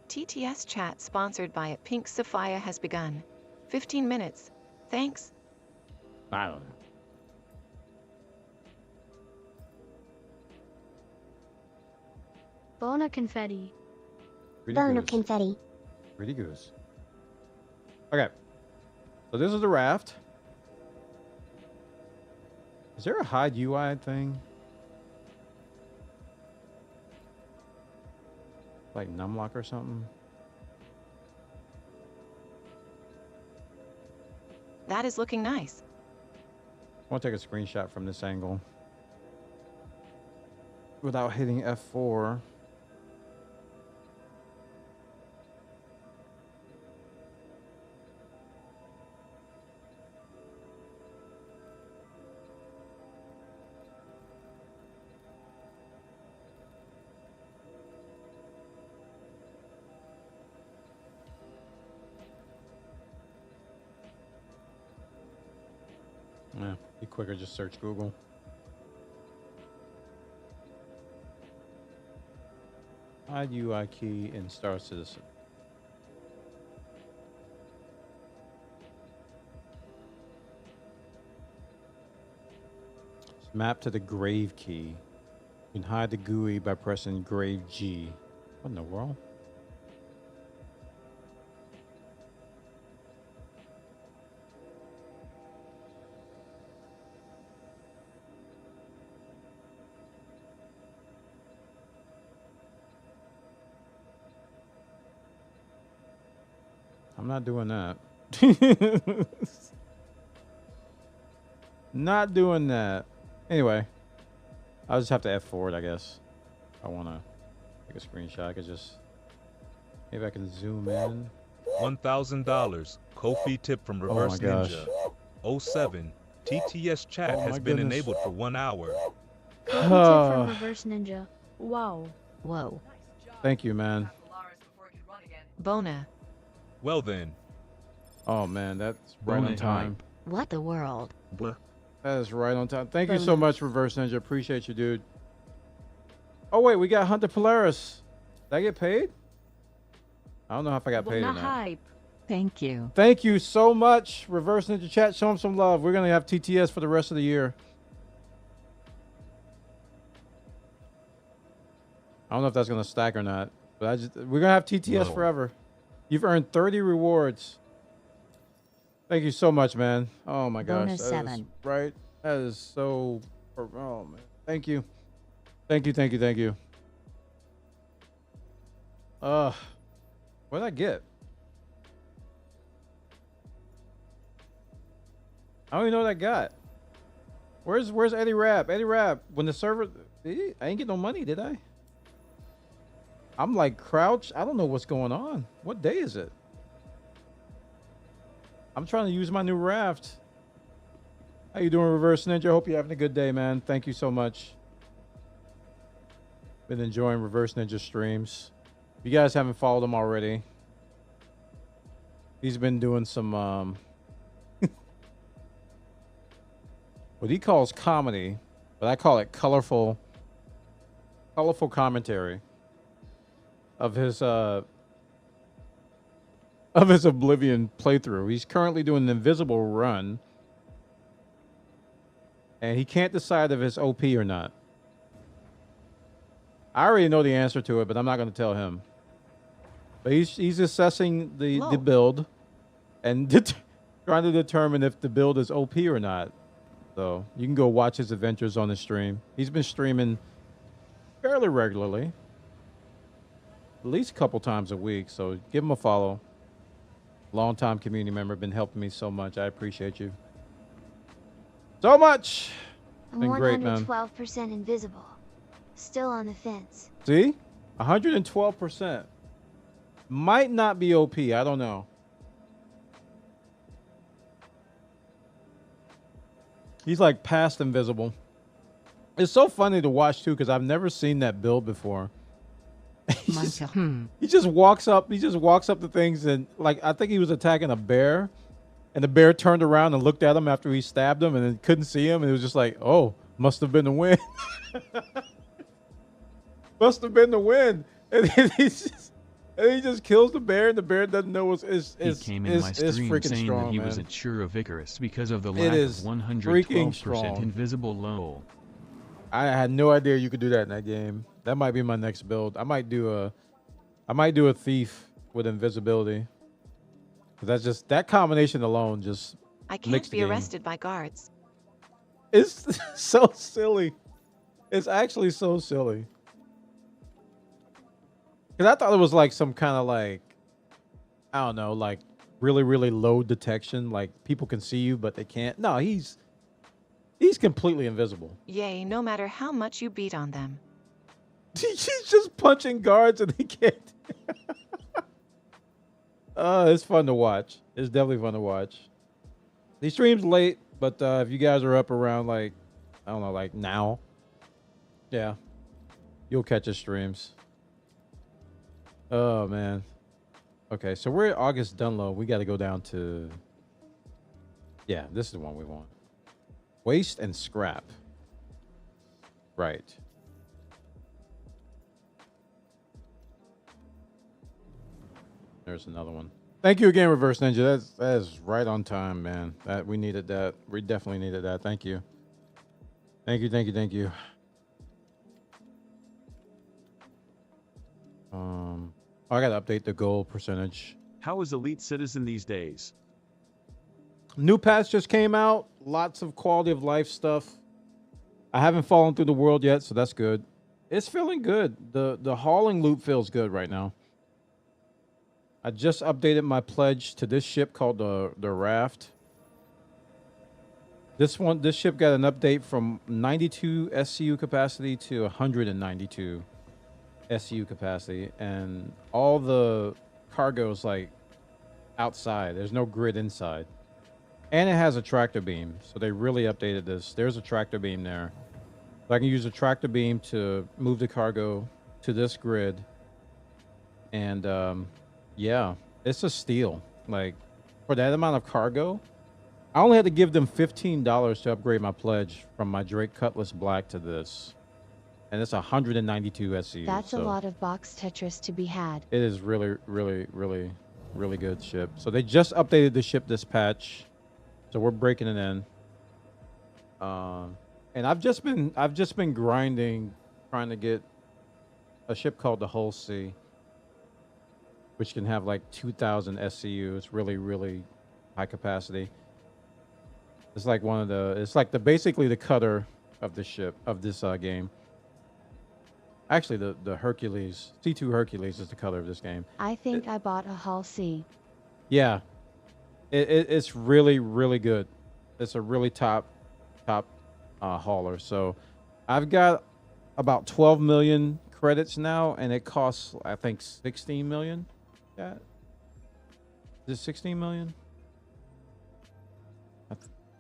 TTS chat sponsored by Pink Sapphire has begun. 15 minutes. Thanks. I don't know. Bona confetti. Burn of confetti. Pretty goose. Okay. So this is the raft. Is there a hide UI thing? Like numlock or something? That is looking nice. I want to take a screenshot from this angle without hitting F4. Yeah, be quicker, just search Google. Hide UI key in Star Citizen. It's mapped to the grave key. You can hide the GUI by pressing grave G. What in the world? I'm not doing that. Not doing that. Anyway, I'll just have to F4 it, I guess. If I want to take a screenshot, I could just... Maybe I can zoom in. $1,000. Ko-fi tip from Reverse Ninja. 07. TTS chat has been enabled for 1 hour. Tip from Reverse Ninja. Wow. Whoa. Thank you, man. Bona. Well then. Oh man, that's right on time. What the world? That is right on time. Thank you so much, Reverse Ninja. Appreciate you, dude. Oh wait, we got Hunter Polaris. Did I get paid? I don't know if I got paid or not. Hype. Thank you. Thank you so much, Reverse Ninja Chat. Show him some love. We're gonna have TTS for the rest of the year. I don't know if that's gonna stack or not, but we're gonna have TTS forever. You've earned 30 rewards. Thank you so much, man. Oh my gosh. Bonus 7. Right. That is so. Oh man. Thank you. Thank you. Thank you. Thank you. What did I get? I don't even know what I got. Where's Eddie Rapp? Eddie Rapp. When the server, I ain't get no money, did I? I'm like crouched. I don't know what's going on. What day is it? I'm trying to use my new raft. How you doing, Reverse Ninja? Hope you're having a good day, man. Thank you so much. Been enjoying Reverse Ninja streams. If you guys haven't followed him already, he's been doing some what he calls comedy, but I call it colorful commentary of his Oblivion playthrough. He's currently doing an invisible run, and he can't decide if it's OP or not. I already know the answer to it, but I'm not going to tell him. But he's assessing the build and trying to determine if the build is OP or not. So you can go watch his adventures on the stream. He's been streaming fairly regularly, at least a couple times a week. So give him a follow. Long-time community member, been helping me so much. I appreciate you so much. I'm Been great, man. 112% invisible. Still on the fence. See? 112%. Might not be OP. I don't know. He's like past invisible. It's so funny to watch too, because I've never seen that build before. He just walks up. He just walks up to things, and like I think he was attacking a bear, and the bear turned around and looked at him after he stabbed him, and then couldn't see him, and it was just like, oh, must have been the wind. Must have been the wind, and then he just kills the bear, and the bear doesn't know he came in my stream saying strong, that he man. wasn't sure of Icarus because of the lack of 112% invisible low. I had no idea you could do that in that game. That might be my next build. I might do a thief with invisibility. That's just that combination alone just I can't be arrested by guards. It's so silly. It's actually so silly. Because I thought it was like some kind of like, I don't know, like really, really low detection. Like people can see you, but they can't. No, he's completely invisible. Yay, no matter how much you beat on them. He's just punching guards and they can't. It's fun to watch. It's definitely fun to watch. He streams late, but if you guys are up around like, I don't know, like now, yeah, you'll catch his streams. Oh man. Okay, so we're at August Dunlow. We got to go down to, yeah, this is the one we want. Waste and scrap. Right. There's another one. Thank you again, Reverse Ninja. That is right on time, man. That we needed that. We definitely needed that. Thank you. Thank you. Thank you. Thank you. I gotta update the goal percentage. How is Elite Citizen these days? New patch just came out. Lots of quality of life stuff. I haven't fallen through the world yet, so that's good. It's feeling good. The hauling loop feels good right now. I just updated my pledge to this ship called the RAFT. This ship got an update from 92 SCU capacity to 192 SCU capacity, and all the cargo is like outside. There's no grid inside, and it has a tractor beam. So they really updated this. There's a tractor beam there. So I can use a tractor beam to move the cargo to this grid, and yeah, it's a steal. Like for that amount of cargo. I only had to give them $15 to upgrade my pledge from my Drake Cutlass Black to this. And it's 192 SCU. That's a lot of box Tetris to be had. It is really, really, really, really good ship. So they just updated the ship this patch. So we're breaking it in. And I've just been grinding, trying to get a ship called the Hull C, which can have like 2,000 SCU. It's really, really high capacity. It's like basically the cutter of the ship of this game. Actually, the Hercules, C2 Hercules is the cutter of this game. I think I bought a Hull C. Yeah, it's really, really good. It's a really top hauler. So I've got about 12 million credits now, and it costs I think 16 million. Yeah, is it 16 million?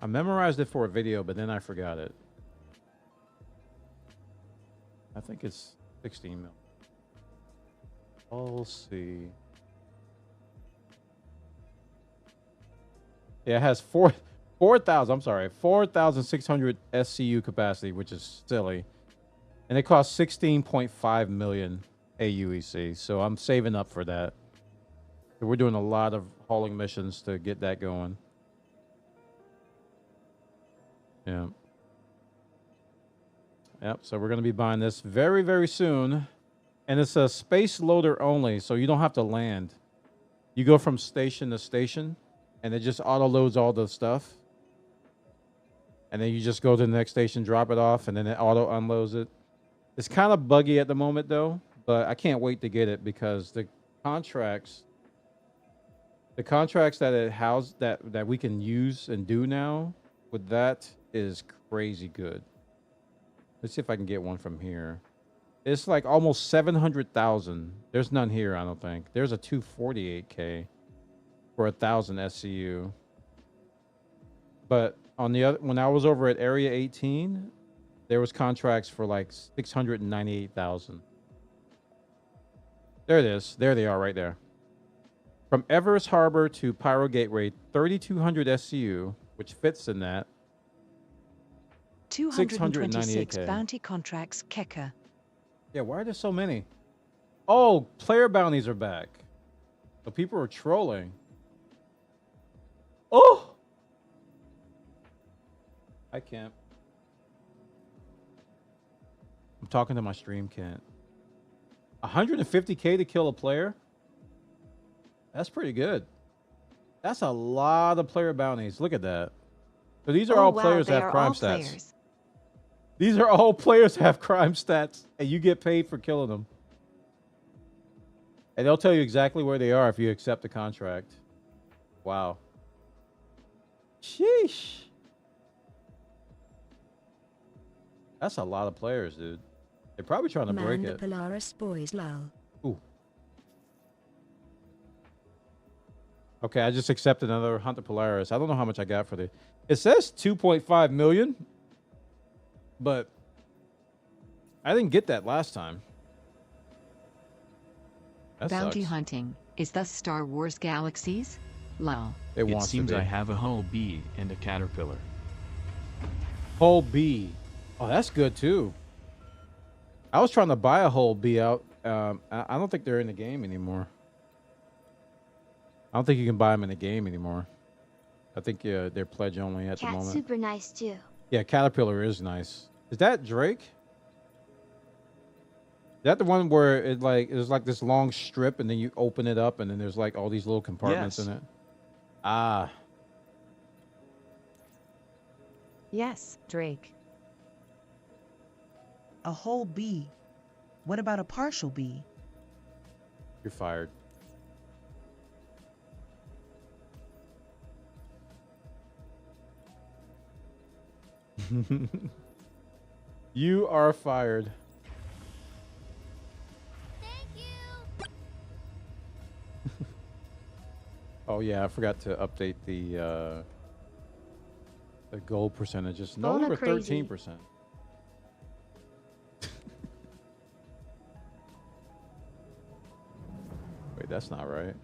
I memorized it for a video, but then I forgot it. I think it's 16 mil. We'll see. Yeah, it has 4,600 SCU capacity, which is silly. And it costs 16.5 million AUEC. So I'm saving up for that. So we're doing a lot of hauling missions to get that going. Yeah. Yep, so we're going to be buying this very, very soon. And it's a space loader only, so you don't have to land. You go from station to station, and it just auto-loads all the stuff. And then you just go to the next station, drop it off, and then it auto-unloads it. It's kind of buggy at the moment, though, but I can't wait to get it because the contracts that it housed that we can use and do now with that is crazy good. Let's see if I can get one from here. It's like almost 700,000. There's none here, I don't think. There's a 248K for 1,000 SCU. But on the other, when I was over at Area 18, there was contracts for like 698,000. There it is. There they are right there. From Everest Harbor to Pyro Gateway, 3,200 SCU, which fits in that. 226 bounty contracts, Keka. Yeah, why are there so many? Oh, player bounties are back. So people are trolling. Oh! I can't. I'm talking to my stream, can't. 150K to kill a player? That's pretty good. That's a lot of player bounties. Look at that. So these are all players that have crime stats. Players. These are all players that have crime stats, and you get paid for killing them. And they'll tell you exactly where they are if you accept the contract. Wow. Sheesh. That's a lot of players, dude. They're probably trying to break it. Polaris boys lol. Ooh. Okay, I just accepted another Hunter Polaris. I don't know how much I got for the... It says 2.5 million. But I didn't get that last time. That Bounty sucks. hunting is thus Star Wars Galaxies? Lol. It seems I have a Hull B and a Caterpillar. Hull B. Oh, that's good too. I was trying to buy a Hull B out. I don't think they're in the game anymore. I don't think you can buy them in the game anymore. I think they're pledge only at the moment. Cat's super nice too. Yeah, Caterpillar is nice. Is that Drake? Is that the one where it there's like this long strip and then you open it up and then there's like all these little compartments in it? Ah. Yes, Drake. A whole B. What about a partial B? You're fired. You are fired. Oh yeah, I forgot to update the gold percentages. No Bona longer crazy. 13%. Wait, that's not right.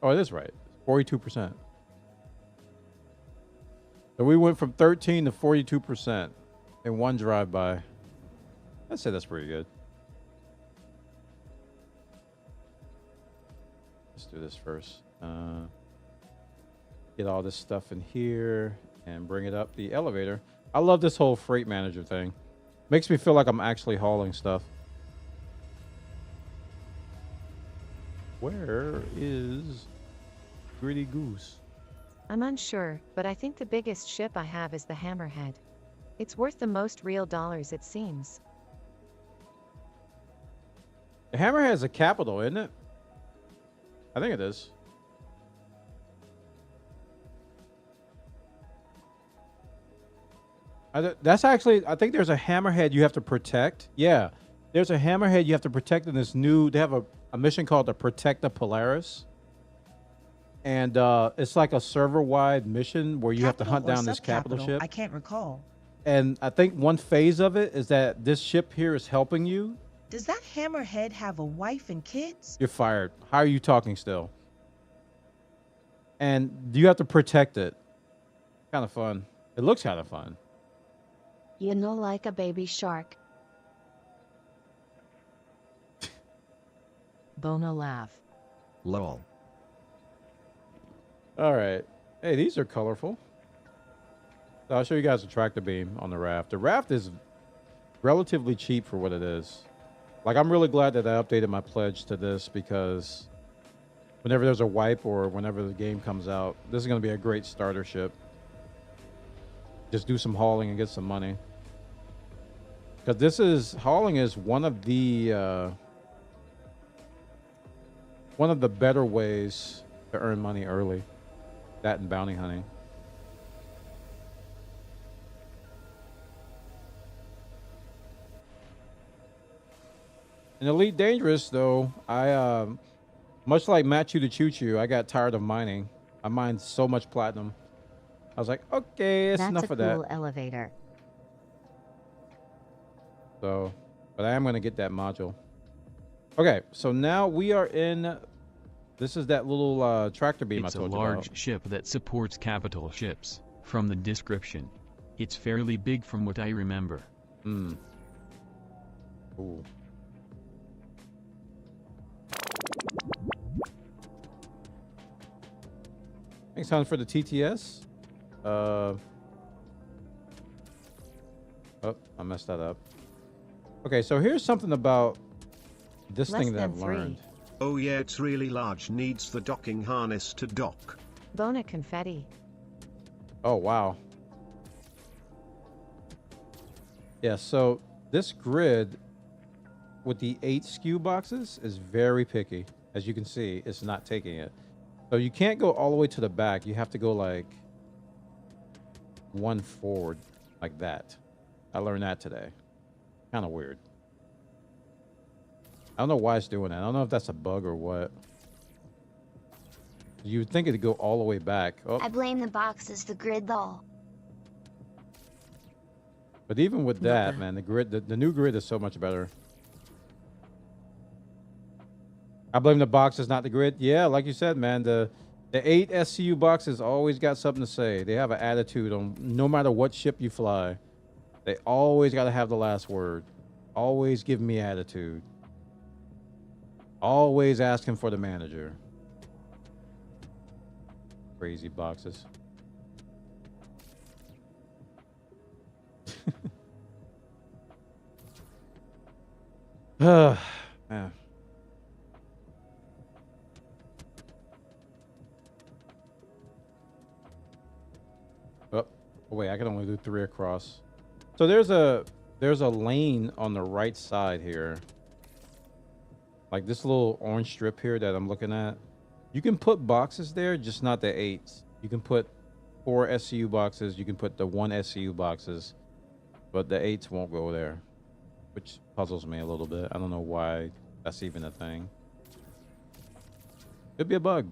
Oh, it is right. 42%. So we went from 13 to 42% in one drive-by. I'd say that's pretty good. Let's do this first. Get all this stuff in here and bring it up the elevator. I love this whole freight manager thing. Makes me feel like I'm actually hauling stuff. Where is Gritty Goose? I'm unsure, but I think the biggest ship I have is the Hammerhead. It's worth the most real dollars, it seems. The Hammerhead is a capital, isn't it? I think it is. That's actually, I think there's a Hammerhead you have to protect. Yeah, there's a Hammerhead you have to protect in this new, they have a mission called the Protect the Polaris. And it's like a server-wide mission where you have to hunt down this capital ship. I can't recall. And I think one phase of it is that this ship here is helping you. Does that Hammerhead have a wife and kids? You're fired. How are you talking still? And you have to protect it. Kind of fun. It looks kind of fun. You know, like a baby shark. Bona laugh. Lol. All right. Hey, these are colorful. So I'll show you guys the tractor beam on the RAFT. The RAFT is relatively cheap for what it is. Like, I'm really glad that I updated my pledge to this because whenever there's a wipe or whenever the game comes out, this is going to be a great starter ship. Just do some hauling and get some money. Because this is, hauling is one of the better ways to earn money early. That and bounty hunting. In Elite Dangerous, though, I, much like Matthew the Choo Choo, I got tired of mining. I mined so much platinum. I was like, okay, it's enough of that. That's a cool elevator. So, but I am going to get that module. Okay, so now we are in... This is that little tractor beam I told you about. It's a large ship that supports capital ships. From the description, it's fairly big from what I remember. Hmm. Ooh. Thanks, Hon, for the TTS. Oh, I messed that up. Okay, so here's something about this thing that I've learned. Oh yeah, it's really large. Needs the docking harness to dock. Bona confetti. Oh, wow. Yeah, so this grid with the 8 SKU boxes is very picky. As you can see, it's not taking it. So you can't go all the way to the back. You have to go like one forward like that. I learned that today. Kind of weird. I don't know why it's doing that. I don't know if that's a bug or what. You'd think it'd go all the way back. Oh. I blame the boxes, the grid though. But even with that, man, the grid, the new grid is so much better. I blame the boxes, not the grid. Yeah, like you said, man, the 8 SCU boxes always got something to say. They have an attitude on no matter what ship you fly. They always got to have the last word. Always give me attitude. Always asking for the manager. Crazy boxes. Man. Oh, wait, I can only do 3 across. So there's a lane on the right side here. Like this little orange strip here that I'm looking at. You can put boxes there, just not the 8s. You can put 4 SCU boxes, you can put the 1 SCU boxes, but the 8s won't go there, which puzzles me a little bit. I don't know why that's even a thing. Could be a bug.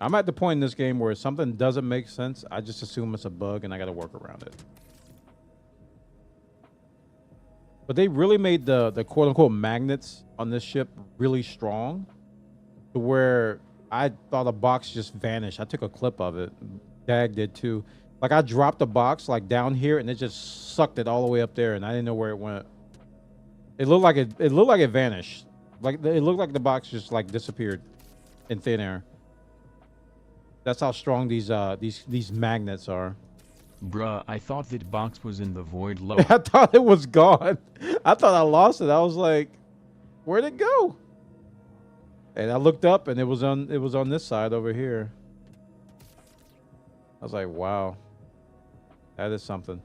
I'm at the point in this game where if something doesn't make sense, I just assume it's a bug and I got to work around it. But they really made the quote-unquote magnets on this ship really strong to where I thought a box just vanished. I took a clip of it. Dag did too. Like I dropped the box like down here and it just sucked it all the way up there and I didn't know where it went. It looked like it vanished. Like it looked like the box just like disappeared in thin air. That's how strong these magnets are. Bruh, I thought that box was in the void low. I thought it was gone. I thought I lost it. I was like, where'd it go? And I looked up and it was on this side over here. I was like, wow. That is something.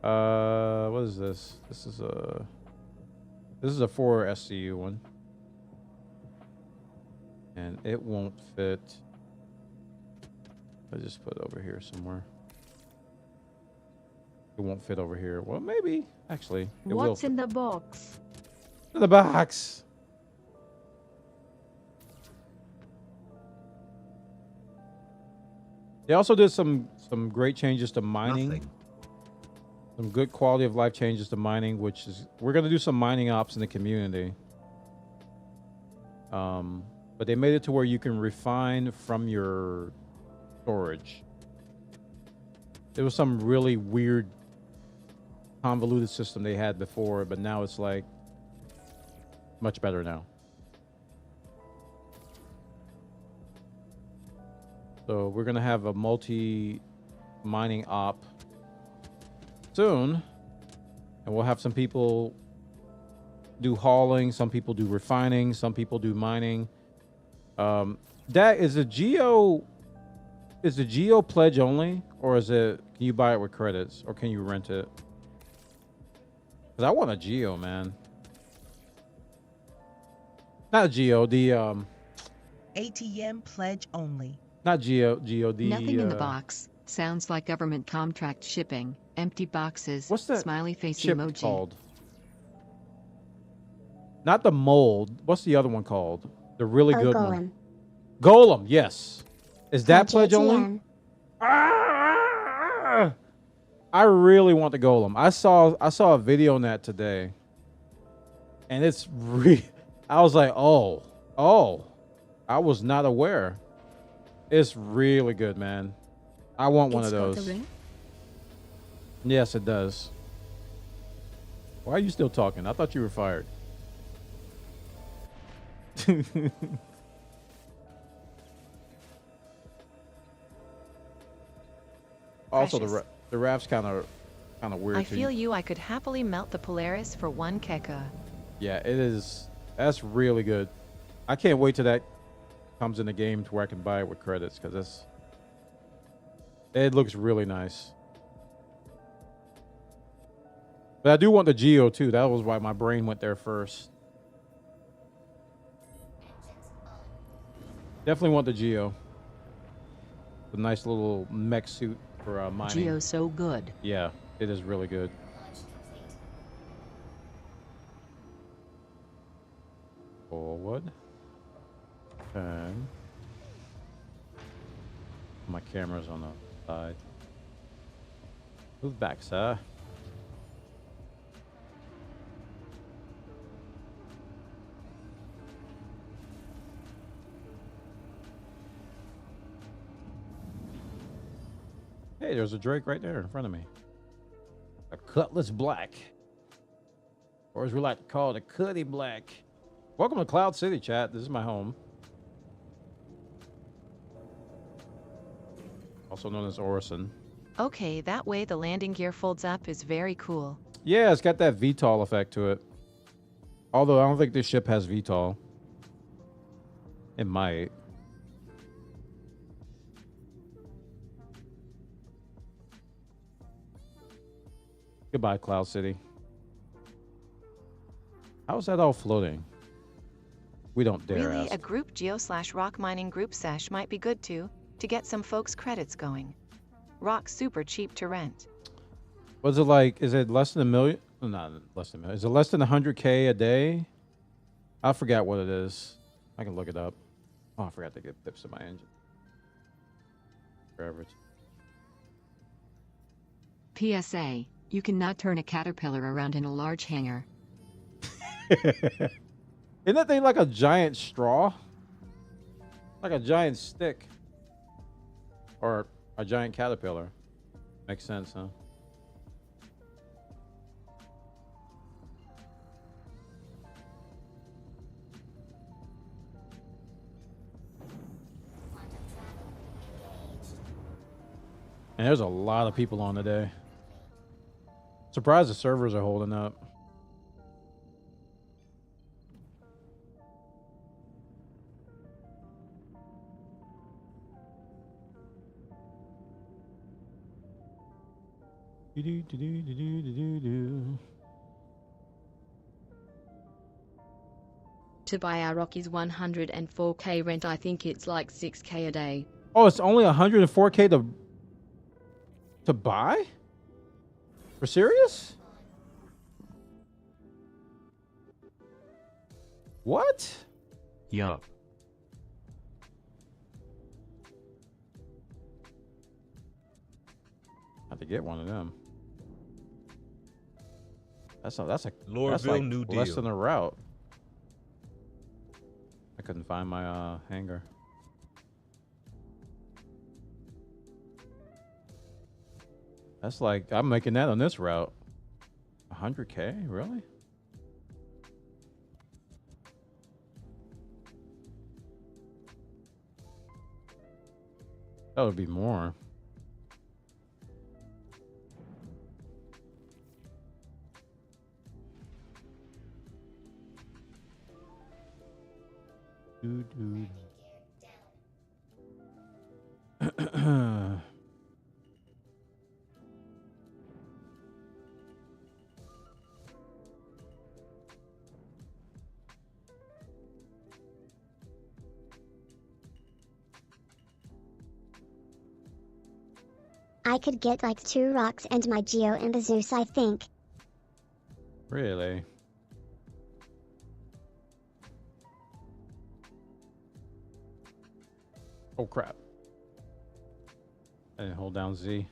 What is this? This is a 4 SCU one. And it won't fit. I just put it over here somewhere. It won't fit over here. Well, maybe. Actually, it will. What's in the box? In the box. They also did some great changes to mining. Nothing. Some good quality of life changes to mining, which is we're gonna do some mining ops in the community. But they made it to where you can refine from your storage. There was some really weird convoluted system they had before, but now it's like much better now. So we're gonna have a multi-mining op soon, and we'll have some people do hauling, some people do refining, some people do mining. That is the geo pledge only, or is it, can you buy it with credits, or can you rent it? Because I want a geo, man. Not a geo, the ATM pledge only. not geo, the Nothing in the box. Sounds like government contract shipping. Empty boxes. What's that smiley face chip emoji called? Not the mold. What's the other one called? The really good one. Golem, yes. Is that pledge only? I really want the golem. I saw a video on that today, and it's I was like, oh, I was not aware. It's really good, man. I want one of those. Yes, it does. Why are you still talking? I thought you were fired. Also, the raft's kind of weird. I feel you. I could happily melt the Polaris for 1 keka. Yeah, it is. That's really good. I can't wait till that comes in the game to where I can buy it with credits, because it looks really nice. But I do want the Geo too. That was why my brain went there first. Definitely want the Geo. The nice little mech suit for mining. Geo's so good. Yeah, it is really good. Forward. Turn. My camera's on the side. Move back, sir. Hey, there's a Drake right there in front of me. A Cutlass Black. Or as we like to call it, a Cuddy Black. Welcome to Cloud City, chat. This is my home. Also known as Orison. Okay, that way the landing gear folds up is very cool. Yeah, it's got that VTOL effect to it. Although I don't think this ship has VTOL. It might. Goodbye, Cloud City. How is that all floating? We don't dare Really, ask. a group geo/rock mining group sesh might be good too. to get some folks' credits going. Rock's super cheap to rent. Was it like, is it less than $1 million? No, not less than $1 million. Is it less than 100K a day? I forgot what it is. I can look it up. Oh, I forgot to get pips in my engine. Forever. PSA, you cannot turn a caterpillar around in a large hangar. Isn't that thing like a giant straw? Like a giant stick. Or a giant caterpillar. Makes sense, huh? And there's a lot of people on today. Surprised the servers are holding up. To buy our Rocky's 104K rent, I think it's like 6K a day. Oh, it's only 104K to buy? For serious? What? Yup. Have to get one of them. That's like New less Deal. than a route. I couldn't find my hangar. That's like, I'm making that on this route. 100K? Really? That would be more. I could get like 2 rocks and my Geo in the Zeus, I think. Really? Oh crap. I didn't hold down Z.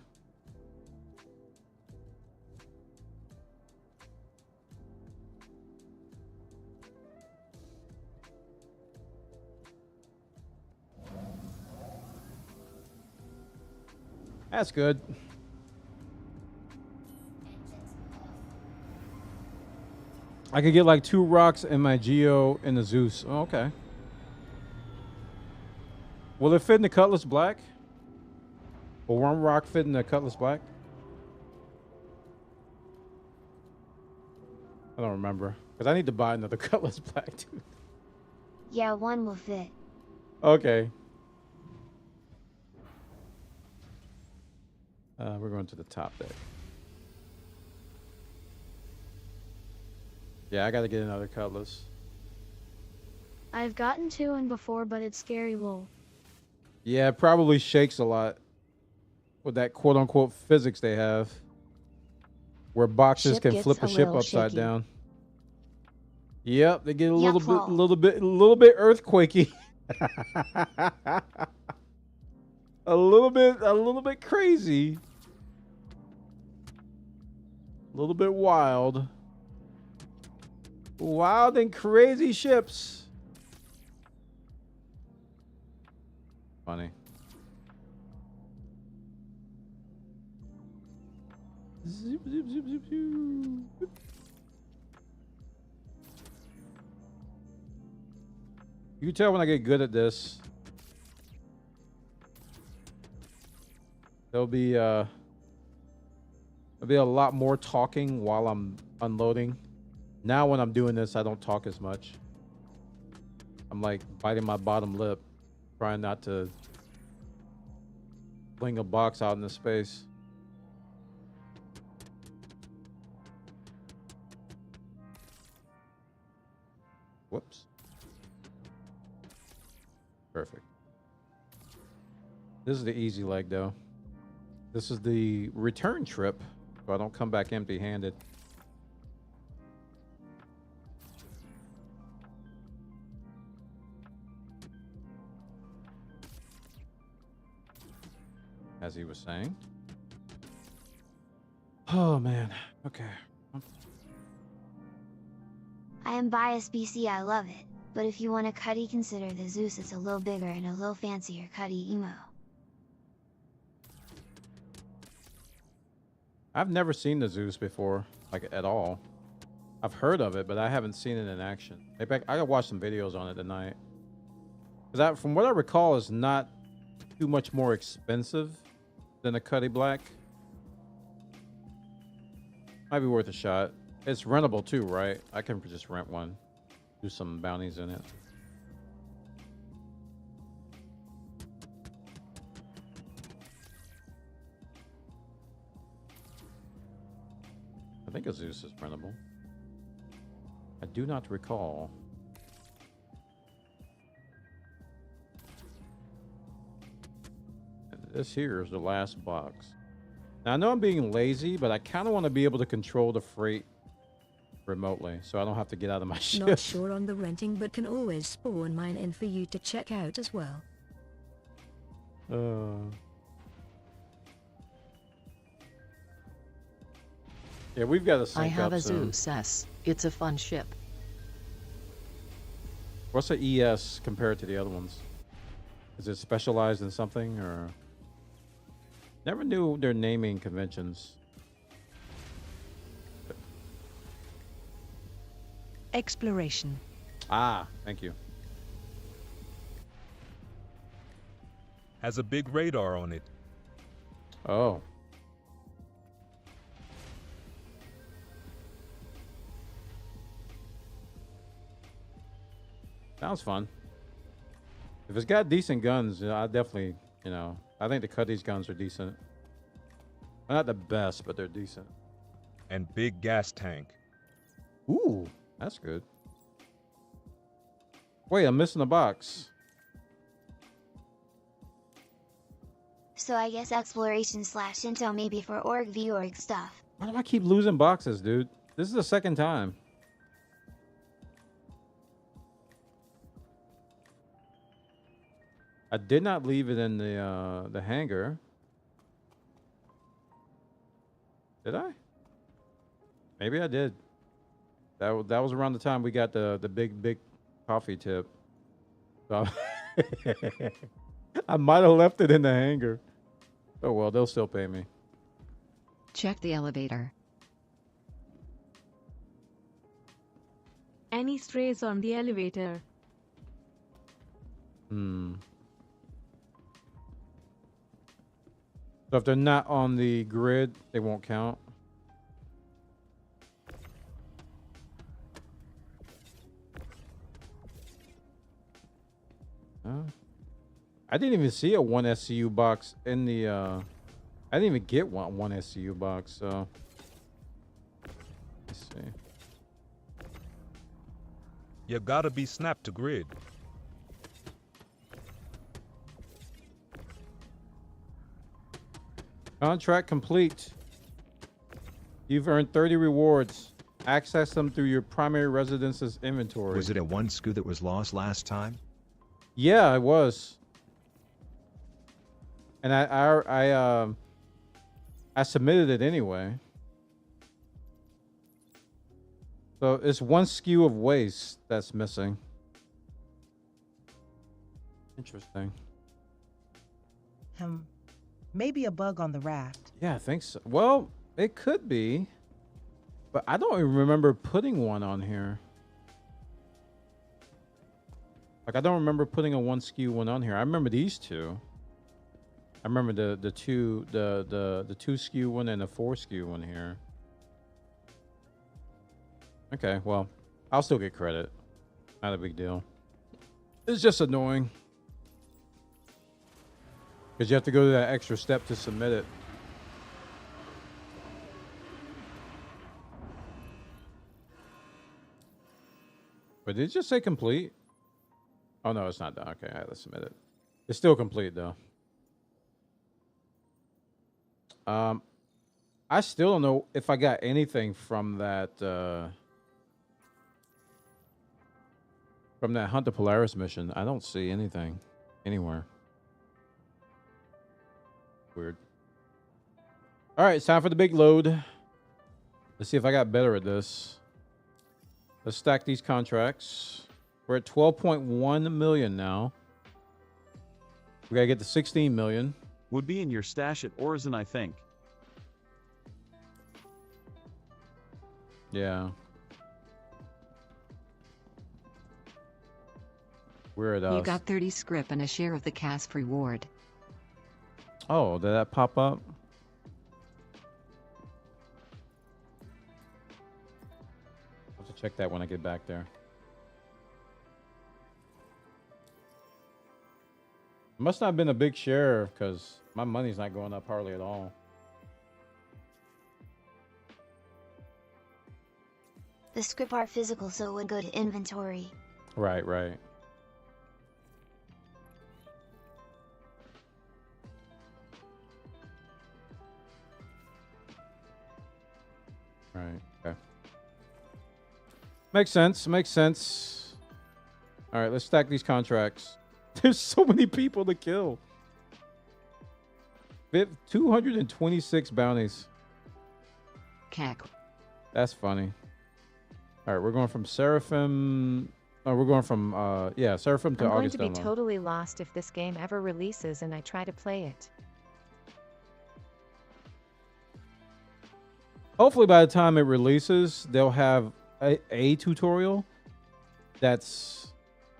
That's good. I could get like 2 rocks and my Geo in the Zeus. Oh, okay. Will it fit in the Cutlass Black? Will 1 rock fit in the Cutlass Black? I don't remember. Because I need to buy another Cutlass Black too. Yeah, 1 will fit. Okay. We're going to the top deck. Yeah, I gotta get another Cutlass. I've gotten 2 in before, but it's scary low. Yeah, it probably shakes a lot with that quote-unquote physics they have, where boxes Ship can gets flip a a ship little upside shaky. down. Yep, they get a Yeah, little Paul. bit earthquakey. a little bit crazy. A little bit wild. Wild and crazy ships. Funny. Zip, zip, zip, zip, zip. You can tell when I get good at this. There'll be a lot more talking while I'm unloading. Now when I'm doing this, I don't talk as much. I'm like biting my bottom lip, trying not to fling a box out into space. Whoops. Perfect. This is the easy leg, though. This is the return trip, so I don't come back empty-handed. As he was saying. Oh, man. Okay. I am biased BC, I love it, but if you want a cutty, consider the Zeus. It's a little bigger and a little fancier cutty emo. I've never seen the Zeus before, like at all. I've heard of it, but I haven't seen it in action. Maybe I gotta watch some videos on it tonight. Because from what I recall, it's not too much more expensive than a Cuddy Black. Might be worth a shot. It's rentable too, right? I can just rent one. Do some bounties in it. I think a Zeus is rentable. I do not recall. And this here is the last box. Now, I know I'm being lazy, but I kind of want to be able to control the freight remotely, so I don't have to get out of my ship. Not sure on the renting, but can always spawn mine in for you to check out as well. Yeah, we've got to sync I have up a soon. Zeus S. It's a fun ship. What's the ES compared to the other ones? Is it specialized in something, or? Never knew their naming conventions. Exploration. Ah, thank you. Has a big radar on it. Oh. Sounds fun. If it's got decent guns, I definitely, I think the Cuddy's guns are decent. They're not the best, but they're decent. And big gas tank. Ooh, that's good. Wait, I'm missing a box. So I guess exploration / intel maybe for org v org stuff. Why do I keep losing boxes, dude? This is the second time. I did not leave it in the hangar. Did I? Maybe I did. That was around the time we got the big coffee tip. So I might have left it in the hangar. Oh well, they'll still pay me. Check the elevator. Any strays on the elevator? So if they're not on the grid, they won't count. I didn't even see a 1 SCU box in the I didn't even get one SCU box, so let's see. You gotta be snapped to grid. Contract complete. You've earned 30 rewards. Access them through your primary residence's inventory. Was it a 1 SCU that was lost last time? Yeah, it was. And I submitted it anyway. So it's 1 SKU of waste that's missing. Interesting. Maybe a bug on the raft. Yeah, I think so. Well, it could be. But I don't even remember putting one on here. Like, I don't remember putting a 1 SKU one on here. I remember these two. I remember the two SKU one and the 4 SKU one here. Okay, well, I'll still get credit. Not a big deal. It's just annoying. Because you have to go to that extra step to submit it. But did it just say complete? Oh, no, it's not done. Okay, I had to submit it. It's still complete, though. I still don't know if I got anything from that Hunt the Polaris mission. I don't see anything anywhere. Weird. All right, it's time for the big load. Let's see if I got better at this. Let's stack these contracts. We're at 12.1 million now. We gotta get to 16 million. Would be in your stash at Orison, I think. Yeah. We're at You got 30 scrip and a share of the CASP reward. Oh, did that pop up? I'll have to check that when I get back there. Must not have been a big share because my money's not going up hardly at all. The script are physical, so it would go to inventory. Right, right. Right, okay. Makes sense, makes sense. All right, let's stack these contracts. There's so many people to kill. 226 bounties. Cack. That's funny. All right, we're going from Seraphim. Oh, we're going from yeah, Seraphim to I'm going August. to be totally lost if this game ever releases and I try to play it. Hopefully by the time it releases, they'll have a tutorial that's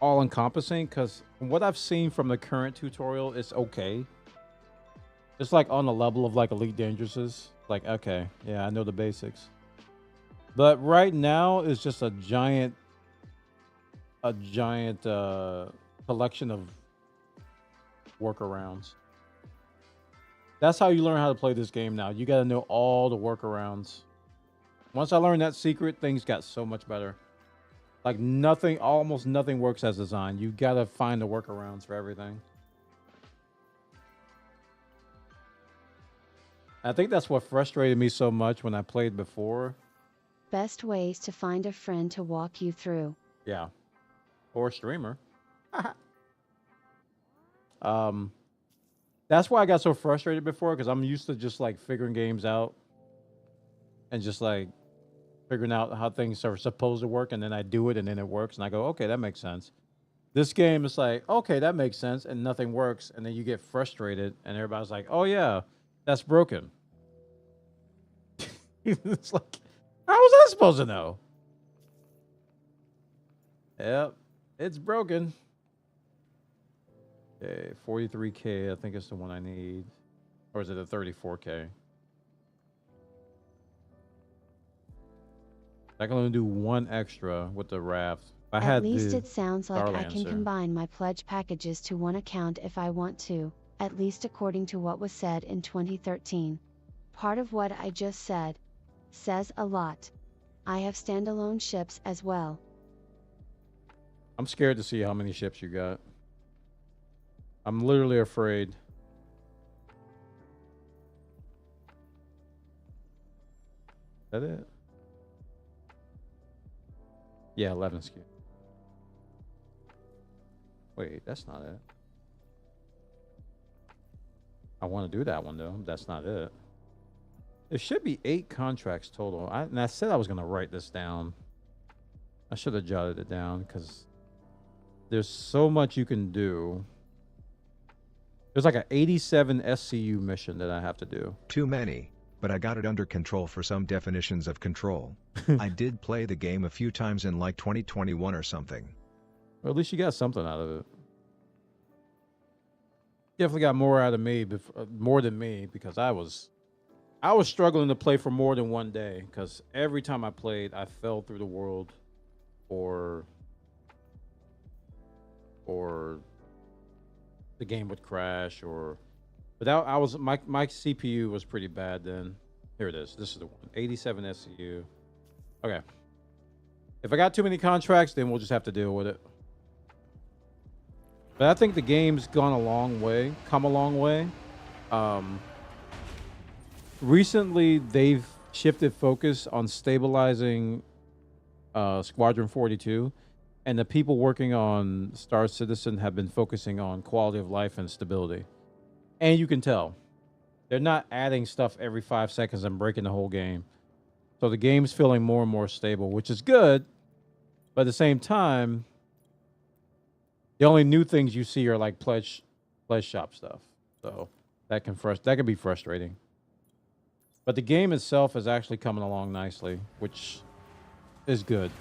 all encompassing, because from what I've seen from the current tutorial, it's okay. It's like on the level of like Elite Dangerous's. Like, okay, yeah, I know the basics. But right now it's just a giant collection of workarounds. That's how you learn how to play this game now. You got to know all the workarounds. Once I learned that secret, things got so much better. Like nothing, almost nothing works as designed. You got to find the workarounds for everything. I think that's what frustrated me so much when I played before. Best ways to find a friend to walk you through. Yeah. Or a streamer. That's why I got so frustrated before, because I'm used to just like figuring games out and just like figuring out how things are supposed to work, and then I do it and then it works and I go, okay, that makes sense. This game is like, okay, that makes sense, and nothing works, and then you get frustrated and everybody's like, oh yeah, that's broken. It's like, how was I supposed to know? Yep, it's broken. Okay, 43K, I think it's the one I need. Or is it a 34K? I can only do one extra with the RAFT. At least it sounds like I can combine my pledge packages to one account if I want to, at least according to what was said in 2013. Part of what I just said says a lot. I have standalone ships as well. I'm scared to see how many ships you got. I'm literally afraid. Is that it? Yeah, 11 SKU. Wait, that's not it. I want to do that one though. That's not it. There should be 8 contracts total. And I said I was going to write this down. I should have jotted it down because there's so much you can do. There's like an 87 SCU mission that I have to do. Too many, but I got it under control for some definitions of control. I did play the game a few times in like 2021 or something. Well, at least you got something out of it. Definitely got more out of me, more than me, because I was struggling to play for more than one day, because every time I played, I fell through the world, or the game would crash, but my CPU was pretty bad then. Here it is. This is the one. 87 SCU. Okay. If I got too many contracts, then we'll just have to deal with it. But I think the game's come a long way. recently they've shifted focus on stabilizing Squadron 42, and the people working on Star Citizen have been focusing on quality of life and stability. And you can tell they're not adding stuff every 5 seconds and breaking the whole game. So the game's feeling more and more stable, which is good. But at the same time, the only new things you see are like pledge shop stuff. So that can be frustrating. But the game itself is actually coming along nicely, which is good.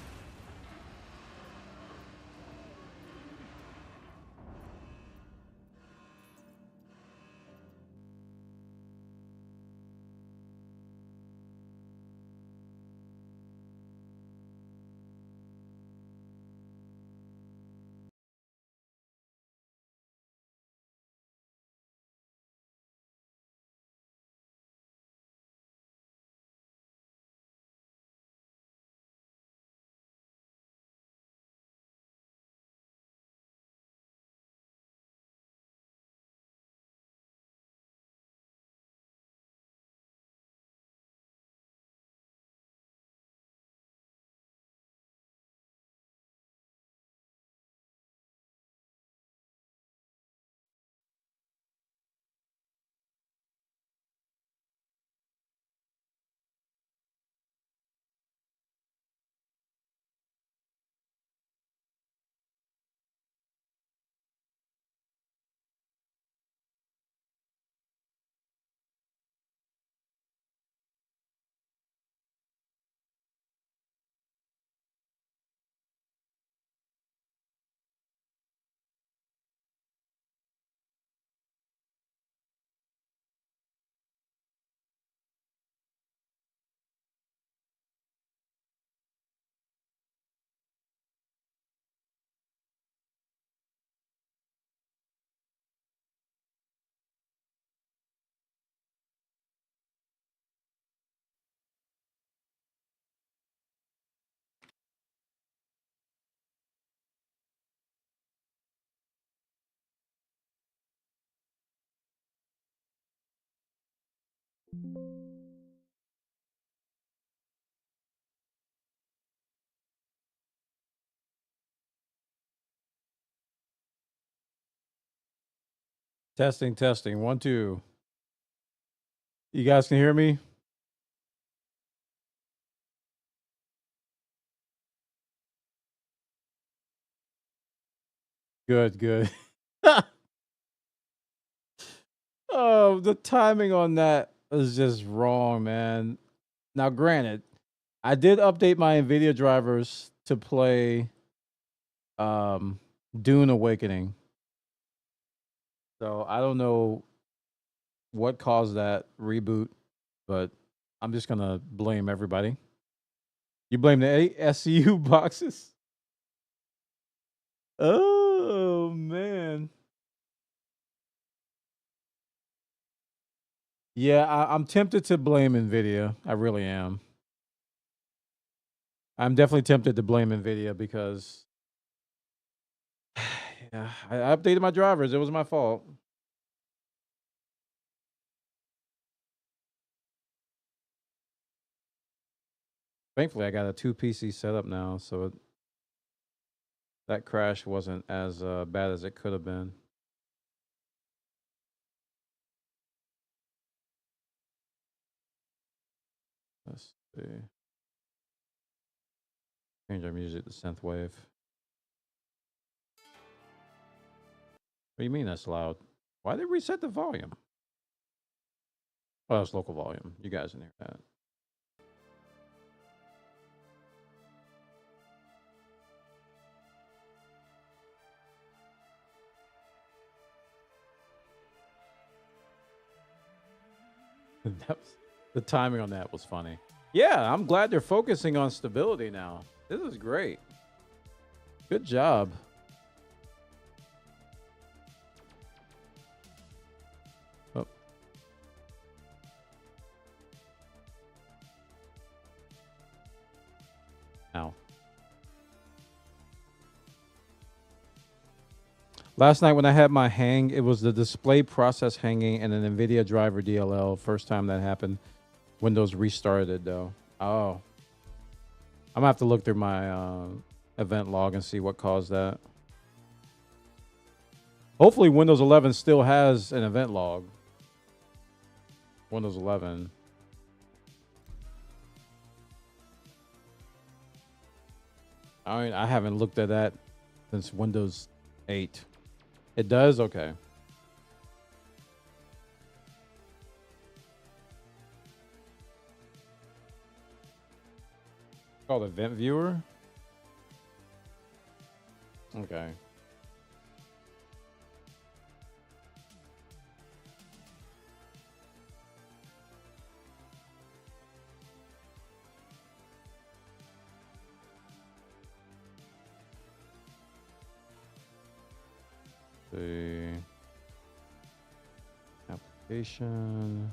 Testing, testing. 1, 2. You guys can hear me? Good, good. Oh, the timing on that is just wrong, man. Now, granted, I did update my NVIDIA drivers to play Dune Awakening. So I don't know what caused that reboot, but I'm just going to blame everybody. You blame the SCU boxes? Oh, man. Yeah, I'm tempted to blame NVIDIA. I really am. I'm definitely tempted to blame NVIDIA because yeah, I updated my drivers. It was my fault. Thankfully, I got a 2 PC setup now, so that crash wasn't as bad as it could have been. Let's see. Change our music to synthwave. What do you mean that's loud? Why did they reset the volume? Oh, it's local volume. You guys didn't hear that. The timing on that was funny. Yeah, I'm glad they're focusing on stability now. This is great. Good job. Oh. Ow. Last night when I had my hang, it was the display process hanging and an NVIDIA driver DLL. First time that happened. Windows restarted though. Oh. I'm gonna have to look through my event log and see what caused that. Hopefully Windows 11 still has an event log. Windows 11. I mean, I haven't looked at that since Windows 8. It does? Okay. Called Event Viewer? Okay. The application.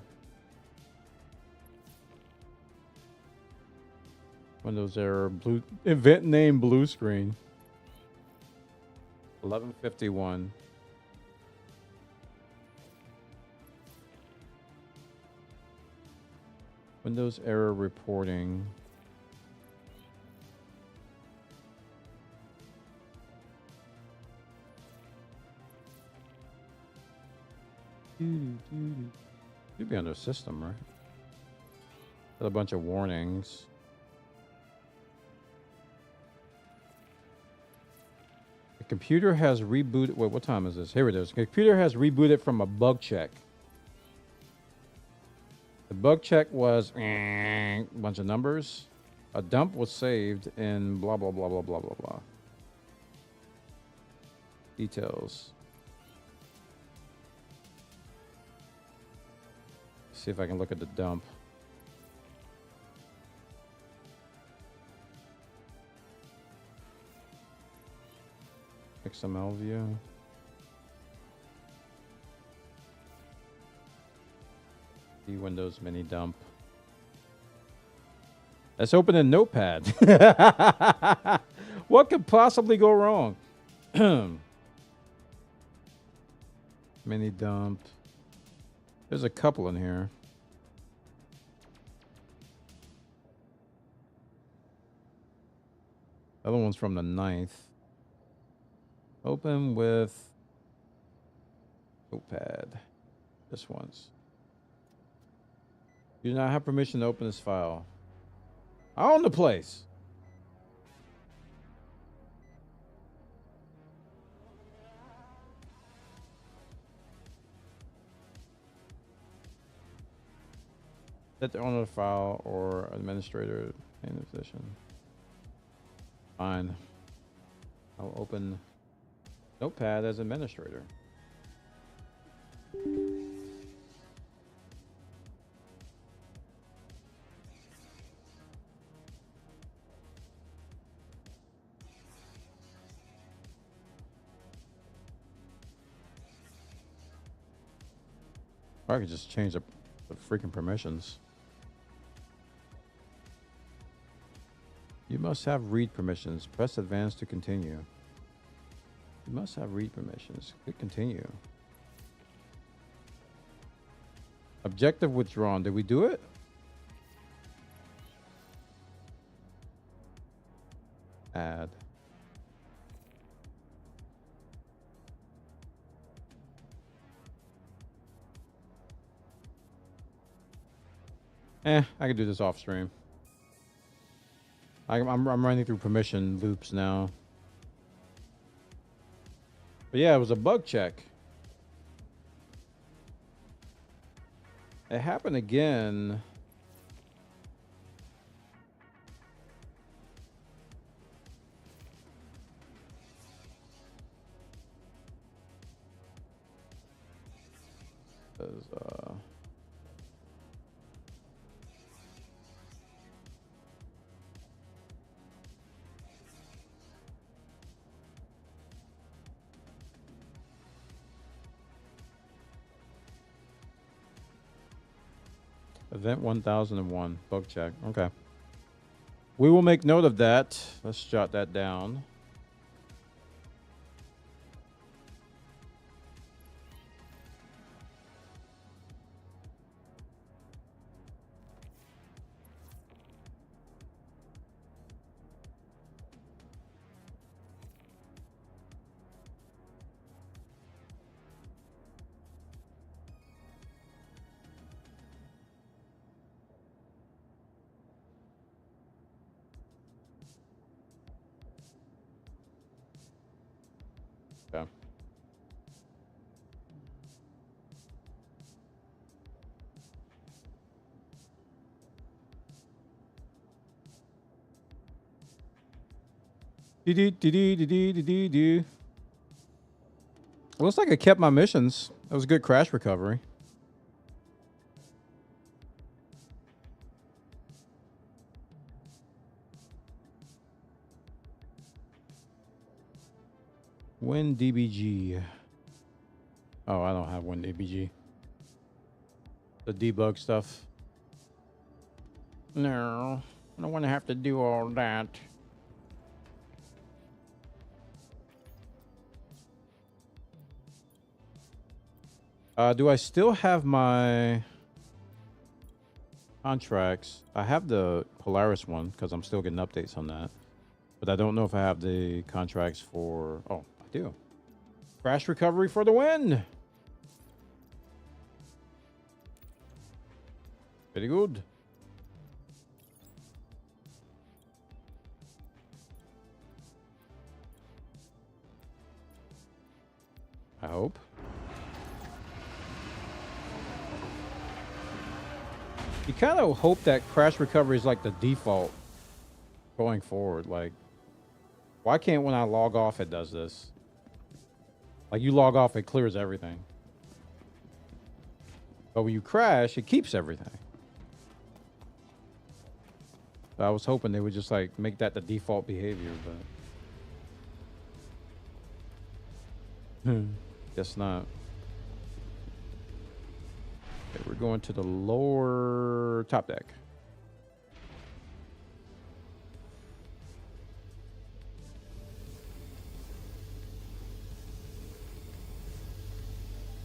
Windows error, blue event name blue screen. 1151. Windows error reporting. Should be under system, right? Got a bunch of warnings. The computer has rebooted. Wait, what time is this? Here it is. The computer has rebooted from a bug check. The bug check was a bunch of numbers. A dump was saved in blah, blah, blah, blah, blah, blah, blah. Details. See if I can look at the dump. XML view. The Windows mini dump. Let's open a notepad. What could possibly go wrong? Mini dump. There's a couple in here. Other one's from the 9th. Open with Notepad. This one's. You do not have permission to open this file. I own the place. Set the owner of the file or administrator in the position. Fine. I'll open Notepad as administrator. Or I could just change the freaking permissions. You must have read permissions. Press advance to continue. You must have read permissions. Click continue. Objective withdrawn. Did we do it? Add. I can do this off stream. I'm running through permission loops now. But yeah, it was a bug check. It happened again. Event 1001, bug check. Okay. We will make note of that. Let's jot that down. Do. Looks like I kept my missions. That was a good crash recovery. Win DBG. Oh, I don't have Win DBG. The debug stuff. No, I don't want to have to do all that. Do I still have my contracts? I have the Polaris one because I'm still getting updates on that. But I don't know if I have the contracts for... Oh, I do. Crash recovery for the win. Very good. I hope. You kind of hope that crash recovery is like the default going forward. Like, why can't when I log off it does this? Like, you log off, it clears everything. But when you crash, it keeps everything. So I was hoping they would just like make that the default behavior, but guess not. Okay, we're going to the lower top deck.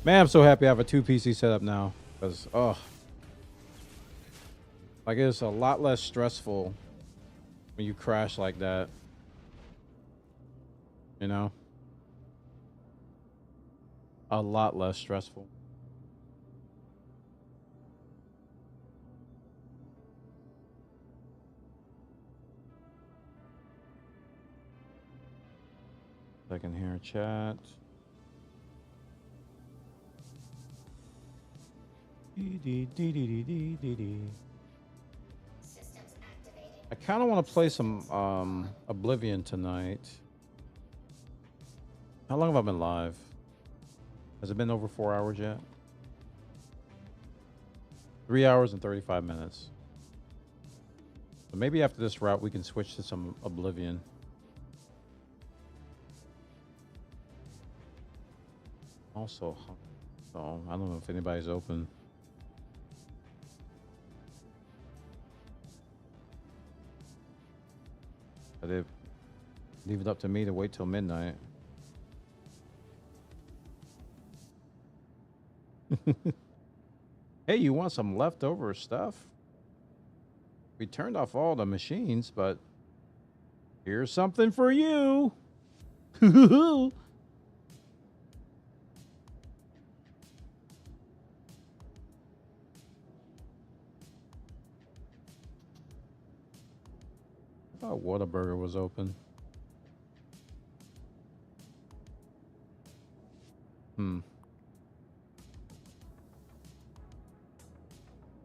Man, I'm so happy I have a 2 PC setup now. Because, oh. Like, it's a lot less stressful when you crash like that. You know? A lot less stressful. I can hear chat. I kind of want to play some Oblivion tonight. How long have I been live? Has it been over 4 hours yet? 3 hours and 35 minutes. So maybe after this route we can switch to some Oblivion. Also, so I don't know if anybody's open. But they leave it up to me to wait till midnight. Hey, you want some leftover stuff? We turned off all the machines, but here's something for you. I thought Whataburger was open.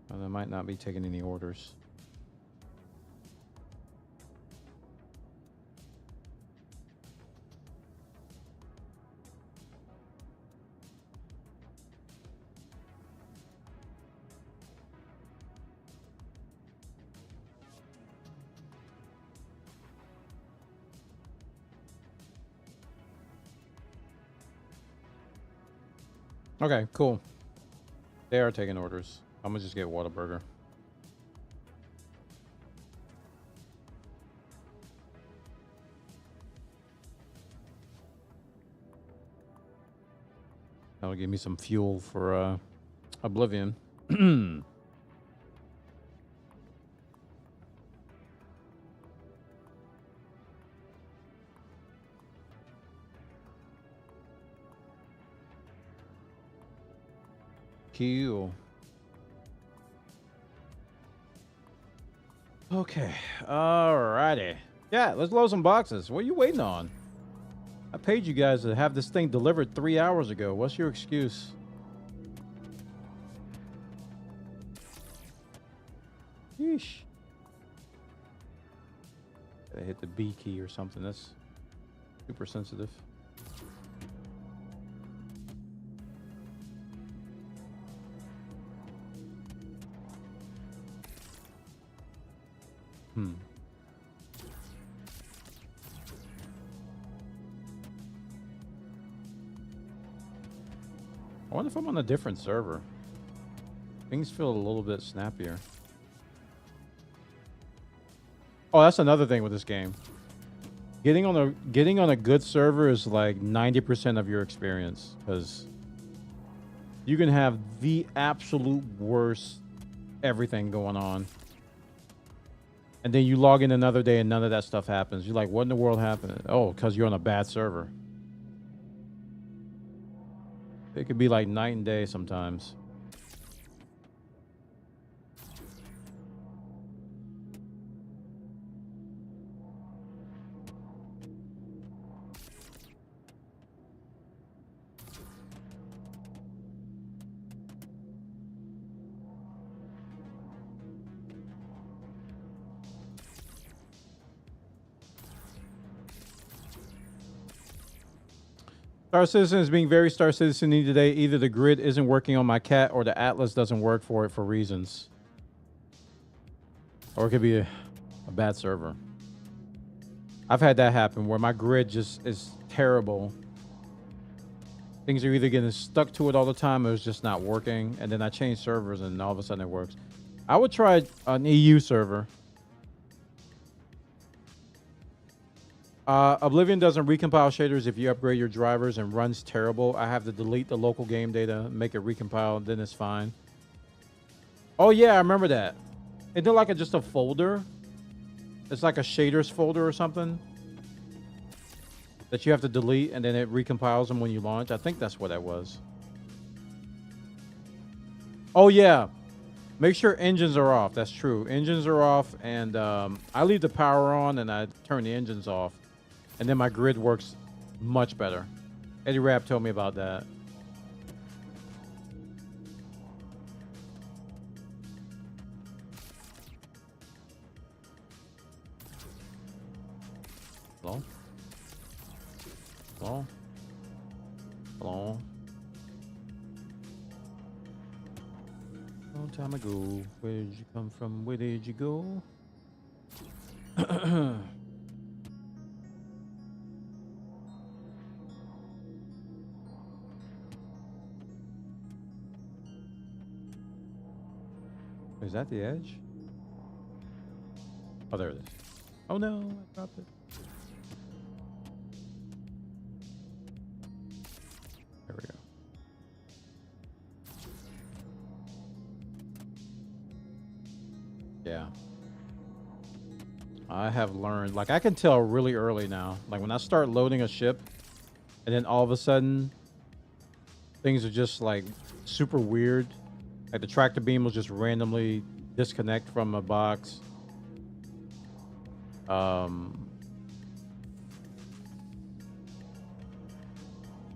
Well, they might not be taking any orders. Okay, cool. They are taking orders. I'm gonna just get Whataburger. That'll give me some fuel for Oblivion. Cool. Okay. Alrighty. Yeah, let's load some boxes. What are you waiting on? I paid you guys to have this thing delivered 3 hours ago. What's your excuse? Yeesh. Gotta hit the B key or something. That's Super sensitive. I wonder if I'm on a different server. Things feel a little bit snappier. Oh, that's another thing with this game. Getting on a good server is like 90% of your experience, because you can have the absolute worst everything going on, and then you log in another day and none of that stuff happens. You're like, what in the world happened? Oh, because you're on a bad server. It could be like night and day sometimes. Star Citizen is being very Star Citizen-y today. Either the grid isn't working on my cat or the Atlas doesn't work for it for reasons. Or it could be a bad server. I've had that happen where my grid just is terrible. Things are either getting stuck to it all the time or it's just not working. And then I change servers and all of a sudden it works. I would try an EU server. Oblivion doesn't recompile shaders if you upgrade your drivers and runs terrible. I have to delete the local game data, make it recompile, then it's fine. Oh yeah, I remember that. Isn't it like just a folder? It's like a shaders folder or something that you have to delete and then it recompiles them when you launch. I think that's what that was. Oh yeah. Make sure engines are off. That's true. Engines are off, and I leave the power on and I turn the engines off. And then my grid works much better. Eddie Rapp told me about that. Hello? Hello? Hello? Long time ago. Where did you come from? Where did you go? Is that the edge? Oh, there it is. Oh no, I dropped it. There we go. Yeah. I have learned, like I can tell really early now. Like when I start loading a ship and then all of a sudden things are just like super weird. Like the tractor beam will just randomly disconnect from a box.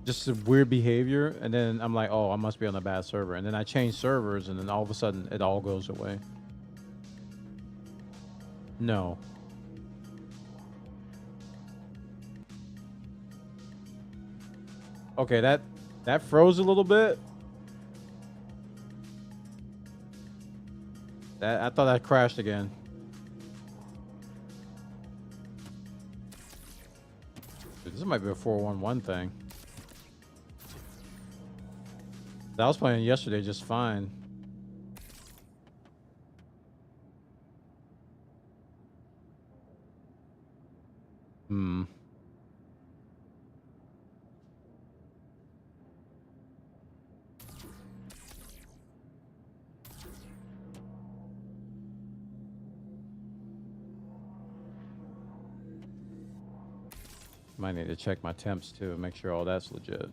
Just a weird behavior, and then I'm like, oh, I must be on a bad server. And then I change servers, and then all of a sudden it all goes away. No. Okay, that froze a little bit. I thought that crashed again. Dude, this might be a 411 thing. I was playing yesterday just fine. Might need to check my temps too, make sure all that's legit.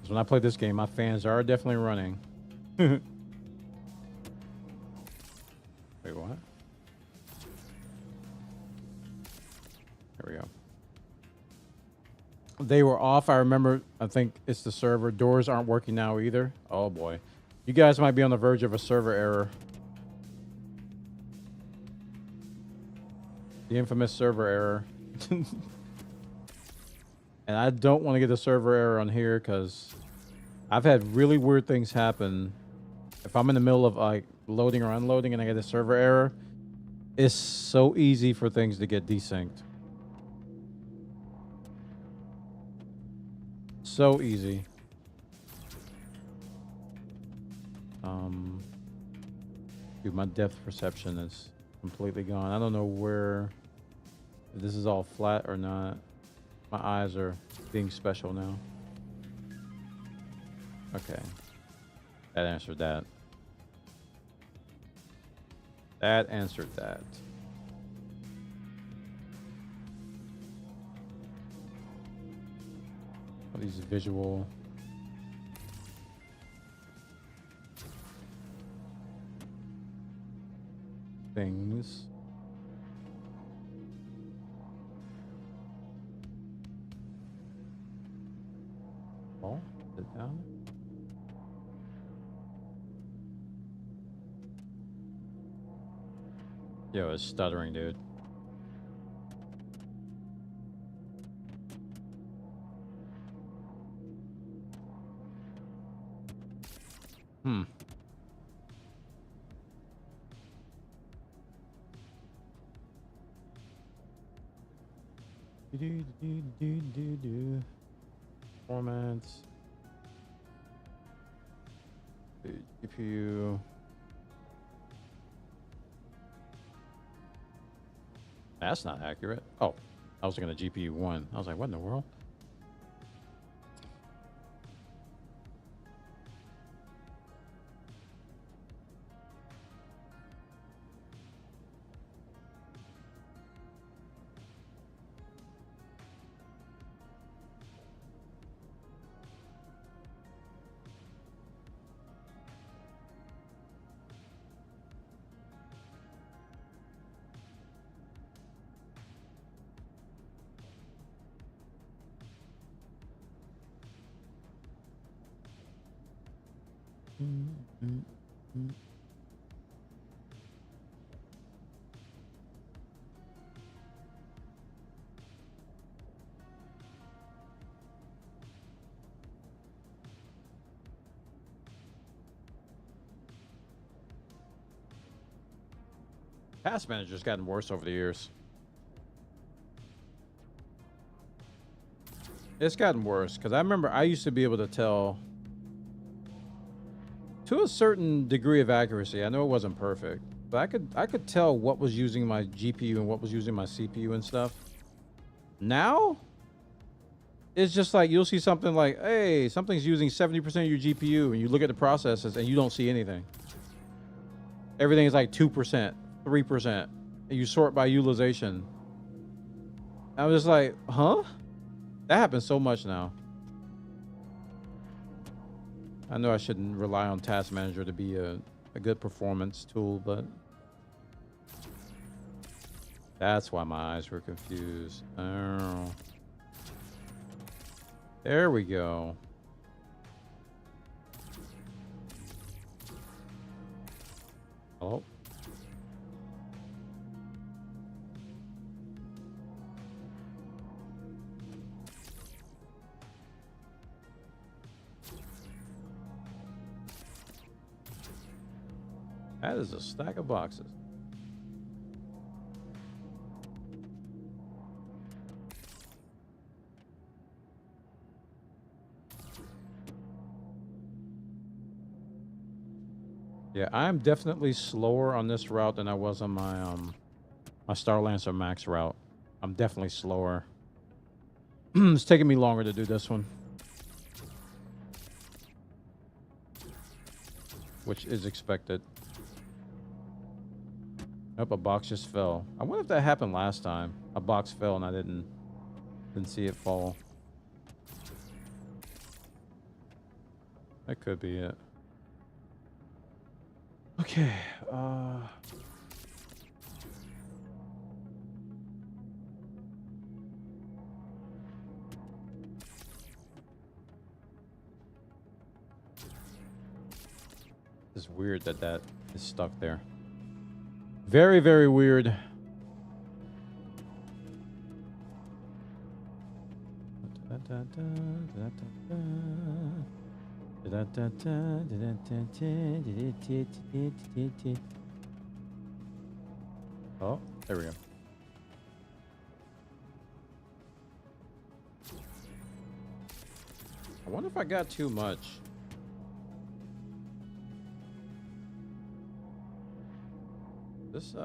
Because when I play this game, my fans are definitely running. Wait, what? There we go. They were off. I remember, I think it's the server. Doors aren't working now either. Oh boy. You guys might be on the verge of a server error. The infamous server error. And I don't want to get a server error on here because I've had really weird things happen. If I'm in the middle of like loading or unloading and I get a server error, it's so easy for things to get desynced. So easy. Dude, my depth perception is completely gone. I don't know where, if this is all flat or not. My eyes are being special now. Okay. That answered that. That answered that. All these visual things. Oh, is it down? Yo, it's stuttering, dude. Formats. GPU. That's not accurate. Oh, I was looking at GPU 1. I was like, what in the world? Task Manager's gotten worse over the years. It's gotten worse because I remember I used to be able to tell to a certain degree of accuracy. I know it wasn't perfect, but I could tell what was using my GPU and what was using my CPU and stuff. Now it's just like you'll see something like, hey, something's using 70% of your GPU, and you look at the processes and you don't see anything. Everything is like 2%, 3%, and you sort by utilization. I was just like, huh? That happens so much now. I know I shouldn't rely on Task Manager to be a good performance tool, but that's why my eyes were confused. Oh. There we go. Oh. That is a stack of boxes. Yeah, I'm definitely slower on this route than I was on my my Starlancer Max route. I'm definitely slower. It's taking me longer to do this one, which is expected. Nope, a box just fell. I wonder if that happened last time. A box fell and I didn't see it fall. That could be it. Okay. It's weird that is stuck there. Very, very weird. Oh, there we go. I wonder if I got too much. This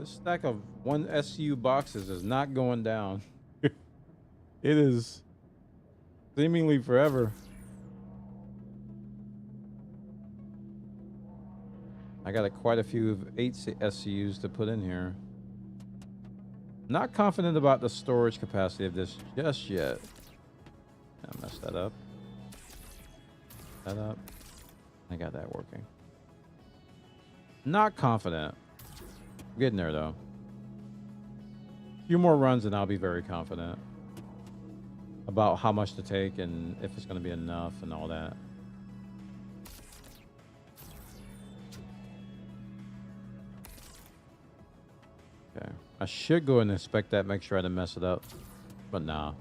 stack of 1 SU boxes is not going down. It is seemingly forever. I got quite a few of 8 SCUs to put in here. Not confident about the storage capacity of this just yet. I messed that up. That up. I got that working. Not confident. Getting there though. A few more runs and I'll be very confident about how much to take and if it's going to be enough and all that. Okay. I should go and inspect that, make sure I didn't mess it up. But nah.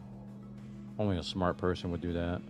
Only a smart person would do that.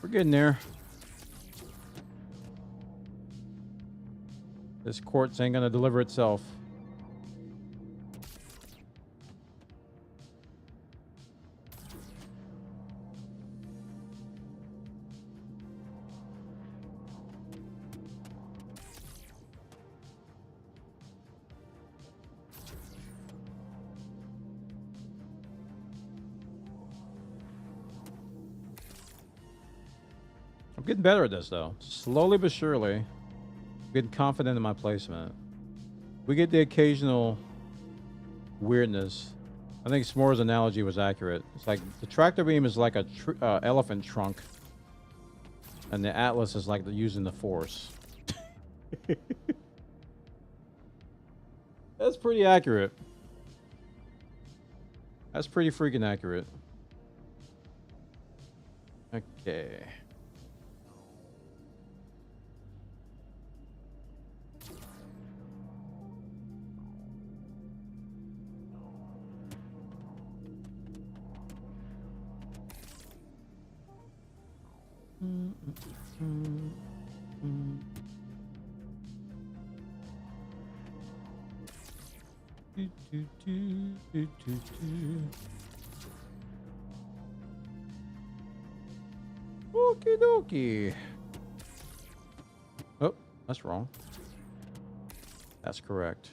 We're getting there. This quartz ain't gonna deliver itself. I'm getting better at this though. Slowly but surely. I'm getting confident in my placement. We get the occasional weirdness. I think S'more's analogy was accurate. It's like the tractor beam is like a elephant trunk. And the Atlas is like using the force. That's pretty accurate. That's pretty freaking accurate. Okay. Okie dokie. Oh, that's wrong. That's correct.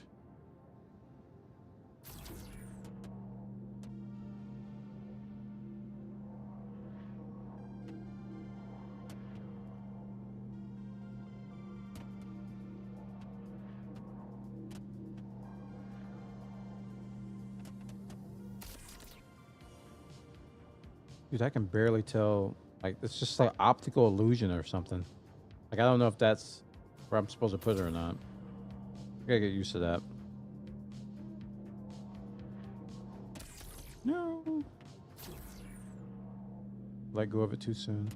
Dude, I can barely tell. Like, it's just like optical illusion or something. Like, I don't know if that's where I'm supposed to put it or not. I gotta get used to that. No. Let go of it too soon.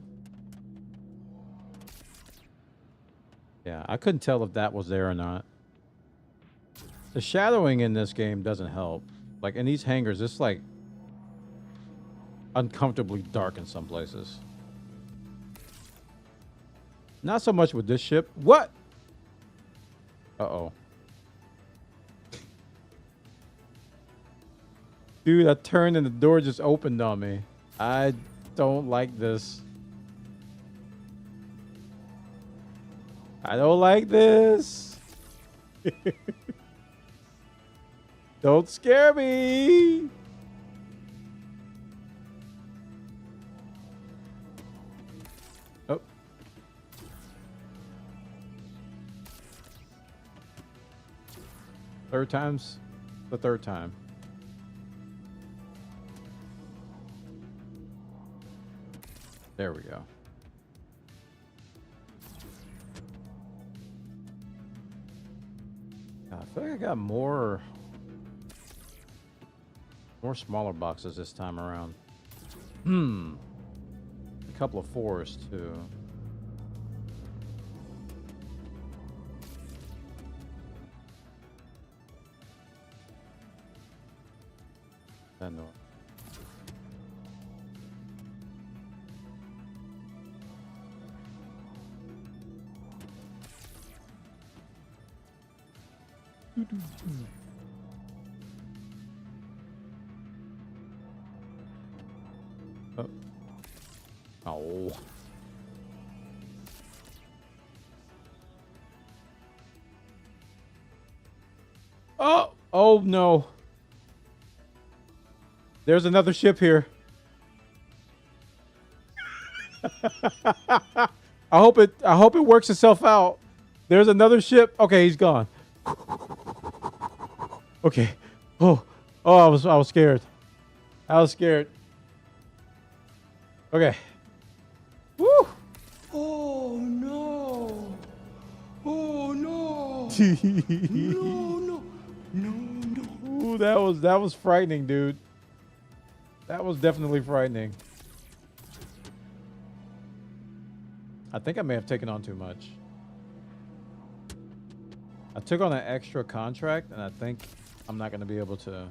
Yeah, I couldn't tell if that was there or not. The shadowing in this game doesn't help. Like, in these hangars, it's like uncomfortably dark in some places. Not so much with this ship. What? Uh-oh. Dude, I turned and the door just opened on me. I don't like this. I don't like this. Don't scare me. Third time's the third time. There we go. I feel like I got more smaller boxes this time around. A couple of 4s too. No. Oh. Oh! Oh no. There's another ship here. I hope it works itself out. There's another ship. Okay, he's gone. Okay. Oh, I was scared. I was scared. Okay. Woo! Oh no! Oh no! No! Ooh, that was frightening, dude. That was definitely frightening. I think I may have taken on too much. I took on an extra contract, and I think I'm not going to be able to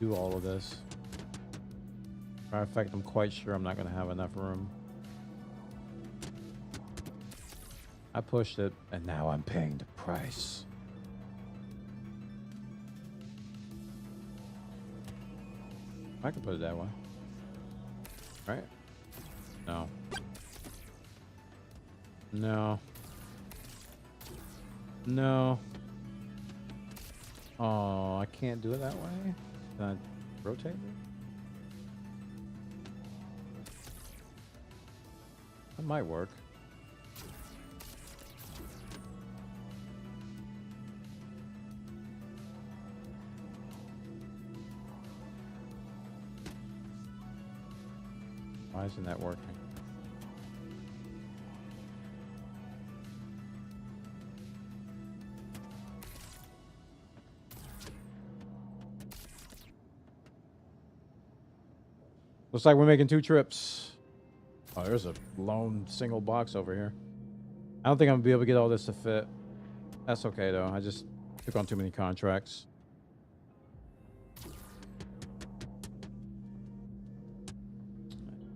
do all of this. Matter of fact, I'm quite sure I'm not going to have enough room. I pushed it, and now I'm paying the price. I can put it that way. Right? No. No. No. Oh, I can't do it that way. Can I rotate it? That might work. Why isn't that working? Looks like we're making 2 trips. Oh, there's a lone single box over here. I don't think I'm gonna be able to get all this to fit. That's okay though. I just took on too many contracts.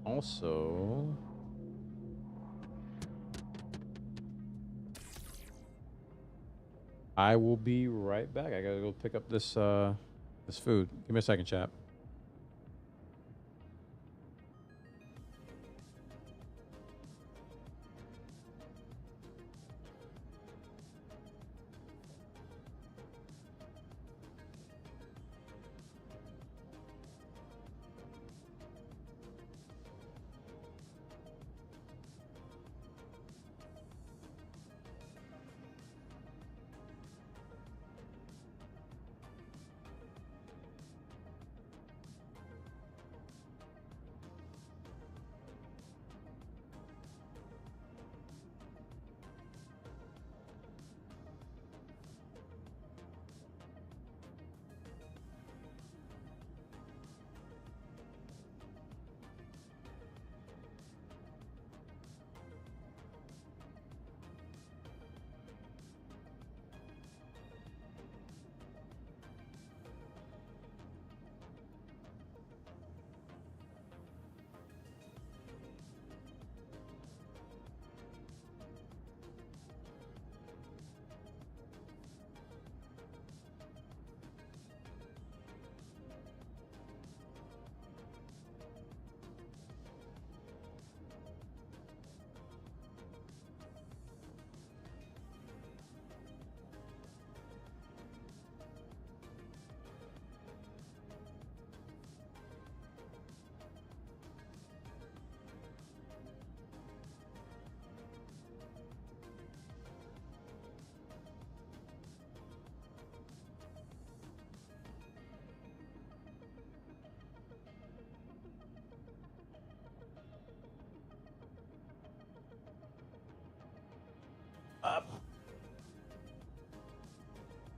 Also, I will be right back. I gotta go pick up this this food. Give me a second, chap.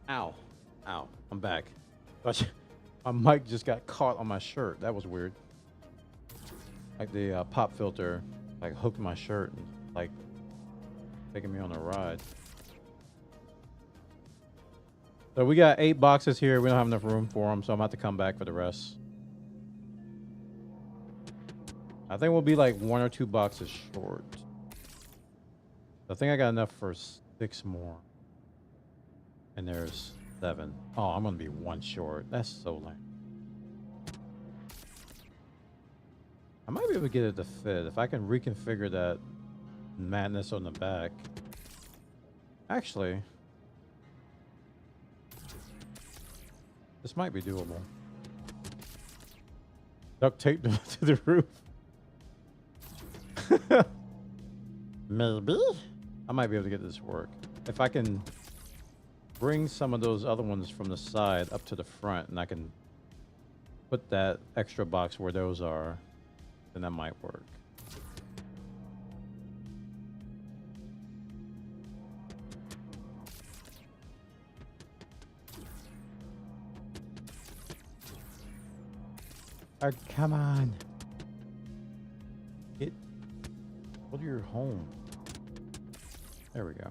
Ow. Ow. I'm back. My mic just got caught on my shirt. That was weird. Like the pop filter, like hooked my shirt and like taking me on a ride. So we got 8 boxes here. We don't have enough room for them, so I'm about to come back for the rest. I think we'll be like 1 or 2 boxes short. I think I got enough for 6 more. And there's 7. Oh, I'm gonna be 1 short. That's so lame. I might be able to get it to fit if I can reconfigure that madness on the back. Actually, this might be doable. Duct tape to the roof. Maybe I might be able to get this to work if I can bring some of those other ones from the side up to the front, and I can put that extra box where those are. Then that might work. Oh, come on. Go to your home. There we go.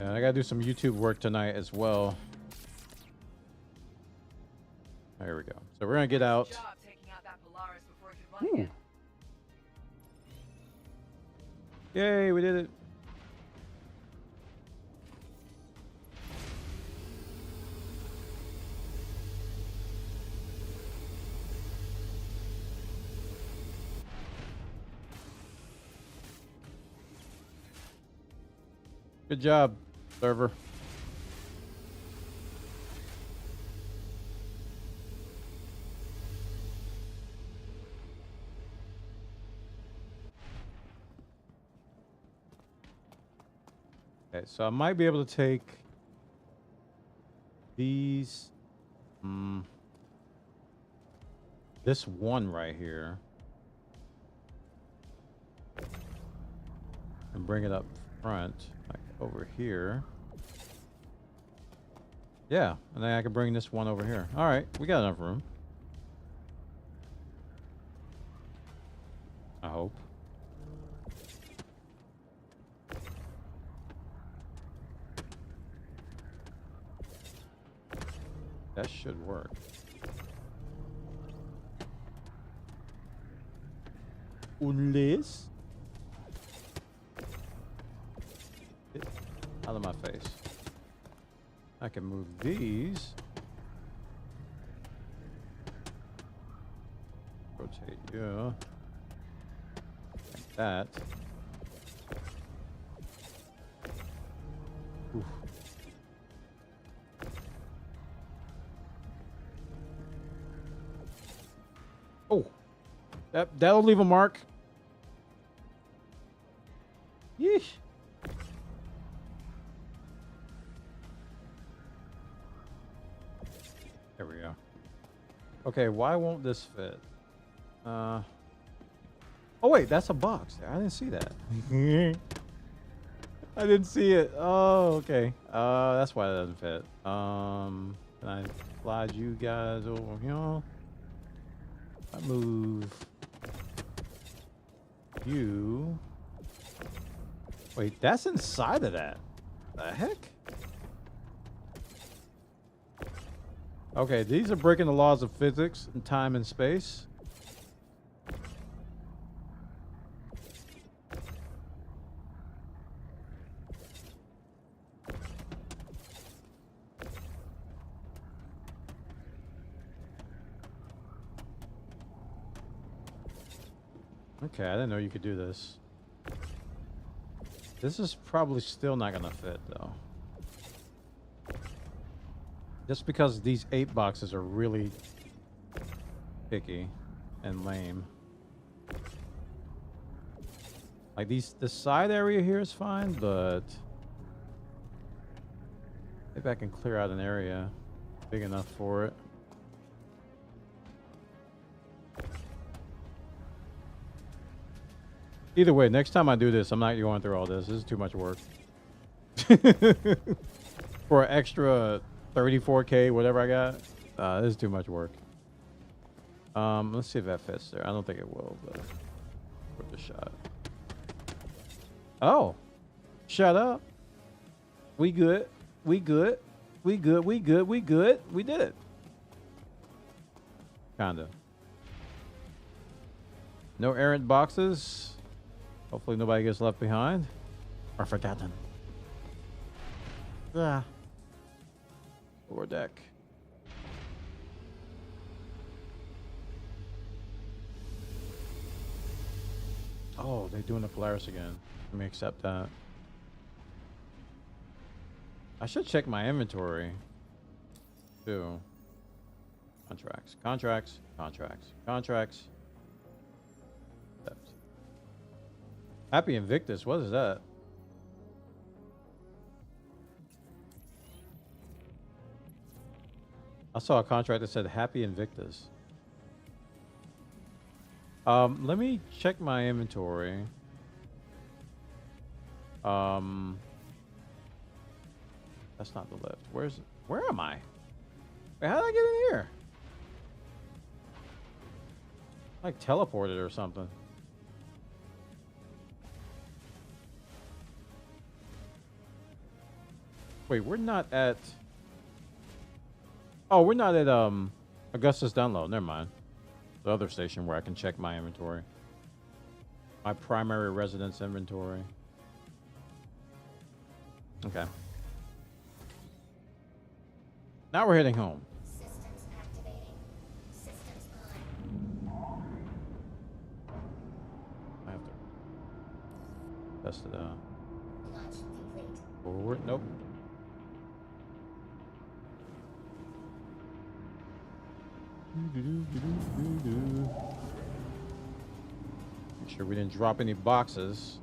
And I gotta do some YouTube work tonight as well. There we go. So we're gonna get out. Ooh. Yay, we did it. Good job, server. Okay, so I might be able to take these, this one right here, and bring it up front, like over here. Yeah, and then I can bring this one over here. All right, we got enough room. I hope. That should work. Unless... Get out of my face. I can move these. Rotate, yeah. Like that. Oof. Oh, that'll leave a mark. Yeesh. There we go. Okay, why won't this fit? Oh wait, that's a box. I didn't see that. I didn't see it. Oh, okay. That's why it doesn't fit. Can I slide you guys over here? I move you. Wait, that's inside of that. The heck? Okay, these are breaking the laws of physics and time and space. Okay, I didn't know you could do this. This is probably still not gonna fit though. Just because these 8 boxes are really picky and lame. Like the side area here is fine, but maybe I can clear out an area. Big enough for it. Either way, next time I do this, I'm not going through all this. This is too much work. For an extra 34K, whatever I got, this is too much work. Let's see if that fits there. I don't think it will, but worth a shot. Oh, shut up. We good. We good. We good. We good. We good. We did it. Kinda. No errant boxes. Hopefully nobody gets left behind or forgotten. Ah. Lower deck. Oh, they're doing the Polaris again. Let me accept that. I should check my inventory too. Contracts, contracts, contracts, contracts. Accept. Happy Invictus, what is that? I saw a contract that said Happy Invictus. Let me check my inventory. That's not the lift. Where am I? Wait, how did I get in here? Like teleported or something. Wait, we're not at... Oh, we're not at Augustus Download. Never mind. The other station where I can check my inventory. My primary residence inventory. Okay. Now we're heading home. Systems activating. Systems on. I have to test it out. Launch complete. Forward. Nope. Make sure we didn't drop any boxes.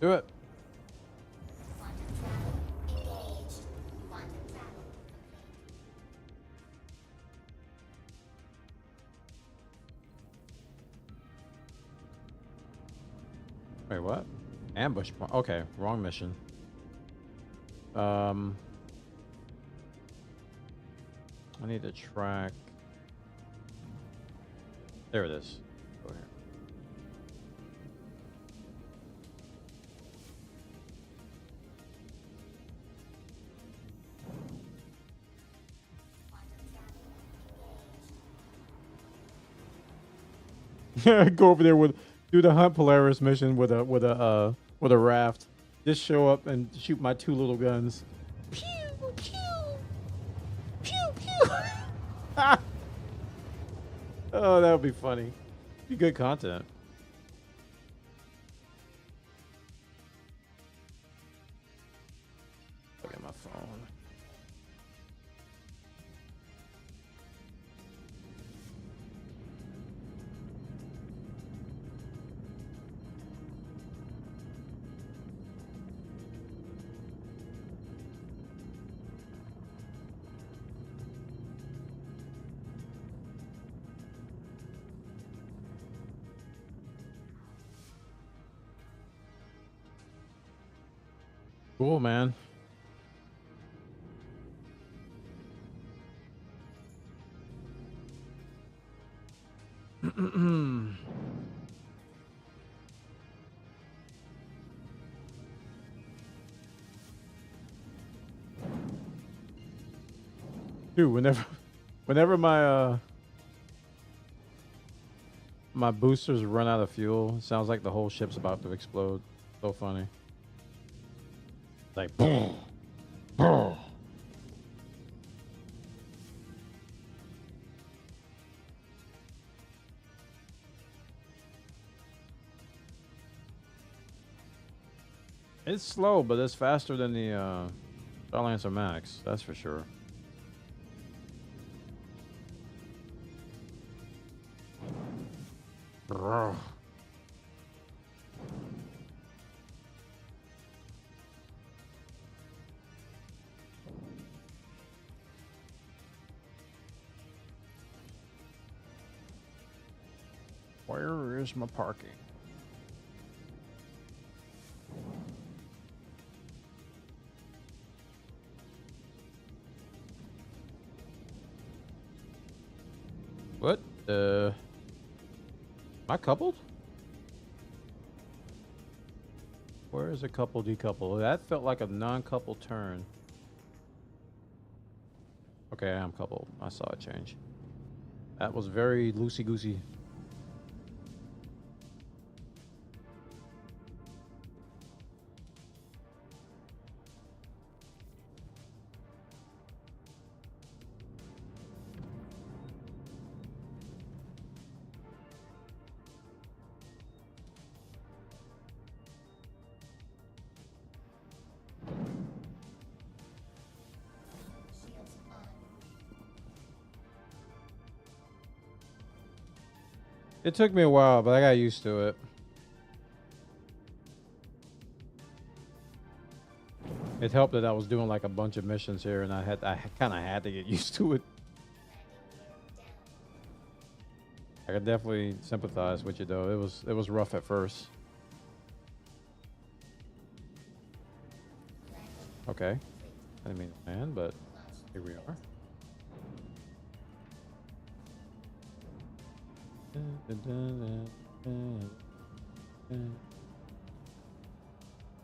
Do it. Quantum travel engaged. Quantum travel complete. Wait, what? Ambush point. Okay, wrong mission. I need to track. There it is. Go here. Go over there with do the Hunt Polaris mission with a raft. Just show up and shoot my two little guns. Pew pew pew pew. Oh, that would be funny. Be good content. Look at my phone. Cool, man. Dude, whenever my My boosters run out of fuel. Sounds like the whole ship's about to explode. So funny. Like boom, boom. It's slow, but it's faster than the Starlancer Max. That's for sure. Brrr. Where is my parking? What? Am I coupled? Where is a couple decouple? That felt like a non-coupled turn. Okay, I am coupled. I saw it change. That was very loosey-goosey. It took me a while, but I got used to it. It helped that I was doing like a bunch of missions here, and I kind of had to get used to it. I could definitely sympathize with you though. It was rough at first. Okay, I didn't mean to land, but here we are.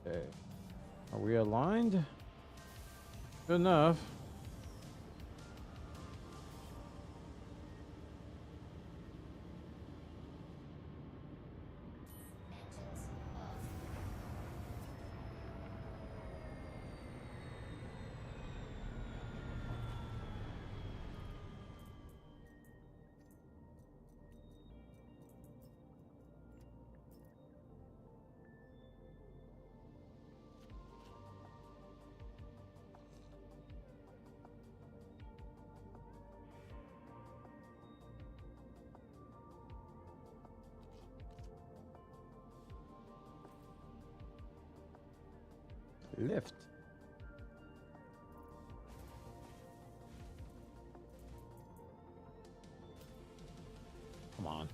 Okay, are we aligned? Good enough. Lift. Come on.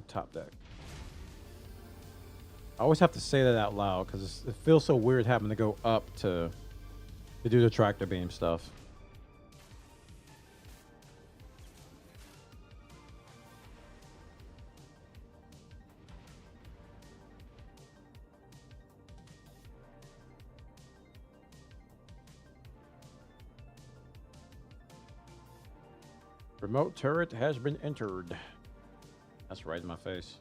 Top deck. I always have to say that out loud because it feels so weird having to go up to do the tractor beam stuff. Remote turret has been entered. That's right in my face.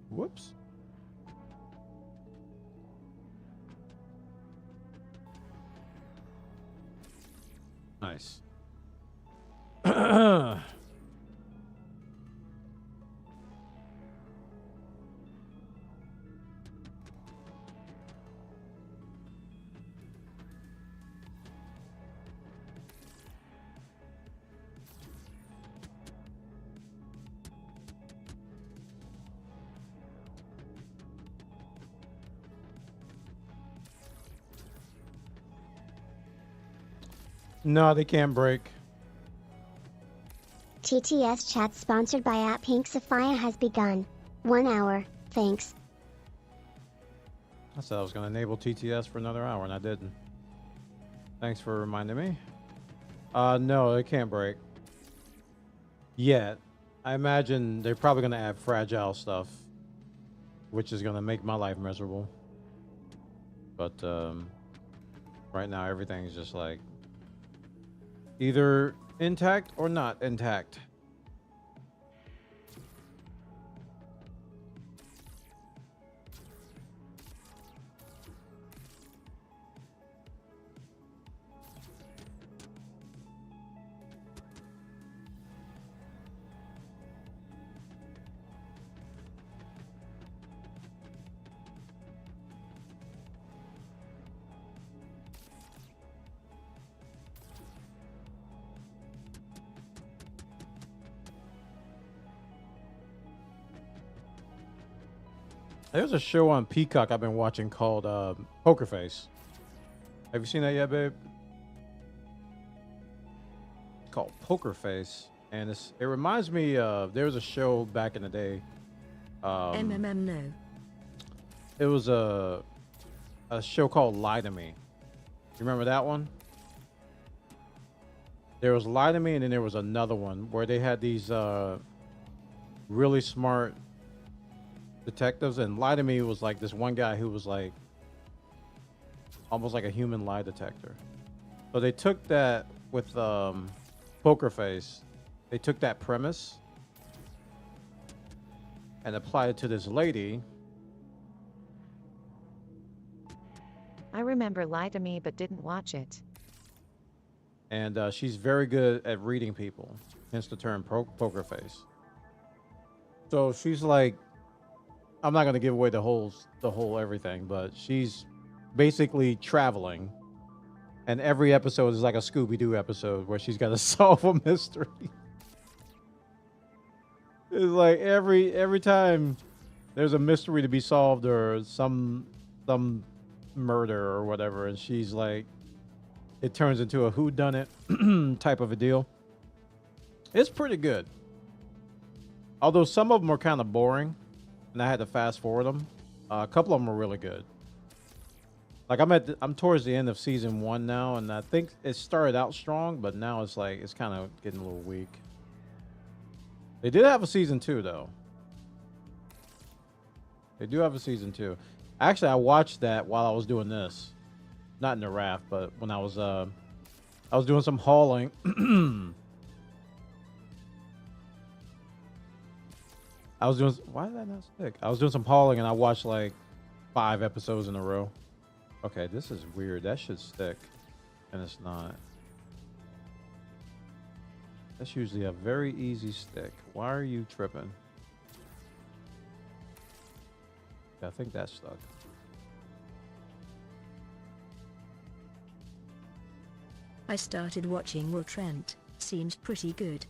Whoops. Nice. No, they can't break. TTS chat sponsored by at Pink Sophia has begun. 1 hour, thanks. I said I was going to enable TTS for another hour, and I didn't. Thanks for reminding me. No, it can't break. Yet. I imagine they're probably going to add fragile stuff, which is going to make my life miserable. But right now, everything's just like either intact or not intact. There's a show on Peacock I've been watching called Poker Face. Have you seen that yet, babe? It's called Poker Face, and it reminds me of there was a show back in the day. No. It was a show called Lie to Me. You remember that one? There was Lie to Me, and then there was another one where they had these really smart detectives, and Lie to Me was like this one guy who was like almost like a human lie detector. So they took that with Poker Face. They took that premise and applied it to this lady. I remember Lie to Me but didn't watch it. And she's very good at reading people, hence the term Poker Face. So she's like, I'm not going to give away the whole everything, but she's basically traveling, and every episode is like a Scooby-Doo episode where she's got to solve a mystery. It's like every time there's a mystery to be solved or some murder or whatever, and she's like, it turns into a whodunit type of a deal. It's pretty good, although some of them are kind of boring. And I had to fast forward them. A couple of them are really good. Like I'm towards the end of season 1 now, and I think it started out strong, but now it's like it's kind of getting a little weak. They did have a season 2 though. They do have a season 2. Actually, I watched that while I was doing this, not in the raft, but when I was doing some hauling. Why did that not stick? I was doing some hauling and I watched like 5 episodes in a row. Okay, this is weird. That should stick. And it's not. That's usually a very easy stick. Why are you tripping? I think that's stuck. I started watching Will Trent. Seems pretty good.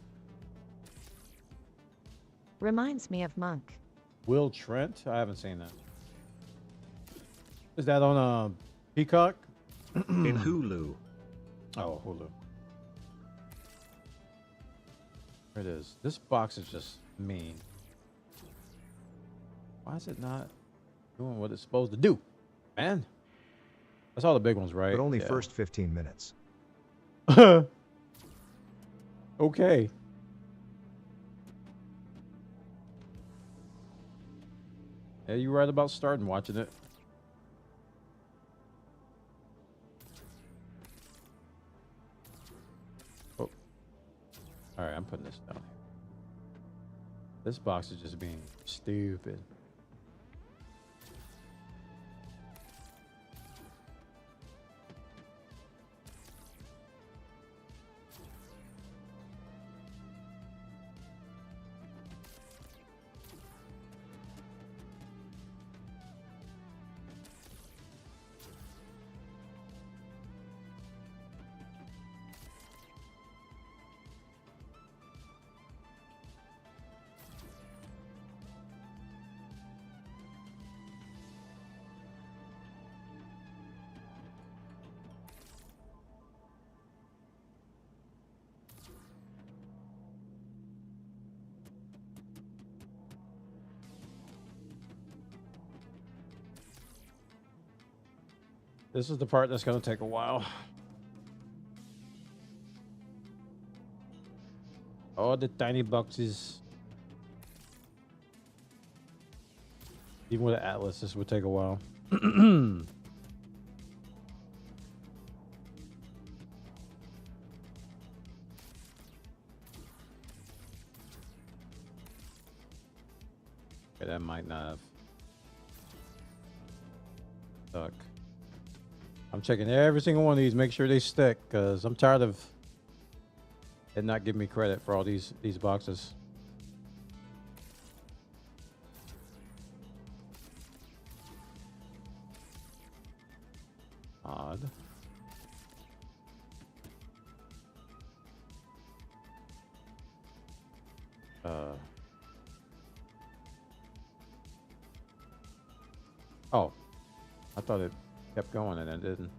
Reminds me of Monk. Will Trent? I haven't seen that. Is that on Peacock? In Hulu. Oh, Hulu. There it is. This box is just mean. Why is it not doing what it's supposed to do? Man. That's all the big ones, right? But only first 15 minutes. Okay. Yeah, you're right about starting watching it. Oh. Alright, I'm putting this down. This box is just being stupid. This is the part that's going to take a while. Oh, the tiny boxes. Even with the Atlas, this would take a while. Okay, that might not have stuck. I'm checking every single one of these, make sure they stick, because I'm tired of it not giving me credit for all these boxes. Odd. Oh, I thought it kept going and it didn't.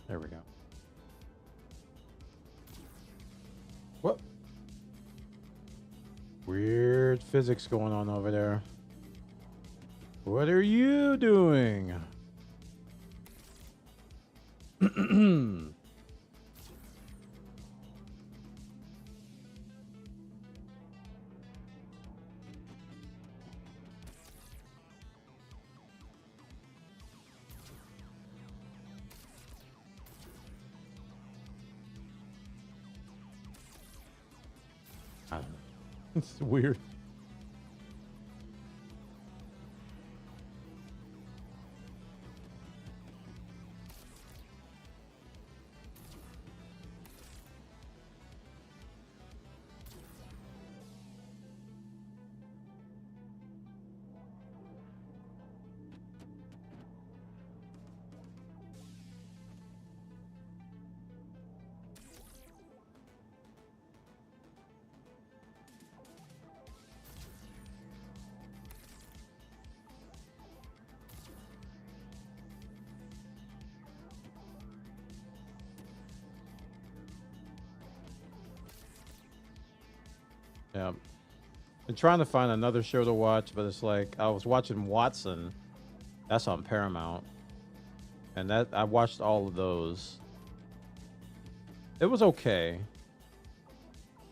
There we go. What? Weird physics going on over there. What are you doing? I don't know. It's weird. Yeah. Been trying to find another show to watch, but it's like I was watching Watson. That's on Paramount. And that I watched all of those. It was okay.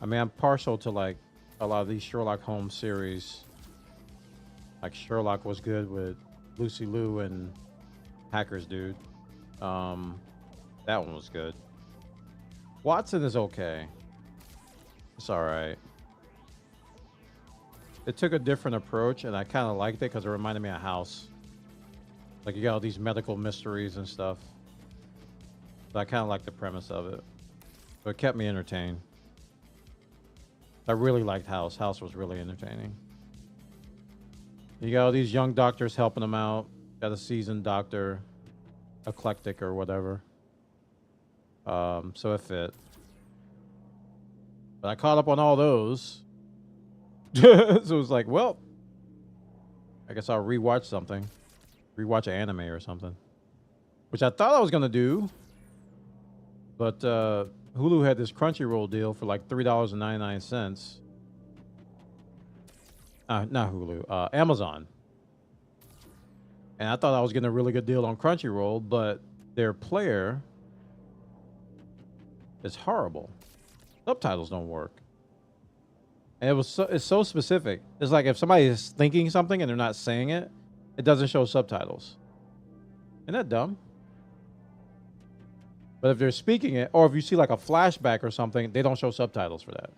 I mean, I'm partial to like a lot of these Sherlock Holmes series. Like Sherlock was good with Lucy Liu and Hackers Dude. That one was good. Watson is okay. It's all right. It took a different approach, and I kind of liked it because it reminded me of House. Like, you got all these medical mysteries and stuff. So I kind of like the premise of it. So it kept me entertained. I really liked House. House was really entertaining. You got all these young doctors helping them out. Got a seasoned doctor, eclectic or whatever. So it fit. But I caught up on all those. So it was like, well, I guess I'll rewatch something. Rewatch an anime or something. Which I thought I was going to do. But Hulu had this Crunchyroll deal for like $3.99. Not Hulu. Amazon. And I thought I was getting a really good deal on Crunchyroll, but their player is horrible. Subtitles don't work. And it's so specific. It's like if somebody is thinking something and they're not saying it, it doesn't show subtitles. Isn't that dumb? But if they're speaking it, or if you see like a flashback or something, they don't show subtitles for that.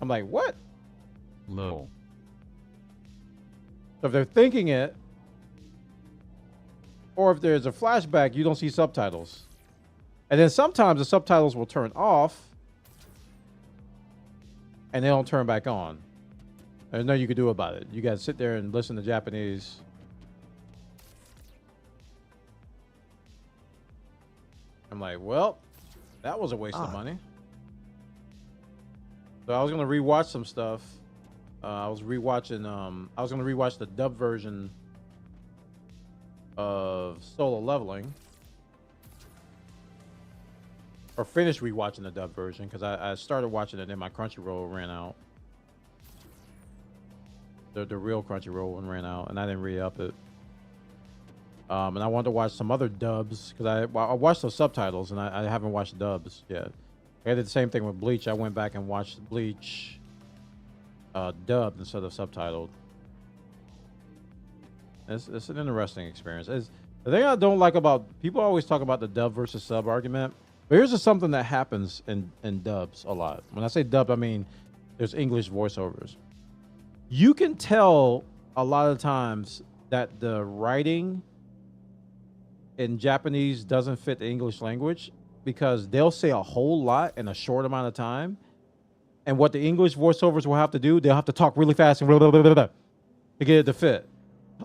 I'm like, what? Low. So if they're thinking it, or if there's a flashback, you don't see subtitles. And then sometimes the subtitles will turn off and they don't turn back on. There's nothing you can do about it. You got to sit there and listen to Japanese. I'm like, well, that was a waste of money. So I was going to rewatch some stuff. I was going to rewatch the dub version of Solo Leveling. or finished rewatching the dub version because I started watching it and then my Crunchyroll ran out. The real Crunchyroll one ran out and I didn't re-up it. And I wanted to watch some other dubs because I watched those subtitles and I haven't watched dubs yet. I did the same thing with Bleach. I went back and watched Bleach dubbed instead of subtitled. It's an interesting experience. The thing I don't like about people always talk about the dub versus sub argument, but here's just something that happens in dubs a lot. When I say dub, I mean there's English voiceovers. You can tell a lot of times that the writing in Japanese doesn't fit the English language because they'll say a whole lot in a short amount of time. And what the English voiceovers will have to do, they'll have to talk really fast and blah, blah, blah, blah, blah, to get it to fit.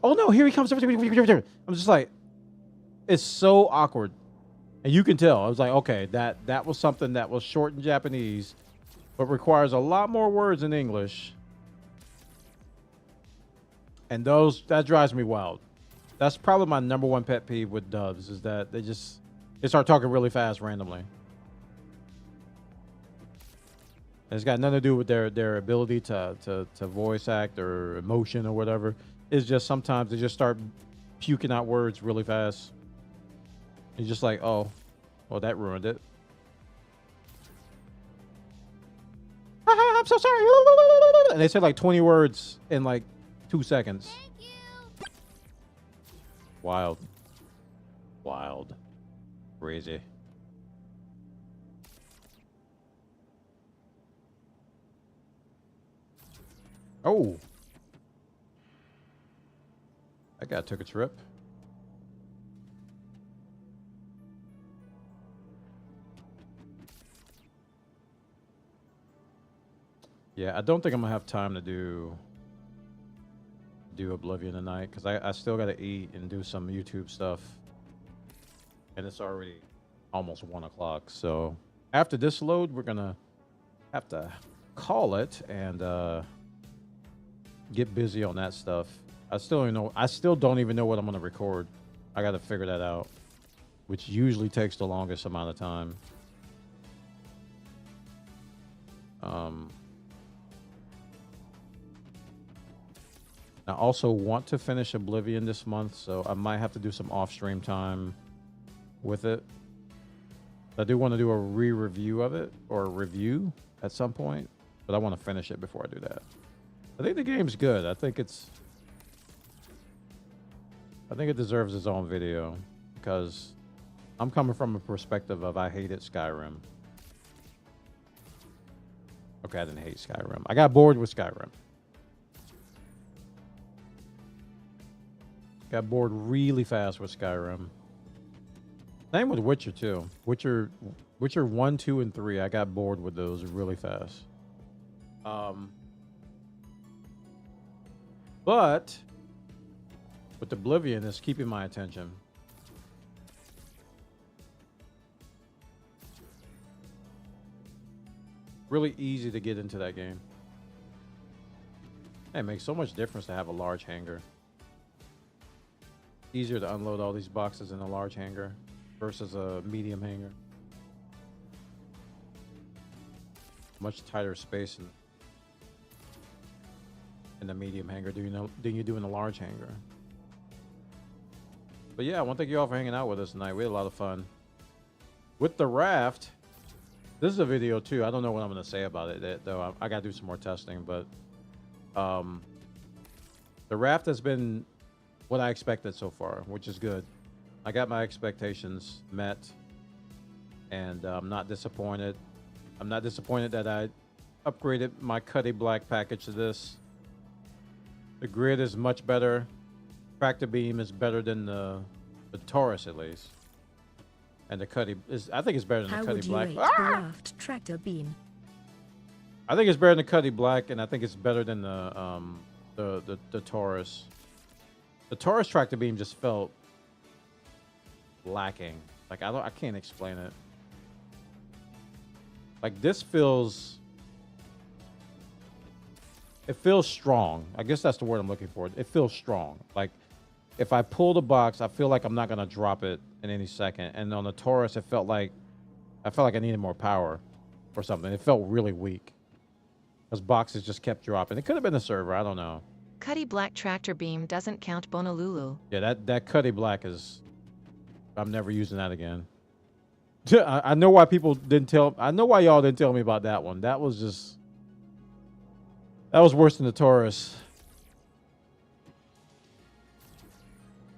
Oh no, here he comes. I'm just like, it's so awkward. And you can tell. I was like, okay, that was something that was short in Japanese, but requires a lot more words in English. And that drives me wild. That's probably my number one pet peeve with dubs is that they start talking really fast randomly. It's got nothing to do with their ability to voice act or emotion or whatever. It's just sometimes they just start puking out words really fast. You're just like, oh, well, that ruined it. I'm so sorry. And they say like 20 words in like 2 seconds. Wild. Wild. Crazy. Oh. That guy took a trip. Yeah, I don't think I'm gonna have time to do Oblivion tonight because I still gotta eat and do some YouTube stuff. And it's already almost 1 o'clock. So after this load, we're gonna have to call it and get busy on that stuff. I still don't even know what I'm gonna record. I gotta figure that out, which usually takes the longest amount of time. I also want to finish Oblivion this month, so I might have to do some off-stream time with it. I do want to do a re-review of it, or a review at some point, but I want to finish it before I do that. I think the game's good. I think it deserves its own video, because I'm coming from a perspective of I hated Skyrim. Okay, I didn't hate Skyrim. I got bored with Skyrim. Got bored really fast with Skyrim. Same with Witcher 2. Witcher 1, 2, and 3. I got bored with those really fast. But with Oblivion, it's keeping my attention. Really easy to get into that game. It makes so much difference to have a large hangar. Easier to unload all these boxes in a large hangar versus a medium hangar. Much tighter space in the medium hangar than you do in the large hangar. But yeah, I want to thank you all for hanging out with us tonight. We had a lot of fun. With the RAFT, this is a video too. I don't know what I'm going to say about it, though. I got to do some more testing, but the RAFT has been what I expected so far, which is good. I got my expectations met, and I'm not disappointed. I'm not disappointed that I upgraded my Cuddy Black package to this. The grid is much better. Tractor beam is better than the Taurus, at least. And the Cuddy is, I think it's better than the Cuddy Black. How would you rate the RAFT tractor beam? I think it's better than the Cuddy Black, and I think it's better than the Taurus. The Taurus tractor beam just felt lacking. Like I can't explain it. Like this feels, it feels strong. I guess that's the word I'm looking for. It feels strong. Like if I pull the box, I feel like I'm not gonna drop it in any second. And on the Taurus, it felt like I felt like I needed more power or something. It felt really weak. Those boxes just kept dropping. It could have been the server. I don't know. Cuddy Black tractor beam doesn't count Bonolulu. Yeah, that Cuddy Black is... I'm never using that again. I know why people didn't tell... I know why y'all didn't tell me about that one. That was just... That was worse than the Taurus.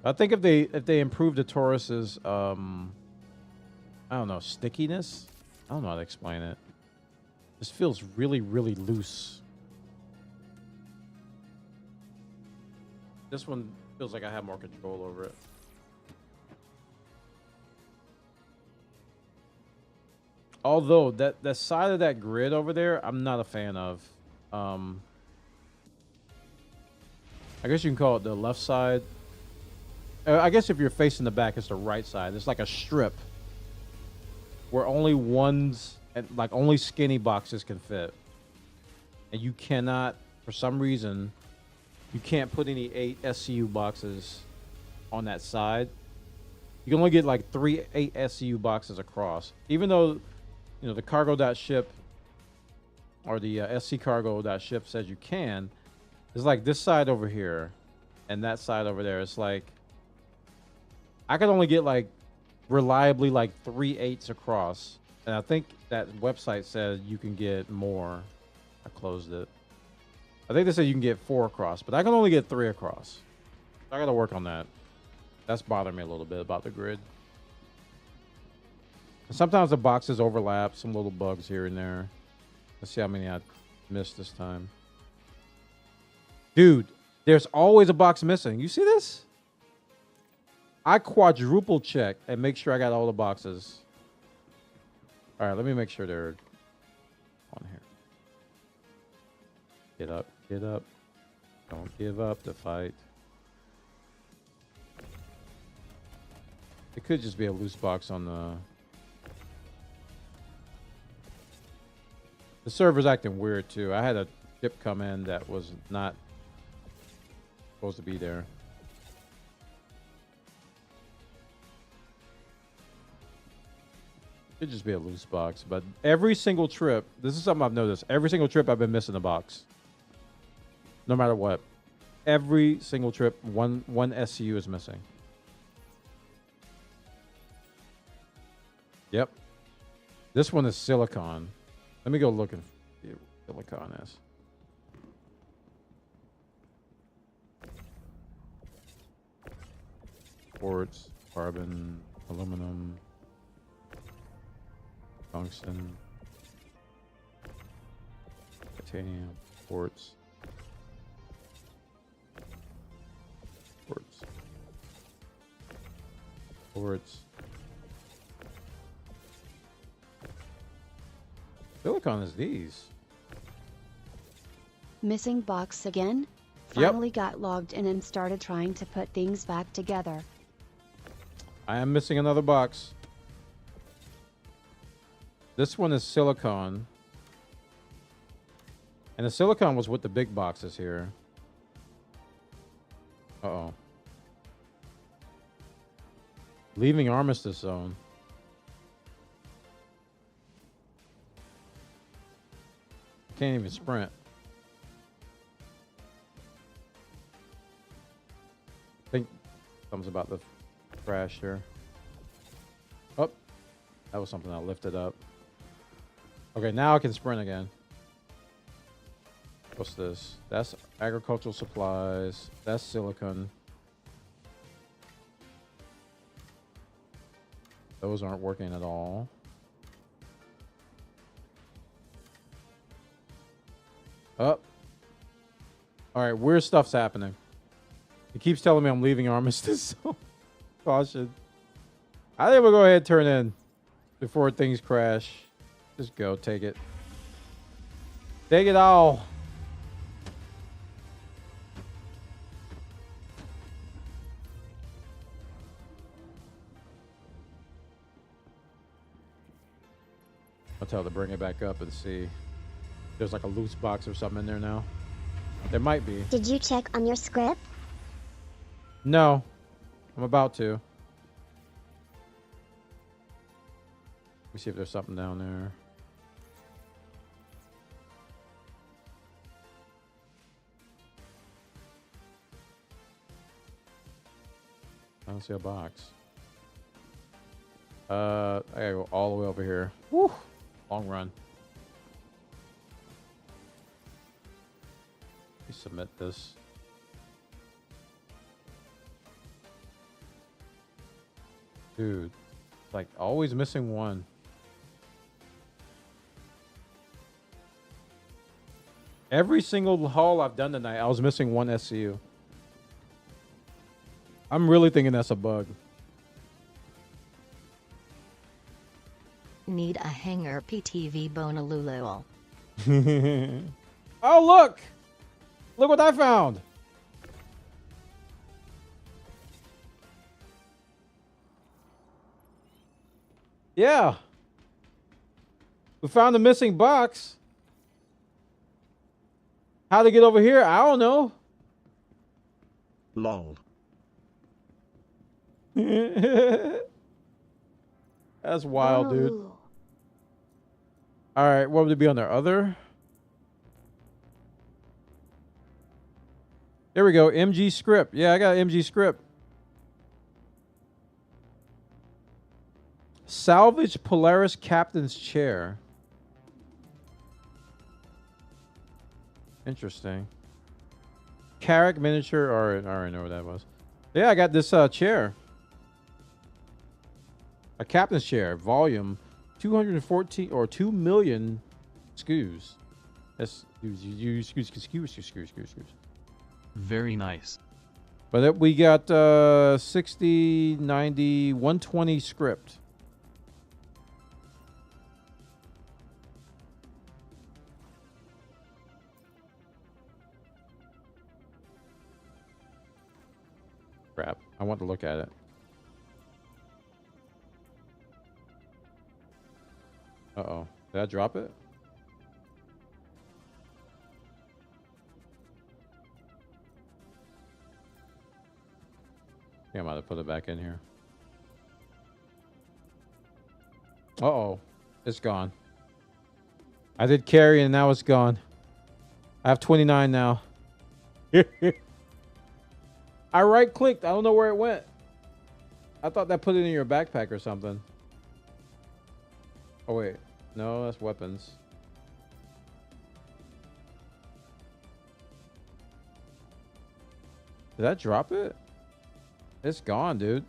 I think if they improve the Taurus's, I don't know, stickiness? I don't know how to explain it. This feels really, really loose. This one feels like I have more control over it. Although, that side of that grid over there, I'm not a fan of. I guess you can call it the left side. I guess if you're facing the back, it's the right side. It's like a strip where only ones, like only skinny boxes can fit. And you cannot, for some reason, you can't put any 8 SCU boxes on that side. You can only get like 3 8 SCU boxes across. Even though, you know, the cargo.ship or the SC cargo.ship says you can. It's like this side over here and that side over there. It's like I could only get like reliably like 3 8s across. And I think that website said you can get more. I closed it. I think they said you can get 4 across, but I can only get 3 across. I gotta work on that. That's bothering me a little bit about the grid. And sometimes the boxes overlap, some little bugs here and there. Let's see how many I missed this time. Dude, there's always a box missing. You see this? I quadruple check and make sure I got all the boxes. All right, let me make sure they're on here. Get up, get up. Don't give up the fight. It could just be a loose box on the... The server's acting weird too. I had a chip come in that was not supposed to be there. Could just be a loose box, but every single trip, this is something I've noticed. Every single trip I've been missing a box. No matter what. Every single trip, one SCU is missing. Yep. This one is silicon. Let me go look and see what silicon is. Quartz, carbon, aluminum, tungsten, titanium, quartz, quartz, quartz. Silicon is these. Missing box again? Finally got logged in and started trying to put things back together. I am missing another box. This one is silicon. And the silicon was with the big boxes here. Uh-oh. Leaving Armistice Zone. Can't even sprint. I think something's about to crash here. Oh, that was something I lifted up. Okay, now I can sprint again. What's this? That's agricultural supplies. That's silicon. Those aren't working at all. Oh. Alright, weird stuff's happening. He keeps telling me I'm leaving Armistice, so caution. I think we'll go ahead and turn in before things crash. Just go, take it. Take it all. I'll tell her to bring it back up and see. There's like a loose box or something in there now. There might be. Did you check on your script? No. I'm about to. Let me see if there's something down there. I don't see a box. I gotta go all the way over here. Woo! Long run. Let me submit this. Dude, like always missing one. Every single haul I've done tonight, I was missing one SCU. I'm really thinking that's a bug. Need a hanger PTV Bonalulu. Oh, look! Look what I found! Yeah. We found the missing box. How to get over here? I don't know. Lol. That's wild, dude. All right, what would it be on there? Other? There we go. MG script. Yeah, I got MG script. Salvage Polaris Captain's Chair. Interesting. Carrick miniature. I already know what that was. Yeah, I got this chair. A captain's chair. Volume 214 or 2 million SKUs. That's SKUs. Very nice. But we got 60, 90, 120 script. Crap. I want to look at it. Uh-oh. Did I drop it? Yeah, I might have put it back in here. Uh-oh. It's gone. I did carry and now it's gone. I have 29 now. I right-clicked. I don't know where it went. I thought that put it in your backpack or something. Oh, wait. No, that's weapons. Did that drop it? It's gone, dude.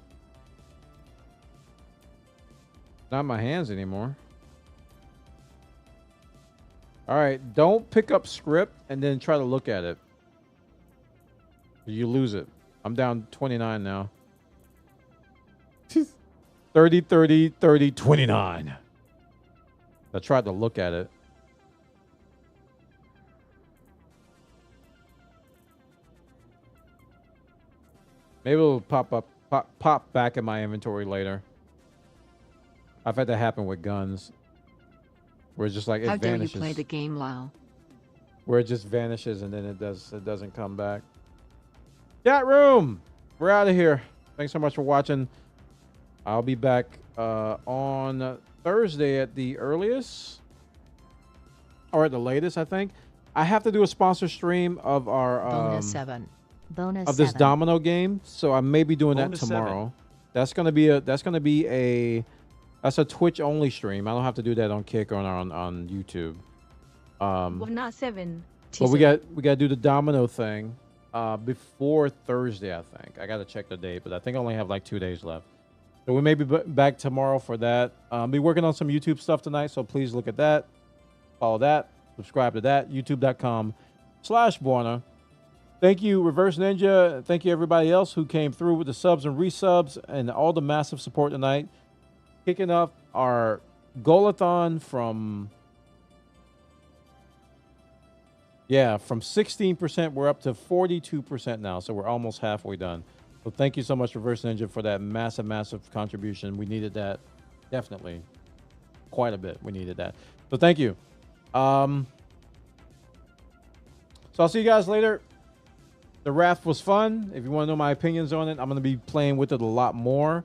Not in my hands anymore. All right. Don't pick up script and then try to look at it. You lose it. I'm down 29 now. 30, 30, 30, 29. I tried to look at it. Maybe it'll pop back in my inventory later. I've had that happen with guns. Where it's just like it How dare you vanishes. play the game, Lau? Where it just vanishes and then it doesn't come back. Chat room! We're out of here. Thanks so much for watching. I'll be back on Thursday at the earliest. Or at the latest, I think. I have to do a sponsor stream of our Bonus 7. Bonus of this 7. domino game. So I may be doing Bonus that tomorrow. 7. That's gonna be a Twitch only stream. I don't have to do that on Kick or on YouTube. 7. But we got to do the domino thing before Thursday, I think. I got to check the date, but I think I only have like 2 days left. So we may be back tomorrow for that. Be working on some YouTube stuff tonight, so please look at that. Follow that. Subscribe to that. YouTube.com/Borna. Thank you, Reverse Ninja. Thank you, everybody else who came through with the subs and resubs and all the massive support tonight. Kicking off our Goalathon from 16%, we're up to 42% now, so we're almost halfway done. So thank you so much, Reverse Ninja, for that massive contribution. We needed that, definitely, quite a bit. We needed that. So thank you. So I'll see you guys later. The RAFT was fun. If you want to know my opinions on it, I'm going to be playing with it a lot more.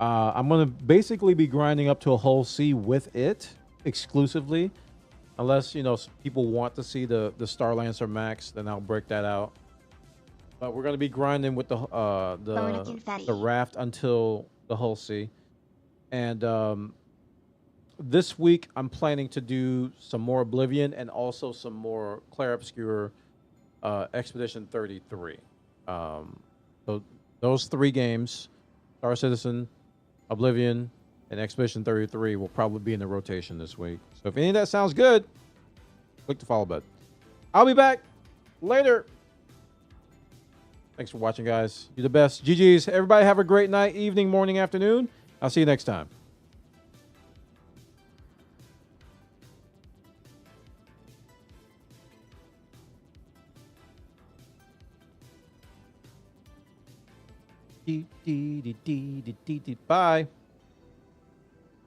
I'm going to basically be grinding up to a whole C with it exclusively. Unless, people want to see the Star Lancer Max, then I'll break that out. But we're going to be grinding with the RAFT until the whole C. And this week, I'm planning to do some more Oblivion and also some more Clair Obscure Expedition 33. So those 3 games, Star Citizen, Oblivion, and Expedition 33 will probably be in the rotation this week. So if any of that sounds good, click the follow button. I'll be back later. Thanks for watching, guys. You're the best. GG's. Everybody have a great night, evening, morning, afternoon. I'll see you next time. Bye.